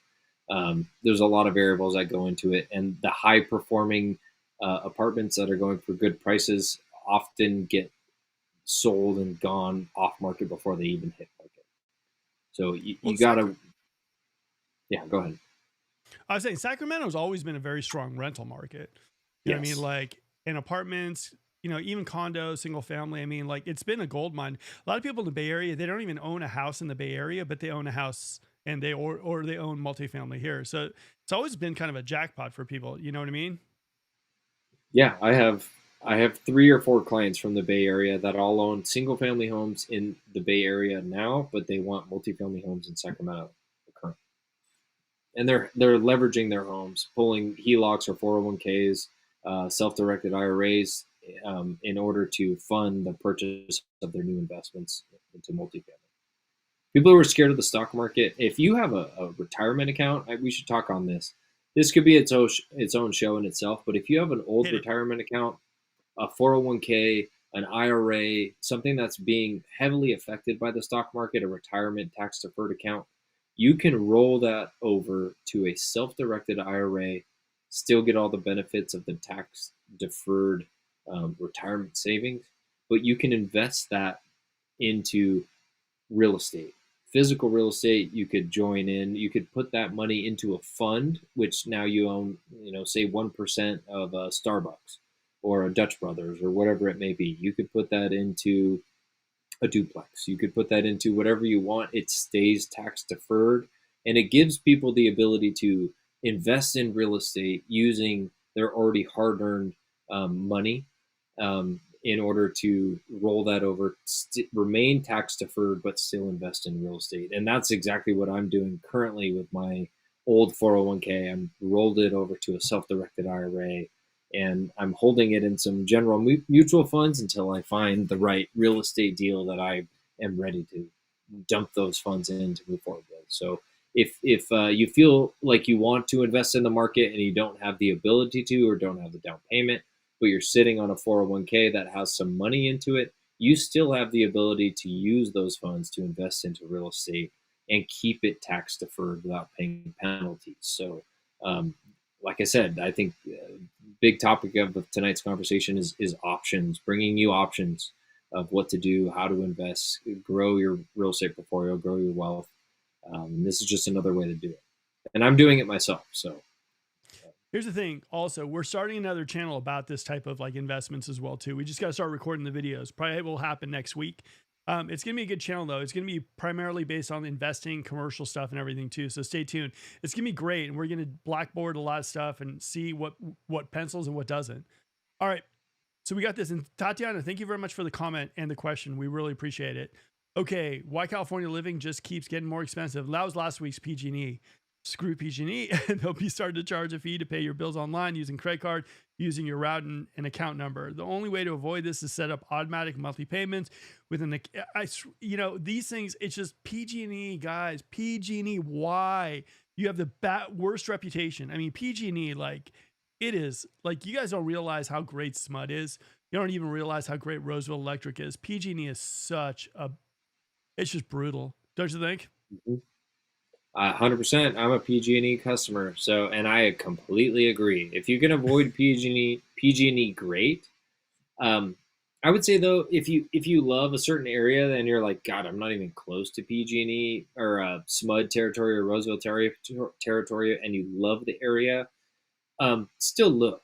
there's a lot of variables that go into it, and the high performing apartments that are going for good prices often get sold and gone off market before they even hit market. So Well, you gotta, yeah, go ahead. I was saying Sacramento's always been a very strong rental market. You know what I mean? Yes. Like, in apartments, even condos, single family. I mean, like, it's been a gold mine. A lot of people in the Bay Area, they don't even own a house in the Bay Area, but they own a house and or they own multifamily here. So it's always been kind of a jackpot for people. You know what I mean? Yeah, I have 3 or 4 clients from the Bay Area that all own single family homes in the Bay Area now, but they want multifamily homes in Sacramento currently. And they're leveraging their homes, pulling HELOCs or 401ks, self-directed IRAs, in order to fund the purchase of their new investments into multifamily. People who are scared of the stock market, if you have a retirement account, we should talk on this. This could be its own show in itself, but if you have an old Hit it. retirement account, a 401k, an IRA, something that's being heavily affected by the stock market, a retirement tax deferred account, you can roll that over to a self directed IRA, still get all the benefits of the tax deferred retirement savings, but you can invest that into real estate, physical real estate. You could join in, you could put that money into a fund, which now you own, say 1% of Starbucks or a Dutch Brothers or whatever it may be. You could put that into a duplex. You could put that into whatever you want. It stays tax deferred, and it gives people the ability to invest in real estate using their already hard earned money, in order to roll that over, remain tax deferred, but still invest in real estate. And that's exactly what I'm doing currently with my old 401k. I'm rolled it over to a self directed IRA, and I'm holding it in some general mutual funds until I find the right real estate deal that I am ready to dump those funds in to move forward with. So if you feel like you want to invest in the market and you don't have the ability to, or don't have the down payment, but you're sitting on a 401k that has some money into it, you still have the ability to use those funds to invest into real estate and keep it tax deferred without paying penalties. So, um, like I said, I think big topic of tonight's conversation is options, bringing you options of what to do, how to invest, grow your real estate portfolio, grow your wealth. This is just another way to do it, and I'm doing it myself. So, Here's the thing. Also, we're starting another channel about this type of like investments as well too. We just got to start recording the videos. Probably will happen next week. It's gonna be a good channel though. It's gonna be primarily based on investing, commercial stuff, and everything too. So stay tuned. It's gonna be great, and we're gonna blackboard a lot of stuff and see what pencils and what doesn't. All right. So we got this. And Tatiana, thank you very much for the comment and the question. We really appreciate it. Okay, why California living just keeps getting more expensive? That was last week's PG&E. Screw PG&E, and they'll be starting to charge a fee to pay your bills online using credit card, using your route and account number. The only way to avoid this is set up automatic monthly payments with these things. It's just PG&E, guys. PG&E. Why? You have the worst reputation. I mean, PG&E, like it is like you guys don't realize how great SMUD is. You don't even realize how great Roseville Electric is. PG&E is it's just brutal, don't you think? 100%. I'm a PG&E customer, so and I completely agree. If you can avoid PG&E, great. I would say though, if you love a certain area and you're like, God, I'm not even close to PG&E or SMUD territory or Roseville territory, and you love the area, still look.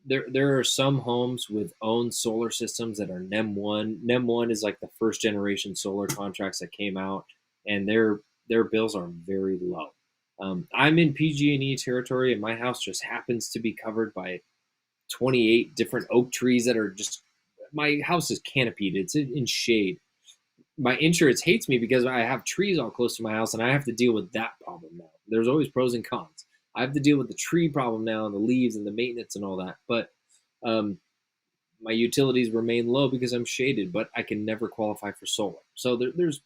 There are some homes with owned solar systems that are NEM one. NEM one is like the first generation solar contracts that came out, and their bills are very low. I'm in PG&E territory, and my house just happens to be covered by 28 different oak trees that are just. My house is canopied; it's in shade. My insurance hates me because I have trees all close to my house, and I have to deal with that problem now. There's always pros and cons. I have to deal with the tree problem now, and the leaves, and the maintenance, and all that. But my utilities remain low because I'm shaded, but I can never qualify for solar. So there's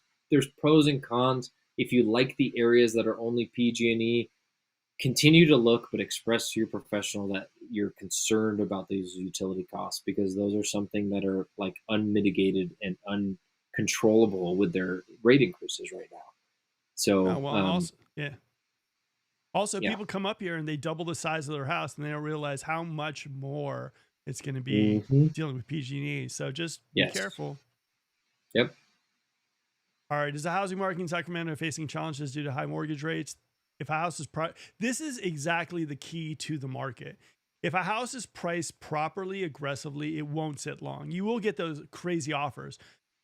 pros and cons. If you like the areas that are only PG&E, continue to look, but express to your professional that you're concerned about these utility costs because those are something that are like unmitigated and uncontrollable with their rate increases right now. So, Also, yeah. Also, yeah. people come up here and they double the size of their house and they don't realize how much more it's going to be dealing with PG&E. So just be careful. Yep. All right. Is the housing market in Sacramento facing challenges due to high mortgage rates? If a house is this is exactly the key to the market. If a house is priced properly, aggressively, it won't sit long. You will get those crazy offers.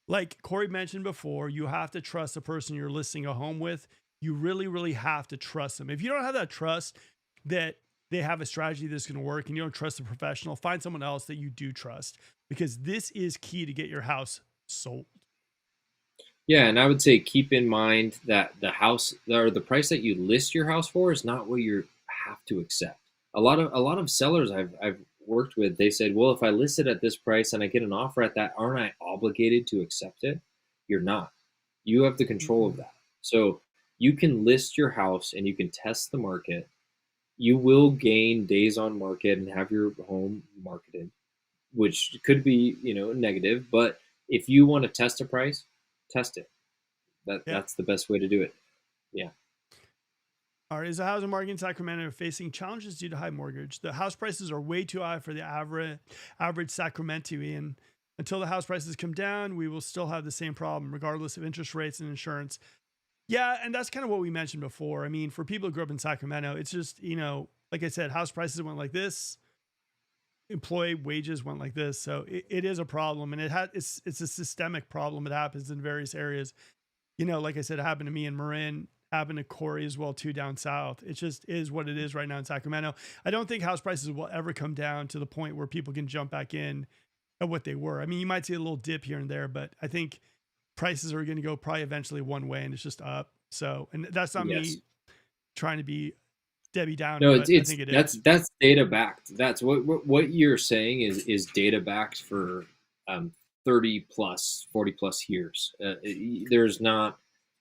Like Corey mentioned before, you have to trust the person you're listing a home with. You really, really have to trust them. If you don't have that trust that they have a strategy that's going to work and you don't trust the professional, find someone else that you do trust because this is key to get your house sold. Yeah, and I would say keep in mind that the house or the price that you list your house for is not what you have to accept. A lot of sellers I've worked with, they said, well, if I list it at this price and I get an offer at that, aren't I obligated to accept it? You're not. You have the control of that. So you can list your house and you can test the market. You will gain days on market and have your home marketed, which could be, negative. But if you want to test a price, test it. That's the best way to do it. Yeah. All right. Is the housing market in Sacramento facing challenges due to high mortgage? The house prices are way too high for the average Sacramentoan. Until the house prices come down, we will still have the same problem, regardless of interest rates and insurance. Yeah, and that's kind of what we mentioned before. I mean, for people who grew up in Sacramento, it's just, like I said, house prices went like this. Employee wages went like this. So it is a problem, and it's a systemic problem. It happens in various areas. Like I said, it happened to me in Marin, happened to Corey as well too down south. It just is what it is right now in Sacramento. I don't think house prices will ever come down to the point where people can jump back in at what they were. I mean, you might see a little dip here and there, but I think prices are going to go probably eventually one way, and it's just up. So, and that's not me trying to be Debbie Downer. No, I think it is. That's data backed. That's what you're saying is data backed for 30 plus, 40 plus years.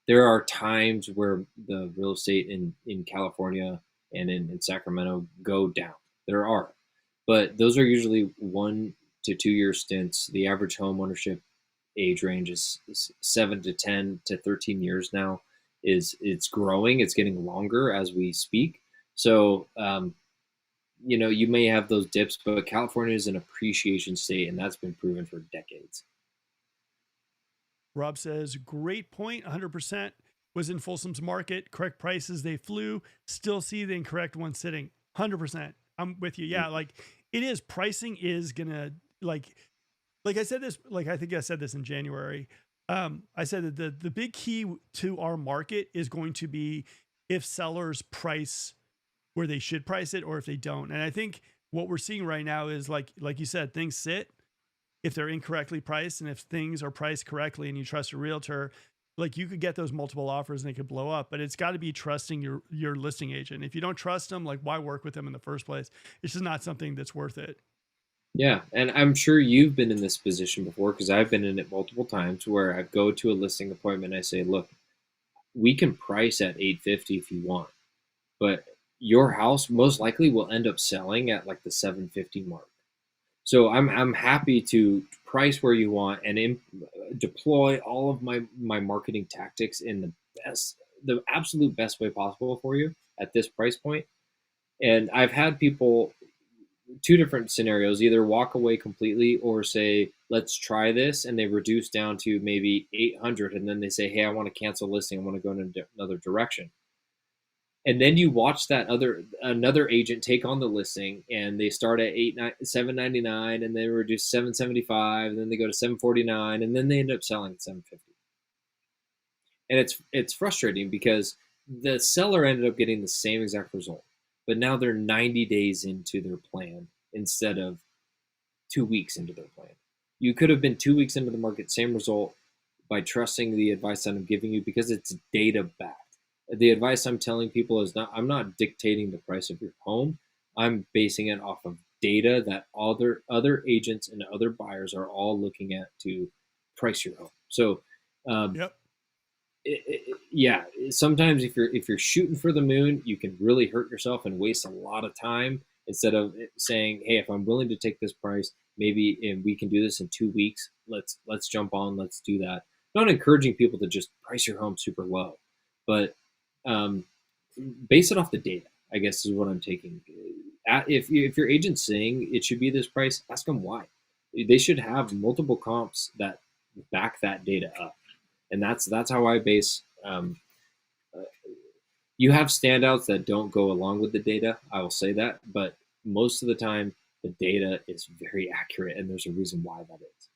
There are times where the real estate in California and in Sacramento go down. There are, but those are usually 1 to 2 year stints. The average home ownership age range is 7 to 10 to 13 years now. It's growing, it's getting longer as we speak. So you may have those dips, but California is an appreciation state, and that's been proven for decades. Rob says, great point. 100% was in Folsom's market. Correct prices, they flew. Still see the incorrect one sitting. 100%. I'm with you. Yeah, like it is. Pricing is gonna like I said this. Like I think I said this in January. I said that the big key to our market is going to be if sellers price where they should price it or if they don't. And I think what we're seeing right now is like you said, things sit if they're incorrectly priced, and if things are priced correctly and you trust a realtor, like you could get those multiple offers and they could blow up. But it's got to be trusting your listing agent. If you don't trust them, like why work with them in the first place? It's just not something that's worth it. Yeah, and I'm sure you've been in this position before because I've been in it multiple times where I go to a listing appointment and I say, "Look, we can price at 850 if you want, but your house most likely will end up selling at like the 750 mark." So I'm happy to price where you want and deploy all of my marketing tactics in the absolute best way possible for you at this price point. And I've had people, two different scenarios, either walk away completely or say, let's try this, and they reduce down to maybe 800, and then they say, hey, I want to cancel listing, I want to go in another direction. And then you watch another agent take on the listing, and they start at 799, and they reduce 775, and then they go to 749, and then they end up selling at 750. And it's frustrating because the seller ended up getting the same exact result, but now they're 90 days into their plan instead of 2 weeks into their plan. You could have been 2 weeks into the market, same result, by trusting the advice that I'm giving you because it's data backed. The advice I'm telling people is I'm not dictating the price of your home. I'm basing it off of data that other agents and other buyers are all looking at to price your home. So, Yep. yeah, sometimes if you're shooting for the moon, you can really hurt yourself and waste a lot of time instead of saying, hey, if I'm willing to take this price, maybe we can do this in 2 weeks. Let's jump on. Let's do that. I'm not encouraging people to just price your home super low, but base it off the data, I guess, is what I'm taking. If your agent's saying it should be this price, ask them why. They should have multiple comps that back that data up, and that's how I base. You have standouts that don't go along with the data, I will say that, but most of the time the data is very accurate, and there's a reason why that is.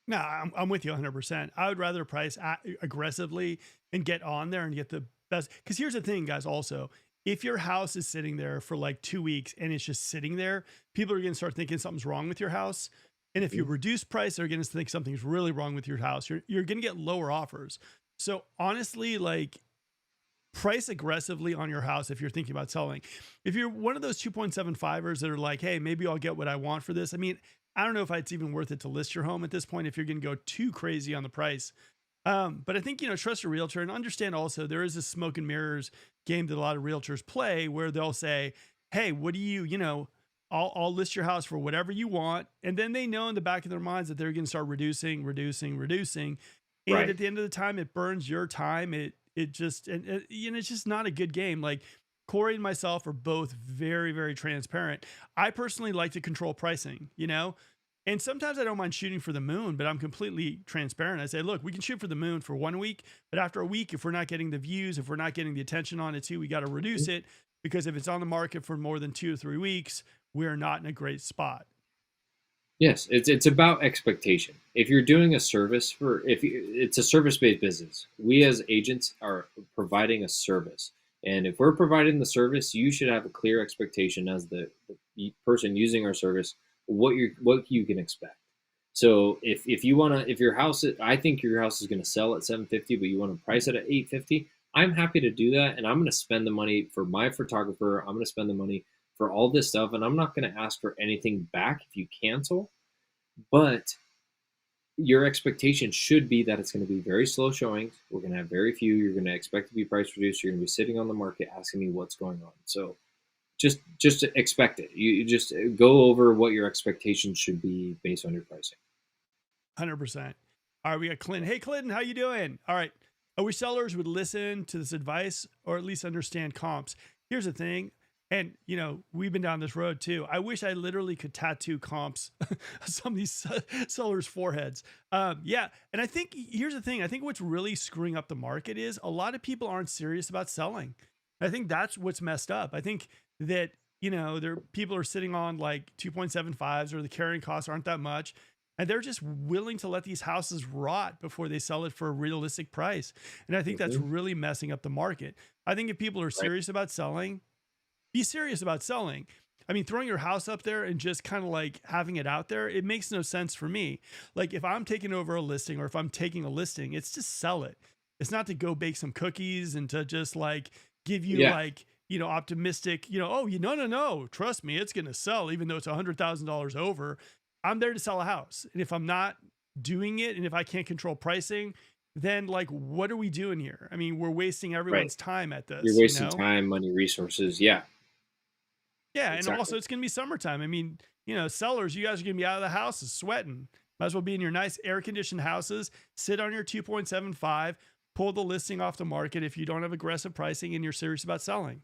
No, I'm with you 100%. I would rather price aggressively and get on there and get the best. Because here's the thing, guys, also, if your house is sitting there for like 2 weeks and it's just sitting there, people are going to start thinking something's wrong with your house. And if you reduce price, they're going to think something's really wrong with your house. You're going to get lower offers. So honestly, like price aggressively on your house if you're thinking about selling. If you're one of those 2.75ers that are like, hey, maybe I'll get what I want for this. I mean, I don't know if it's even worth it to list your home at this point if you're going to go too crazy on the price. But I think, trust a realtor and understand also there is a smoke and mirrors game that a lot of realtors play where they'll say, hey, what do I'll list your house for whatever you want. And then they know in the back of their minds that they're going to start reducing. And Right. at the end of the time, it burns your time. It's just not a good game. Like Corey and myself are both very, very transparent. I personally like to control pricing. And sometimes I don't mind shooting for the moon, but I'm completely transparent. I say, look, we can shoot for the moon for 1 week, but after a week, if we're not getting the views, if we're not getting the attention on it too, we got to reduce it because if it's on the market for more than 2 to 3 weeks, we're not in a great spot. Yes, it's about expectation. If you're doing a service it's a service-based business. We as agents are providing a service. And if we're providing the service, you should have a clear expectation as the person using our service what you can expect. So if you want to if your house I think your house is going to sell at 750 but you want to price it at 850, I'm happy to do that, and I'm going to spend the money for my photographer. I'm going to spend the money for all this stuff, and I'm not going to ask for anything back if you cancel. But your expectation should be that it's going to be very slow showings. We're going to have very few. You're going to expect to be price reduced. You're going to be sitting on the market asking me what's going on. So just expect it. You just go over what your expectations should be based on your pricing. 100%. All right, we got Clinton. Hey, Clinton, how you doing? All right. I wish sellers would listen to this advice or at least understand comps. Here's the thing. And, we've been down this road too. I wish I literally could tattoo comps on some of these sellers' foreheads. Yeah. And I think here's the thing. I think what's really screwing up the market is a lot of people aren't serious about selling. I think that's what's messed up. I think that, people are sitting on like 2.75s or the carrying costs aren't that much. And they're just willing to let these houses rot before they sell it for a realistic price. And I think that's really messing up the market. I think if people are serious about selling, be serious about selling. I mean, throwing your house up there and just kind of like having it out there, it makes no sense for me. Like if I'm taking over a listing or if I'm taking a listing, it's to sell it. It's not to go bake some cookies and to just like give you like, optimistic, no, trust me, it's going to sell even though it's $100,000 over. I'm there to sell a house. And if I'm not doing it and if I can't control pricing, then like, what are we doing here? I mean, we're wasting everyone's time at this. You're wasting time, money, resources. Yeah. Yeah. Exactly. And also it's going to be summertime. I mean, sellers, you guys are going to be out of the houses sweating. Might as well be in your nice air conditioned houses, sit on your 2.75, pull the listing off the market if you don't have aggressive pricing and you're serious about selling.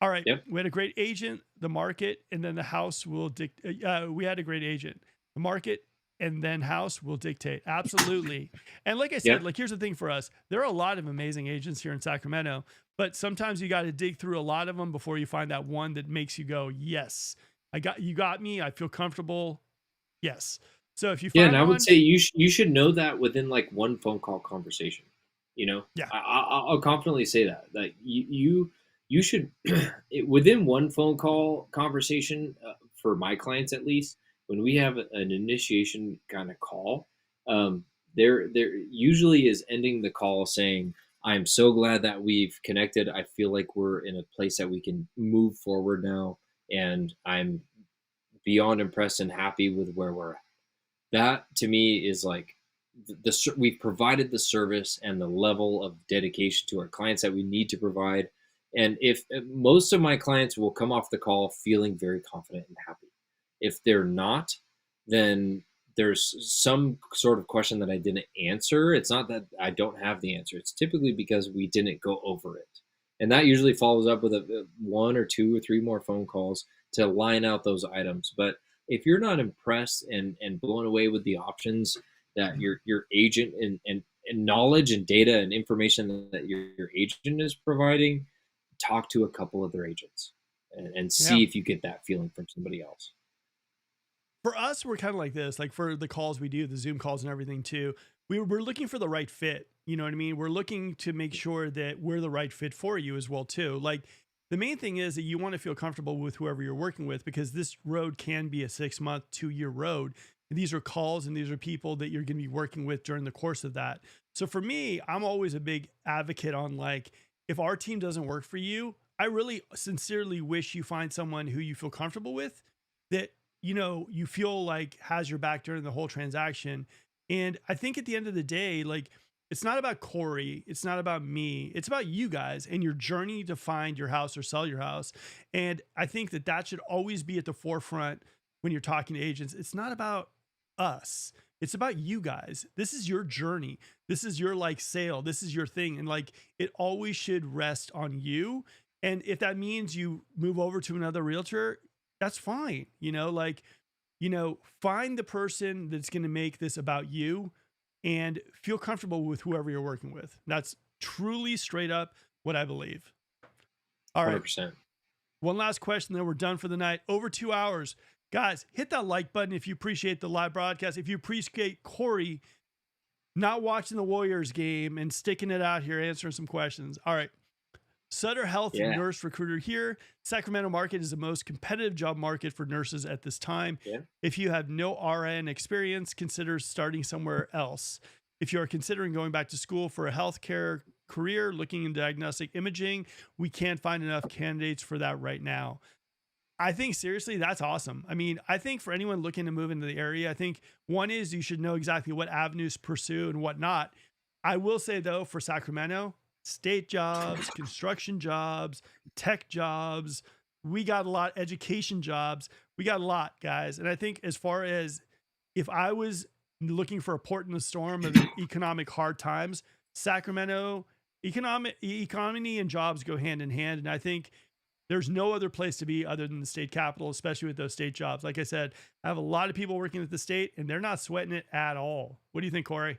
All right. Yep. We had a great agent, the market, and then the house will dictate. We had a great agent, the market, and then house will dictate. Absolutely. And like I said, like here's the thing for us. There are a lot of amazing agents here in Sacramento, but sometimes you got to dig through a lot of them before you find that one that makes you go, yes, you got me. I feel comfortable. Yes. So if you find and I would say you should know that within like one phone call conversation, Yeah. I'll confidently say that you should within one phone call conversation for my clients, at least when we have an initiation kind of call, there usually is ending the call saying, I'm so glad that we've connected. I feel like we're in a place that we can move forward now. And I'm beyond impressed and happy with where we're at. That to me is like we've provided the service and the level of dedication to our clients that we need to provide. And if most of my clients will come off the call feeling very confident and happy. If they're not, then there's some sort of question that I didn't answer. It's not that I don't have the answer. It's typically because we didn't go over it. And that usually follows up with one or two or three more phone calls to line out those items. But if you're not impressed and blown away with the options that your agent and knowledge and data and information that your agent is providing, talk to a couple of their agents and see if you get that feeling from somebody else. For us, we're kind of like this, like for the calls we do, the Zoom calls and everything too, we're looking for the right fit. You know what I mean? We're looking to make sure that we're the right fit for you as well too. Like the main thing is that you want to feel comfortable with whoever you're working with, because this road can be a 6-month, 2-year road. And these are calls and these are people that you're going to be working with during the course of that. So for me, I'm always a big advocate on like, if our team doesn't work for you, I really sincerely wish you find someone who you feel comfortable with, that, you feel like has your back during the whole transaction. And I think at the end of the day, like, it's not about Corey. It's not about me. It's about you guys and your journey to find your house or sell your house. And I think that should always be at the forefront when you're talking to agents. It's not about us. It's about you guys. This is your journey. This is your like sale. This is your thing. And like, it always should rest on you. And if that means you move over to another realtor, that's fine. Find the person that's going to make this about you and feel comfortable with whoever you're working with. That's truly straight up what I believe. All right. 100%. One last question, then we're done for the night. Over 2 hours. Guys, hit that like button if you appreciate the live broadcast. If you appreciate Corey not watching the Warriors game and sticking it out here, answering some questions. All right. Sutter Health Nurse Recruiter here. Sacramento market is the most competitive job market for nurses at this time. Yeah. If you have no RN experience, consider starting somewhere else. If you are considering going back to school for a healthcare career, looking in diagnostic imaging, we can't find enough candidates for that right now. I think seriously, that's awesome. I mean, I think for anyone looking to move into the area, I think one is you should know exactly what avenues to pursue and what not. I will say though, for Sacramento, state jobs, construction jobs, tech jobs, we got a lot, education jobs, we got a lot, guys. And I think as far as if I was looking for a port in the storm of economic hard times, Sacramento economy and jobs go hand in hand. And I think there's no other place to be other than the state capital, especially with those state jobs. Like I said, I have a lot of people working at the state and they're not sweating it at all. What do you think, Corey?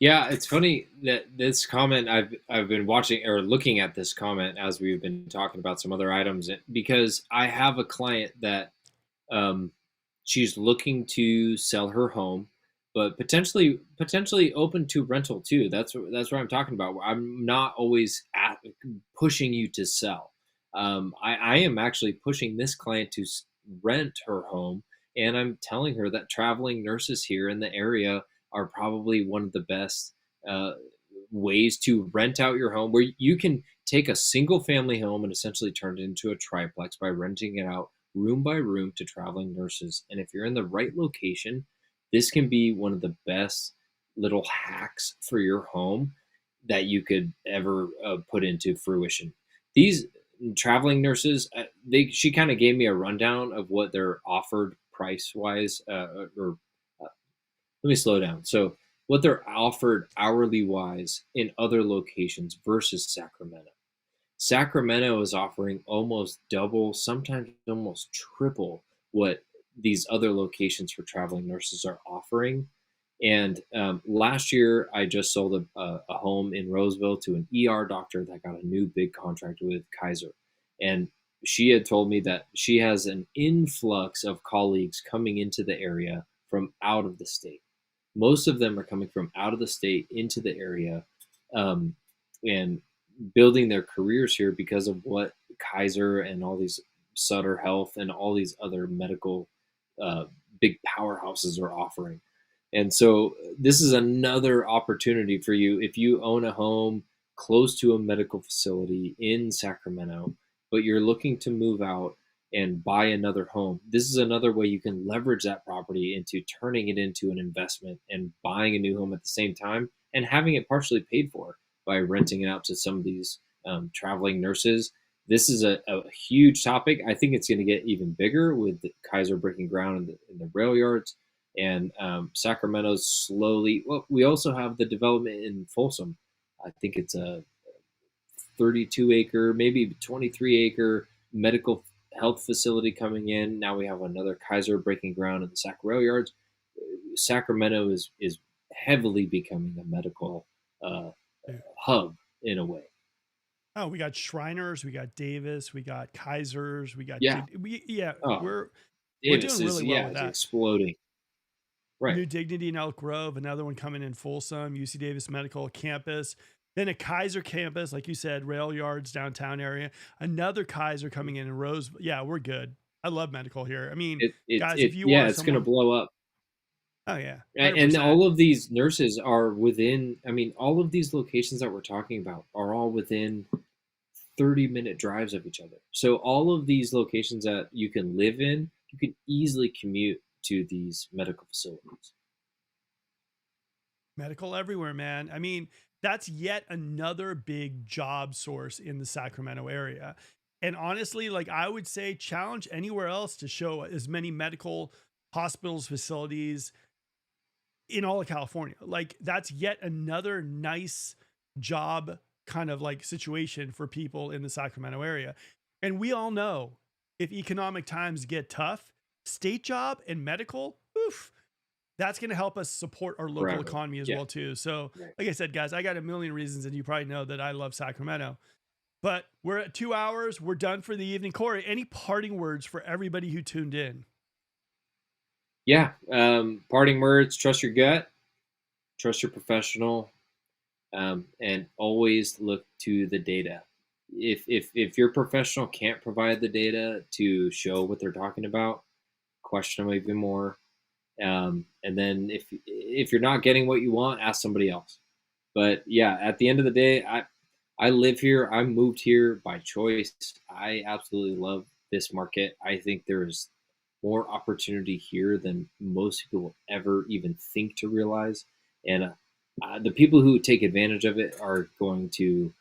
Yeah, it's funny that this comment I've been watching or looking at this comment as we've been talking about some other items because I have a client that um, she's looking to sell her home, but potentially open to rental too. That's what I'm talking about. I'm not always pushing you to sell. I am actually pushing this client to rent her home, and I'm telling her that traveling nurses here in the area are probably one of the best uh, ways to rent out your home, where you can take a single family home and essentially turn it into a triplex by renting it out room by room to traveling nurses. And if you're in the right location, this can be one of the best little hacks for your home that you could ever put into fruition. These traveling nurses, she kind of gave me a rundown of what they're offered price wise, or let me slow down. So, what they're offered hourly wise in other locations versus Sacramento. Sacramento is offering almost double, sometimes almost triple what these other locations for traveling nurses are offering. And last year, I just sold a home in Roseville to an ER doctor that got a new big contract with Kaiser. And she had told me that she has an influx of colleagues coming into the area from out of the state. Most of them are coming from out of the state into the area, and building their careers here because of what Kaiser and all these Sutter Health and all these other medical uh, big powerhouses are offering. And so this is another opportunity for you if you own a home close to a medical facility in Sacramento, but you're looking to move out and buy another home. This is another way you can leverage that property into turning it into an investment and buying a new home at the same time and having it partially paid for by renting it out to some of these traveling nurses. This is a huge topic. I think it's going to get even bigger with Kaiser breaking ground in the rail yards, and Sacramento's slowly. Well, we also have the development in Folsom. I think it's a 32 acre, maybe 23-acre medical health facility coming in. Now we have another Kaiser breaking ground in the Sac rail yards. Sacramento is heavily becoming a medical uh, Yeah. hub in a way. Oh, we got Shriners, we got Davis, we got Kaisers, we got Yeah. yeah, Oh, we're Davis doing is really well yeah, with it's that. exploding. Right. New Dignity in Elk Grove, another one coming in Folsom, UC Davis Medical Campus, then a Kaiser campus, like you said, rail yards downtown area, another Kaiser coming in Rose. Yeah, we're good. I love medical here. I mean, guys, if you Yeah, are it's going to someone, blow up. oh yeah, And 100%. all of these nurses are within, I mean, all of these locations that we're talking about are all within 30-minute drives of each other. So all of these locations that you can live in, you can easily commute to these medical facilities. Medical everywhere, man. I mean, that's yet another big job source in the Sacramento area. And honestly, like I would say, challenge anywhere else to show as many medical hospitals, facilities in all of California. Like that's yet another nice job kind of like situation for people in the Sacramento area. And we all know if economic times get tough, state job and medical, oof, that's going to help us support our local Forever. economy as Yeah. well too. So, Right. like I said, guys, I got a million reasons, and you probably know that I love Sacramento. But we're at 2 hours. We're done for the evening. Corey, any parting words for everybody who tuned in? Yeah. Parting words: trust your gut, trust your professional, and always look to the data. If your professional can't provide the data to show what they're talking about, question them even more. And then if you're not getting what you want, ask somebody else. But yeah, at the end of the day, I live here. I moved here by choice. I absolutely love this market. I think there's more opportunity here than most people will ever even think to realize. And the people who take advantage of it are going to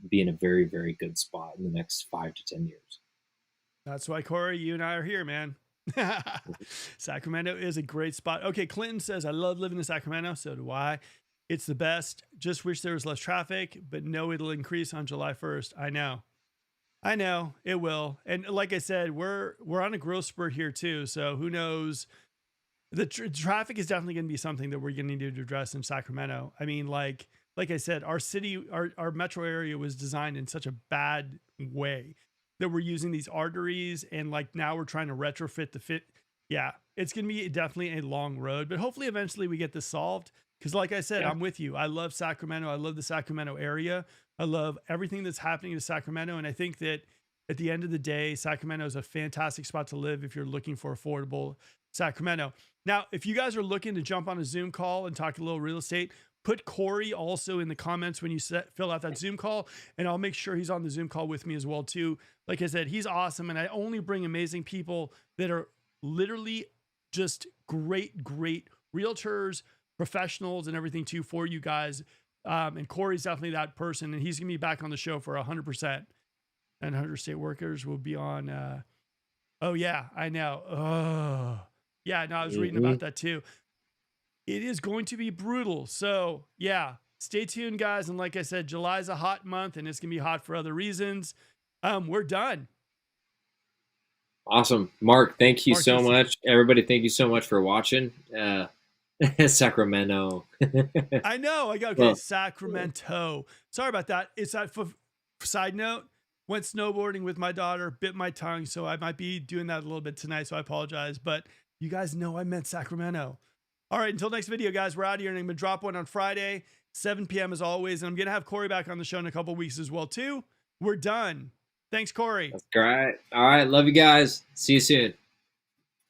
be in a very, very good spot in the next 5 to 10 years. That's why, Corey, you and I are here, man. Sacramento is a great spot. Okay, Clinton says, I love living in Sacramento. So do I. It's the best. Just wish there was less traffic, but no, it'll increase on July 1st. I know it will. And like I said, we're on a growth spurt here too. So who knows? The traffic is definitely going to be something that we're going to need to address in Sacramento. I mean, like I said, our city, our metro area was designed in such a bad way that we're using these arteries, and like now we're trying to retrofit the fit. Yeah, it's going to be definitely a long road, but hopefully eventually we get this solved. Because like I said, I'm with you. I love Sacramento. I love the Sacramento area. I love everything that's happening to Sacramento. And I think that at the end of the day, Sacramento is a fantastic spot to live if you're looking for affordable Sacramento. Now, if you guys are looking to jump on a Zoom call and talk a little real estate, put Corey also in the comments when you fill out that Zoom call, and I'll make sure he's on the Zoom call with me as well too. Like I said, he's awesome, and I only bring amazing people that are literally just great realtors, professionals, and everything too for you guys. And Corey's definitely that person, and he's gonna be back on the show for 100%. And 100 state workers will be on. Oh yeah, I know. Oh yeah, no, I was reading about that too. It is going to be brutal. So yeah, stay tuned, guys. And like I said, July is a hot month, and it's gonna be hot for other reasons. We're done. Awesome, Mark. Thank you so much, everybody. Thank you so much for watching. Sacramento. I know. I got okay. Sacramento. Sorry about that. It's that side note. Went snowboarding with my daughter, bit my tongue, so I might be doing that a little bit tonight, so I apologize. But you guys know I meant Sacramento. All right, until next video, guys, we're out of here, and I'm going to drop one on Friday, 7 p.m. as always, and I'm going to have Corey back on the show in a couple weeks as well, too. We're done. Thanks, Corey. That's great. All right, love you guys. See you soon.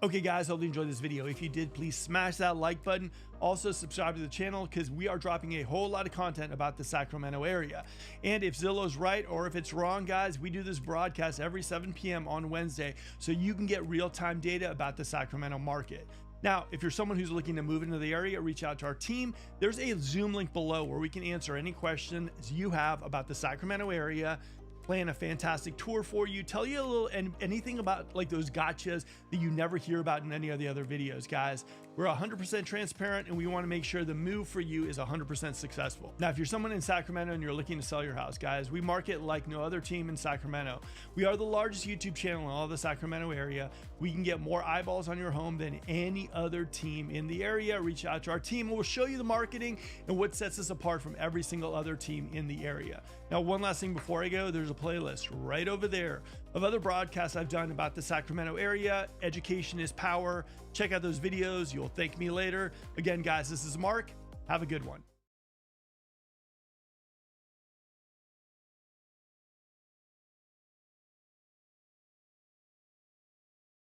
Okay, guys, hope you enjoyed this video. If you did, please smash that like button. Also, subscribe to the channel because we are dropping a whole lot of content about the Sacramento area. And if Zillow's right or if it's wrong, guys, we do this broadcast every 7 p.m. on Wednesday so you can get real-time data about the Sacramento market. Now, if you're someone who's looking to move into the area, reach out to our team. There's a Zoom link below where we can answer any questions you have about the Sacramento area, plan a fantastic tour for you, tell you a little and anything about like those gotchas that you never hear about in any of the other videos, guys. We're 100% transparent, and we want to make sure the move for you is 100% successful. Now, if you're someone in Sacramento and you're looking to sell your house, guys, we market like no other team in Sacramento. We are the largest YouTube channel in all of the Sacramento area. We can get more eyeballs on your home than any other team in the area. Reach out to our team, and we'll show you the marketing and what sets us apart from every single other team in the area. Now, one last thing before I go, there's a playlist right over there of other broadcasts I've done about the Sacramento area. Education is power. Check out those videos. You'll thank me later. Again, guys, this is Mark. Have a good one.